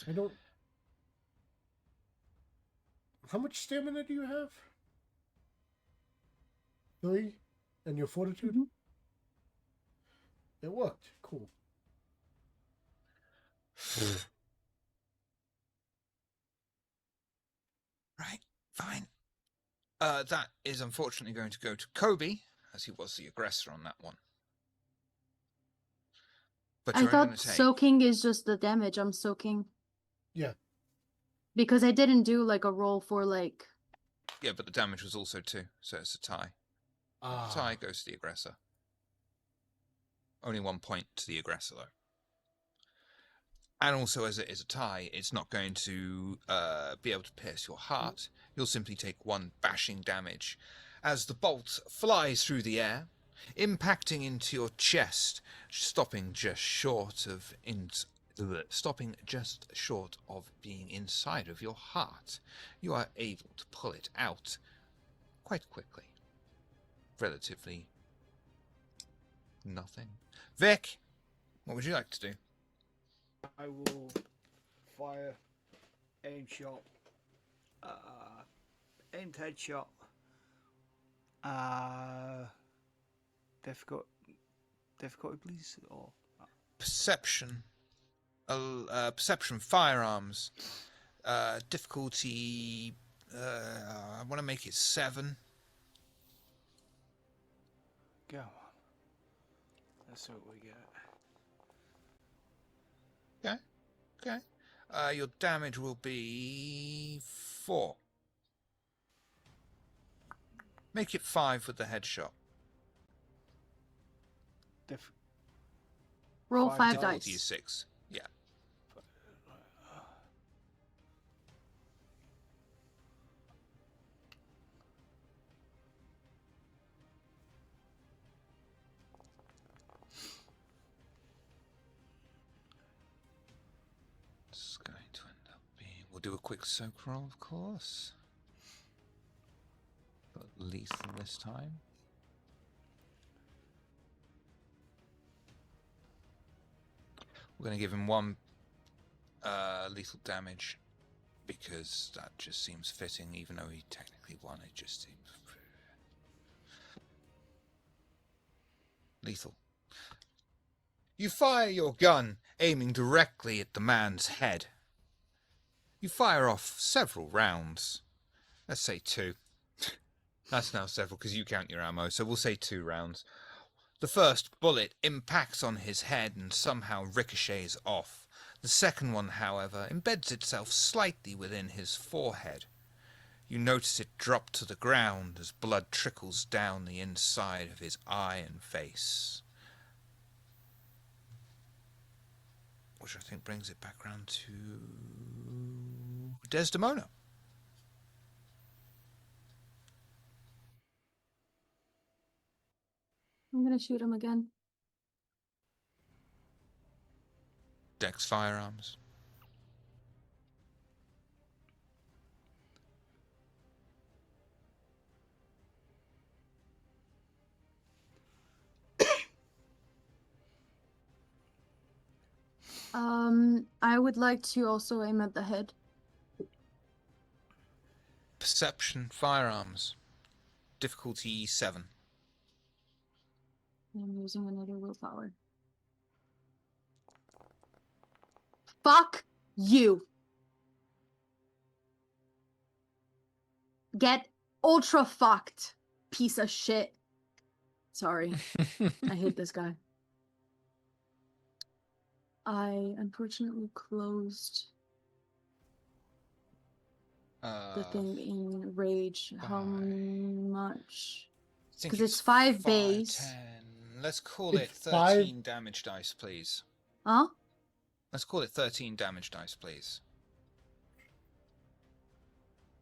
I don't. How much stamina do you have? 3? And your fortitude? Mhm. It worked. Cool. Right, fine. That is unfortunately going to go to Coby, as he was the aggressor on that one. But I you're only thought going to take... soaking is just the damage I'm soaking. Yeah. Because I didn't do like a roll for like... Yeah, but the damage was also 2, so it's a tie. Tie goes to the aggressor. Only 1 point to the aggressor, though. And also, as it is a tie, it's not going to be able to pierce your heart. You'll simply take 1 bashing damage as the bolt flies through the air, impacting into your chest, stopping just short of being inside of your heart. You are able to pull it out quite quickly. Relatively nothing. Vic, what would you like to do? I will fire aim shot, aimed headshot. Difficulty, please, or Perception. Perception firearms. Difficulty. I want to make it 7. go on. Let's see what we get. Okay. Your damage will be 4. Make it 5 with the headshot. Roll 5 Difficulty is dice. 6. Yeah. It's going to end up being... We'll do a quick soak roll, of course. But lethal this time. We're going to give him 1 lethal damage because that just seems fitting, even though he technically won. It just seems lethal. You fire your gun, aiming directly at the man's head. You fire off several rounds. Let's say 2. That's now several because you count your ammo, so we'll say 2 rounds. The first bullet impacts on his head and somehow ricochets off. The second one, however, embeds itself slightly within his forehead. You notice it drop to the ground as blood trickles down the inside of his eye and face. Which I think brings it back round to Desdemona. I'm gonna shoot him again. Dex firearms. I would like to also aim at the head. Perception firearms. Difficulty 7. I'm using another willpower. Fuck you. Get ultra fucked, piece of shit. Sorry. I hate this guy. I unfortunately closed the thing in rage. How much? I think 'Cause it's 5 5, base. 10. Let's call it It's 13 damage dice, please. Huh? Let's call it 13 damage dice, please.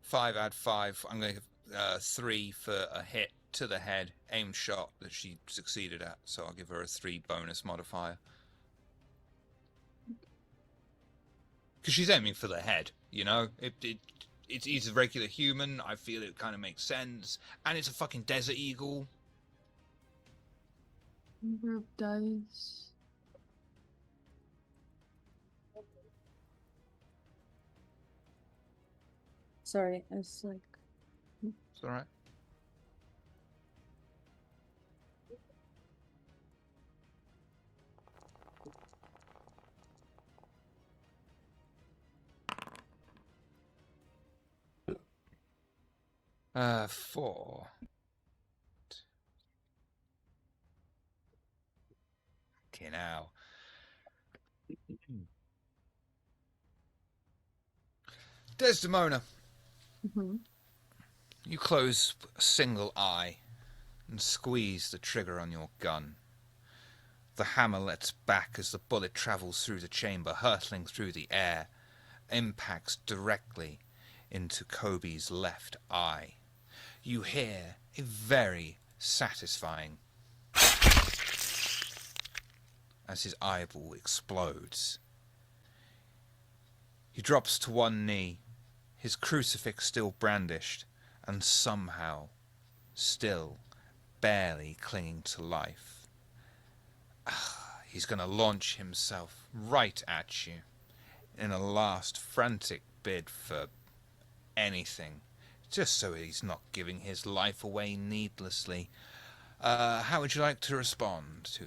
5 add 5. I'm going to give 3 for a hit to the head, aimed shot that she succeeded at. So I'll give her a 3 bonus modifier. Because she's aiming for the head, you know? He's a regular human. I feel it kind of makes sense. And it's a fucking desert eagle. Number of dice. Sorry, it's like... It's alright. Four. Okay, now. Desdemona, Mhm. you close a single eye and squeeze the trigger on your gun. The hammer lets back as the bullet travels through the chamber, hurtling through the air, impacts directly into Coby's left eye. You hear a very satisfying as his eyeball explodes. He drops to one knee, his crucifix still brandished, and somehow still barely clinging to life. He's going to launch himself right at you in a last frantic bid for anything, just so he's not giving his life away needlessly. How would you like to respond to?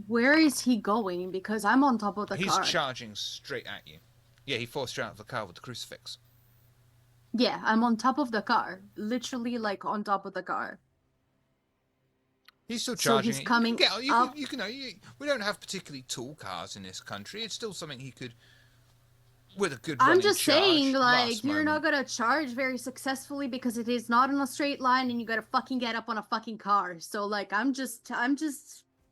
Where is he going? Because I'm on top of the He's car. charging straight at you. Yeah, he forced you out of the car with the crucifix. Yeah, I'm on top of the car. Literally, like, on top of the car. He's still So charging he's it. coming up. We don't have particularly tall cars in this country. It's still something he could, with a good I'm running just charge, saying, like, last you're not moment. gonna charge very successfully because it is not in a straight line and you gotta fucking get up on a fucking car. So, like, I'm just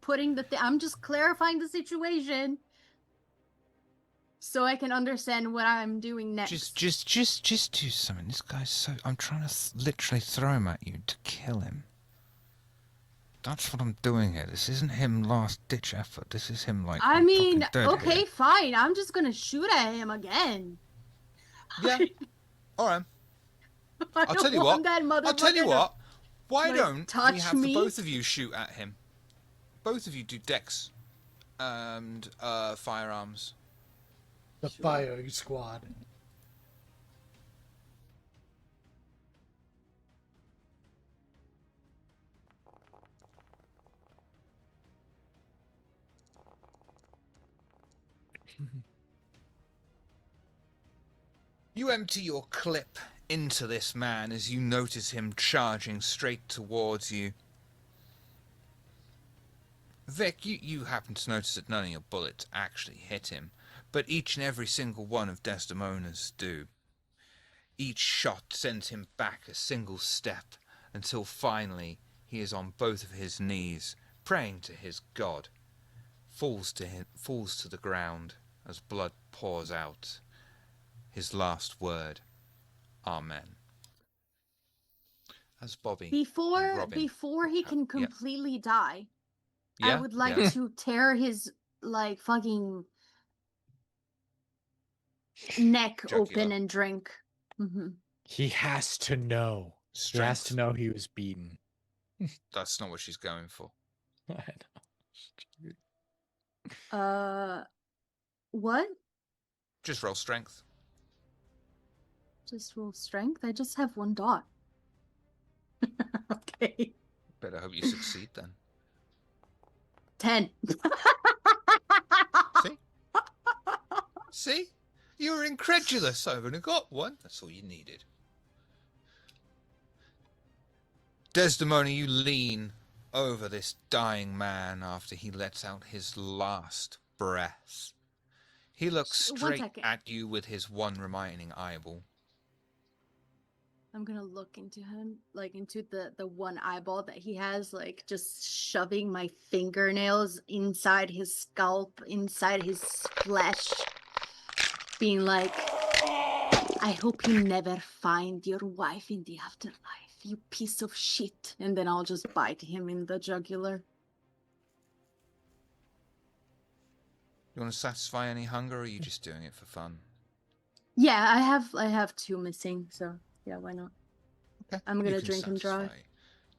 putting I'm just clarifying the situation so I can understand what I'm doing next. Just do something. This guy's so... I'm trying to literally throw him at you to kill him. That's what I'm doing here. This isn't him last-ditch effort. This is him, like, I I'm mean, fucking dead okay, here. fine. I'm just gonna shoot at him again. Yeah. All right. I'll tell you what. I'll tell you what. Why like, don't we touch have me? the both of you shoot at him? Both of you do dex and firearms. The firing squad. You empty your clip into this man as you notice him charging straight towards you. Vic, you happen to notice that none of your bullets actually hit him, but each and every single one of Desdemona's do. Each shot sends him back a single step until finally he is on both of his knees, praying to his god. Falls to the ground as blood pours out. His last word, Amen. As Bobby and Robin, Before he can completely die, I would like to tear his, like, fucking neck open and drink. Mm-hmm. He has to know. Strength. He has to know he was beaten. That's not what she's going for. I know. What? Just roll strength. Just roll strength? I just have 1 dot. Okay. Better hope you succeed then. 10. See? See? You were incredulous. I only got one. That's all you needed. Desdemona, you lean over this dying man after he lets out his last breath. He looks 1 straight second. at you with his one remaining eyeball. I'm gonna look into him, like into the one eyeball that he has, like just shoving my fingernails inside his scalp, inside his flesh, being like, I hope you never find your wife in the afterlife, you piece of shit. And then I'll just bite him in the jugular. You want to satisfy any hunger, or are you just doing it for fun? Yeah, I have 2 missing, so yeah, why not? Okay. I'm You gonna can drink and drive. satisfy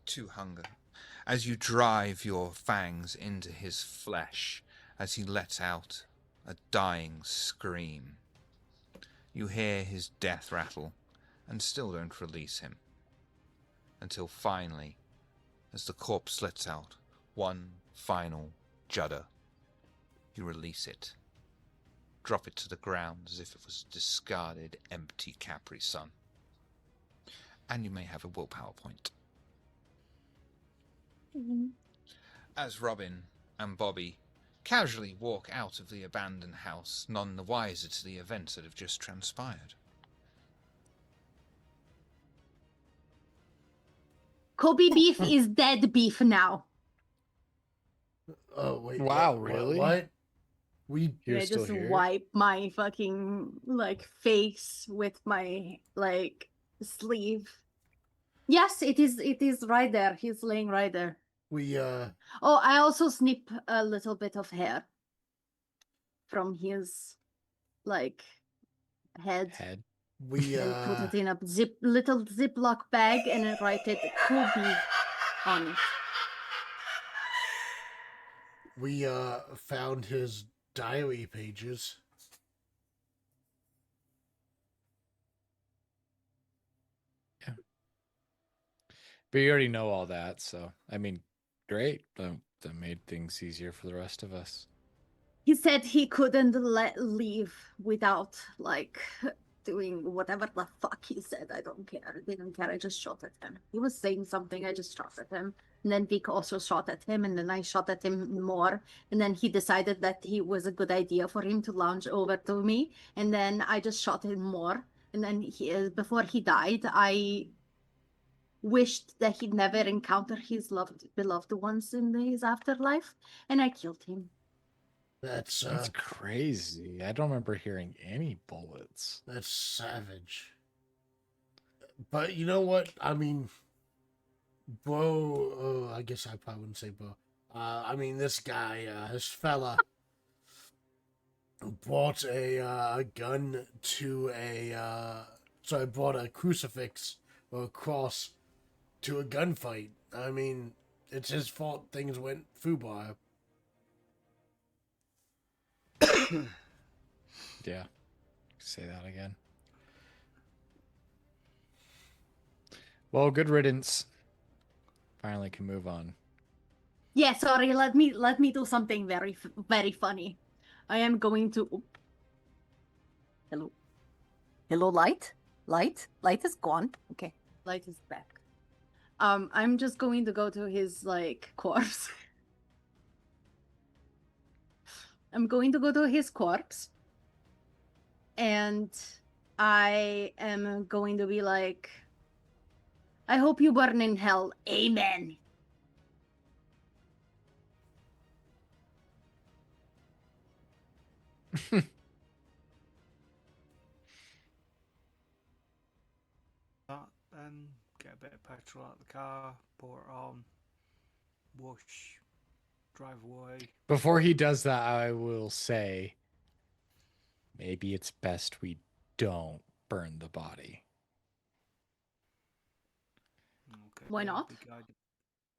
2 hunger as you drive your fangs into his flesh as he lets out a dying scream. You hear his death rattle and still don't release him until finally, as the corpse lets out one final judder, you release it. Drop it to the ground as if it was a discarded, empty Capri Sun. And you may have a willpower point. As Robin and Bobby casually walk out of the abandoned house, none the wiser to the events that have just transpired. Kobe beef is dead beef now. Oh wait. Wow, what, really? What? We You're I still just here? wipe my fucking like face with my like sleeve. Yes, it is right there. He's laying right there. we Oh, I also snip a little bit of hair from his like head Head. we and put it in a little Ziploc bag and then write it Kobe on it. we found his diary pages. But you already know all that, so I mean, great. That made things easier for the rest of us. He said he couldn't leave without like doing whatever the fuck he said. I don't care. I didn't care. I just shot at him. He was saying something. I just shot at him. And then Vic also shot at him, and then I shot at him more. And then he decided that it was a good idea for him to launch over to me. And then I just shot him more. And then before he died, I wished that he'd never encounter his beloved ones in his afterlife, and I killed him. That's That's crazy. I don't remember hearing any bullets. that's savage. But you know what? I mean, bro. I guess I probably wouldn't say bro. I mean, this guy, this fella, brought a gun to a. So I brought a crucifix or a cross to a gunfight. I mean, it's his fault things went foobar. Yeah. Say that again. Well, good riddance. Finally can move on. Yeah, sorry. Let me do something very very funny. I am going to. Hello, light. Light is gone. Okay, light is back. I'm just going to go to his like corpse. I'm going to go to his corpse, and I am going to be like, I hope you burn in hell. Amen. Then get a bit of petrol out of the car, pour it on, whoosh, drive away. Before he does that, I will say maybe it's best we don't burn the body. Okay, Why not? be guided.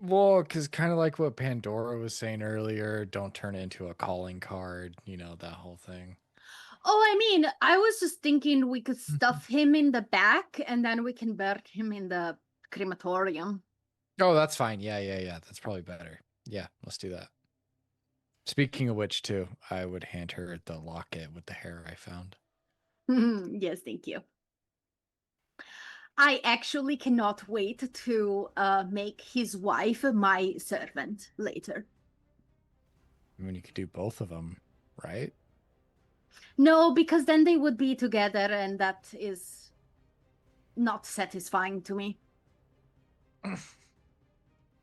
Well, because kind of like what Pandora was saying earlier, don't turn it into a calling card, you know, that whole thing. Oh, I mean, I was just thinking we could stuff him in the back and then we can bury him in the crematorium. Oh, that's fine. Yeah. That's probably better. Yeah, let's do that. Speaking of which, too, I would hand her the locket with the hair I found. Yes, thank you. I actually cannot wait to make his wife my servant later. I mean, you could do both of them, right? No, because then they would be together, and that is not satisfying to me.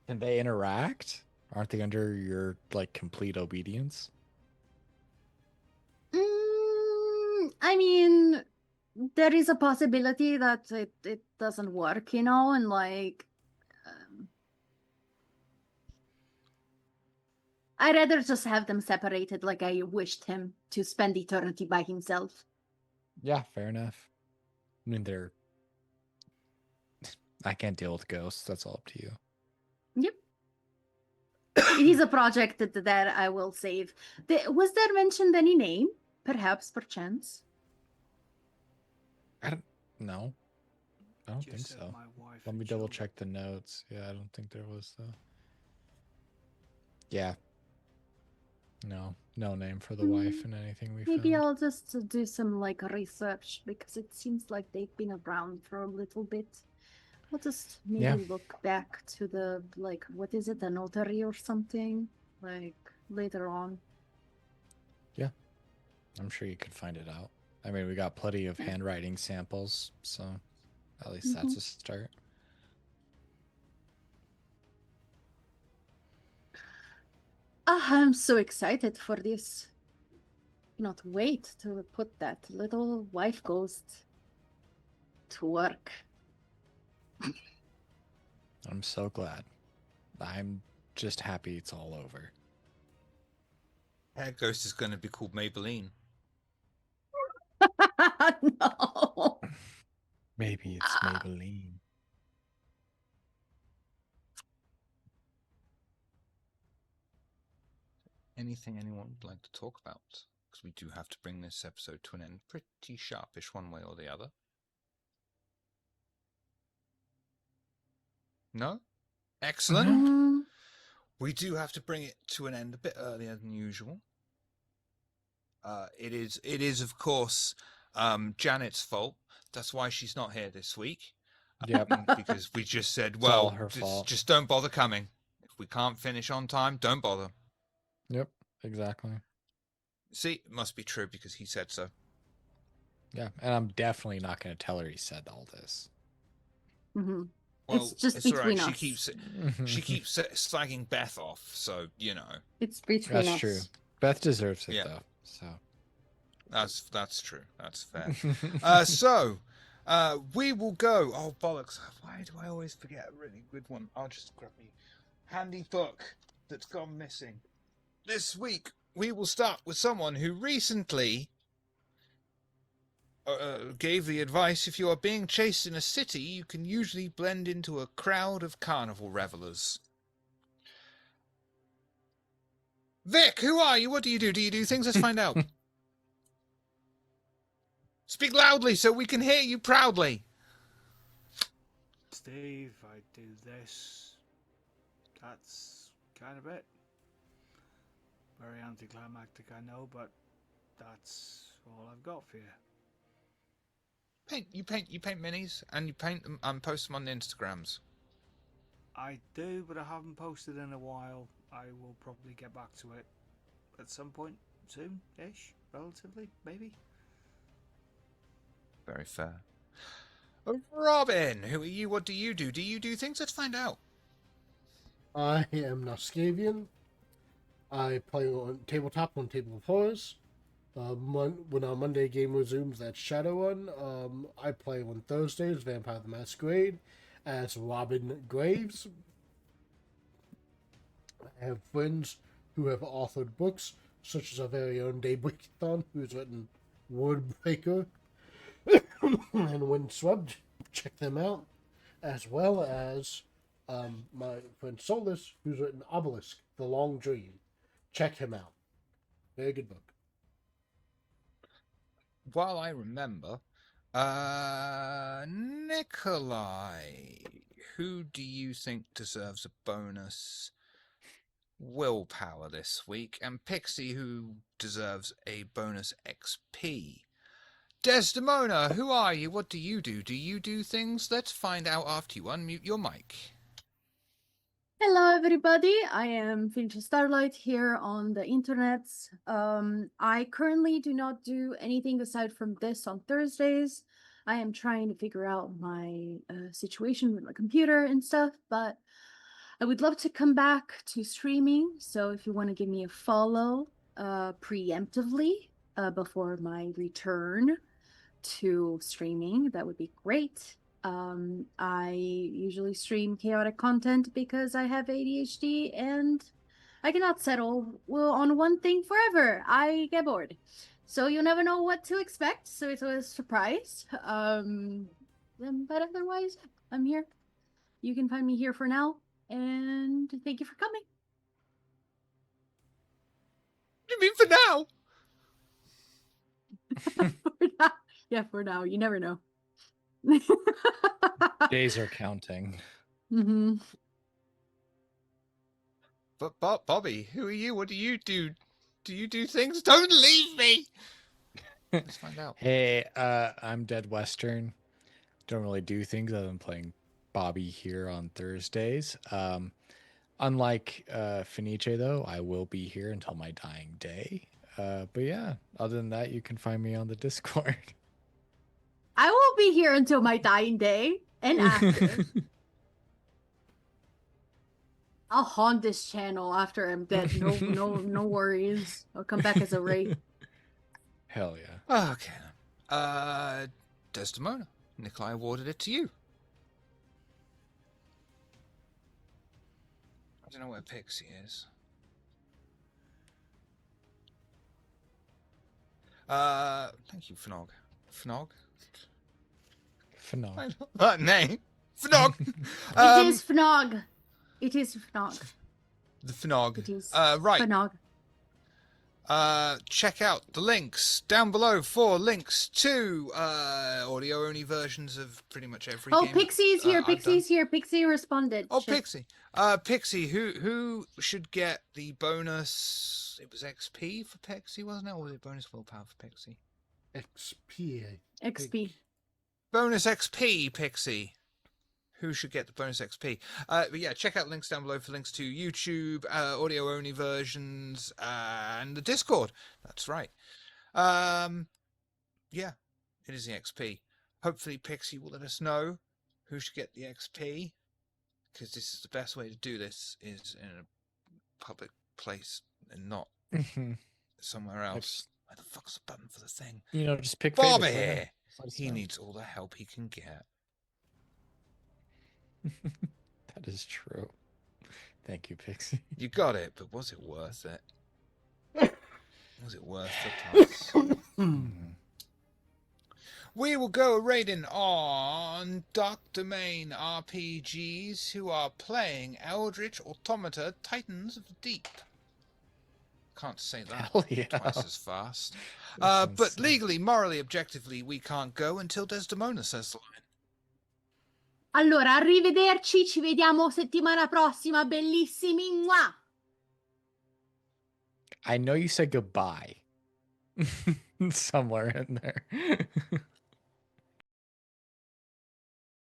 Can they interact? Aren't they under your like complete obedience? I mean, there is a possibility that it doesn't work, you know, and like, I'd rather just have them separated like I wished him to spend eternity by himself. Yeah, fair enough. I mean, they're. I can't deal with ghosts. That's all up to you. Yep. It is a project that I will save. Was there mentioned any name? Perhaps, perchance? I don't know. I don't Just think said so. my wife Let and me double children. check the notes. Yeah, I don't think there was though. Yeah. No name for the wife and anything we Maybe found. I'll just do some like research because it seems like they've been around for a little bit. I'll just maybe Yeah. look back to the like what is it, the notary or something? Like later on. Yeah. I'm sure you could find it out. I mean, we got plenty of Yeah. handwriting samples, so at least that's a start. I'm so excited for this. Cannot wait to put that little wife ghost to work. I'm so glad. I'm just happy it's all over. Hair Ghost is going to be called Maybelline. No. Maybe it's Maybelline. Anything anyone would like to talk about? Because we do have to bring this episode to an end pretty sharpish one way or the other. No? Excellent. We do have to bring it to an end a bit earlier than usual. It is of course Janet's fault. That's why she's not here this week. Yep. Because we just said, It's all well, her fault. just don't bother coming. If we can't finish on time, don't bother. Yep, exactly. See, it must be true because he said so. Yeah, and I'm definitely not going to tell her he said all this. Mm-hmm. Well, It's just all right. between us. She keeps slagging Beth off, so you know. It's between That's us. true. Beth deserves it Yeah. though. So That's true. That's fair. So we will go. Oh bollocks! Why do I always forget a really good one? I'll just grab me handy book that's gone missing. This week we will start with someone who recently gave the advice: if you are being chased in a city, you can usually blend into a crowd of carnival revelers. Vic, who are you? What do you do? Do you do things? Let's find out. Speak loudly so we can hear you proudly. Steve, I do this. That's kind of it. Very anticlimactic, I know, but that's all I've got for you. You paint minis and you paint them and post them on the Instagrams. I do, but I haven't posted in a while. I will probably get back to it at some point soon-ish, relatively, maybe. Very fair. Robin, who are you? What do you do? Do you do things? Let's find out. I am Nascavian. I play on tabletop on Table of Horrors. When our Monday game resumes, that's Shadowrun. I play on Thursdays, Vampire the Masquerade, as Robin Graves. I have friends who have authored books, such as our very own Daybreakathon, who's written Wordbreaker and Windswept. Check them out. As well as my friend Solus, who's written Obelisk, The Long Dream. Check him out. Very good book. While I remember, Nikolai, who do you think deserves a bonus willpower this week? And Pixie, who deserves a bonus XP? Desdemona, who are you? What do you do? Do you do things? Let's find out after you unmute your mic. Hello, everybody. I am Finch Starlight here on the internet. I currently do not do anything aside from this on Thursdays. I am trying to figure out my situation with my computer and stuff, but I would love to come back to streaming. So if you want to give me a follow preemptively before my return to streaming, that would be great. I usually stream chaotic content because I have ADHD and I cannot settle on one thing forever. I get bored. So you never know what to expect, so it's always a surprise. But otherwise, I'm here. You can find me here for now, and thank you for coming. What do you mean for now? For now. Yeah, for now. You never know. Days are counting. Mm-hmm. But Bobby, who are you? What do you do? Do you do things? Don't leave me! Let's find out. Hey, I'm Dead Western. Don't really do things other than playing Bobby here on Thursdays. Unlike Fenice, though, I will be here until my dying day. But yeah, other than that, you can find me on the Discord. I will be here until my dying day and after. I'll haunt this channel after I'm dead. No worries. I'll come back as a wraith. Hell yeah. Okay. Desdemona. Nikolai awarded it to you. I don't know where Pixie is. Thank you, Fnog. Fnog? Phenomenal. I love that name. Fnog! It is Fnog. It is Fnog. The Fnog. It is right. Fnog. Check out the links down below for links to audio-only versions of pretty much every game. Pixie's here. I've Pixie's done. here. Pixie responded. Oh, Shit. Pixie. Pixie, who should get the bonus? It was XP for Pixie, wasn't it? Or was it bonus willpower for Pixie? XP. XP. Bonus XP, Pixie. Who should get the bonus XP? But yeah, check out links down below for links to YouTube, audio-only versions, and the Discord. That's right. Yeah, it is the XP. Hopefully Pixie will let us know who should get the XP, because this is the best way to do this, is in a public place and not somewhere else. Where the fuck's the button for the thing? You know, just pick Bobby favorites, right? here. Let us He know. needs all the help he can get. That is true. Thank you, Pixie. You got it, but was it worth it? Was it worth the price? We will go raiding on Dark Domain RPGs, who are playing Eldritch Automata Titans of the Deep. Can't say that Hell yeah. twice as fast. That's But insane. legally, morally, objectively, we can't go until Desdemona says the line. Allora, arrivederci. Ci vediamo settimana prossima. Bellissimi. Mwah! I know you said goodbye somewhere in there.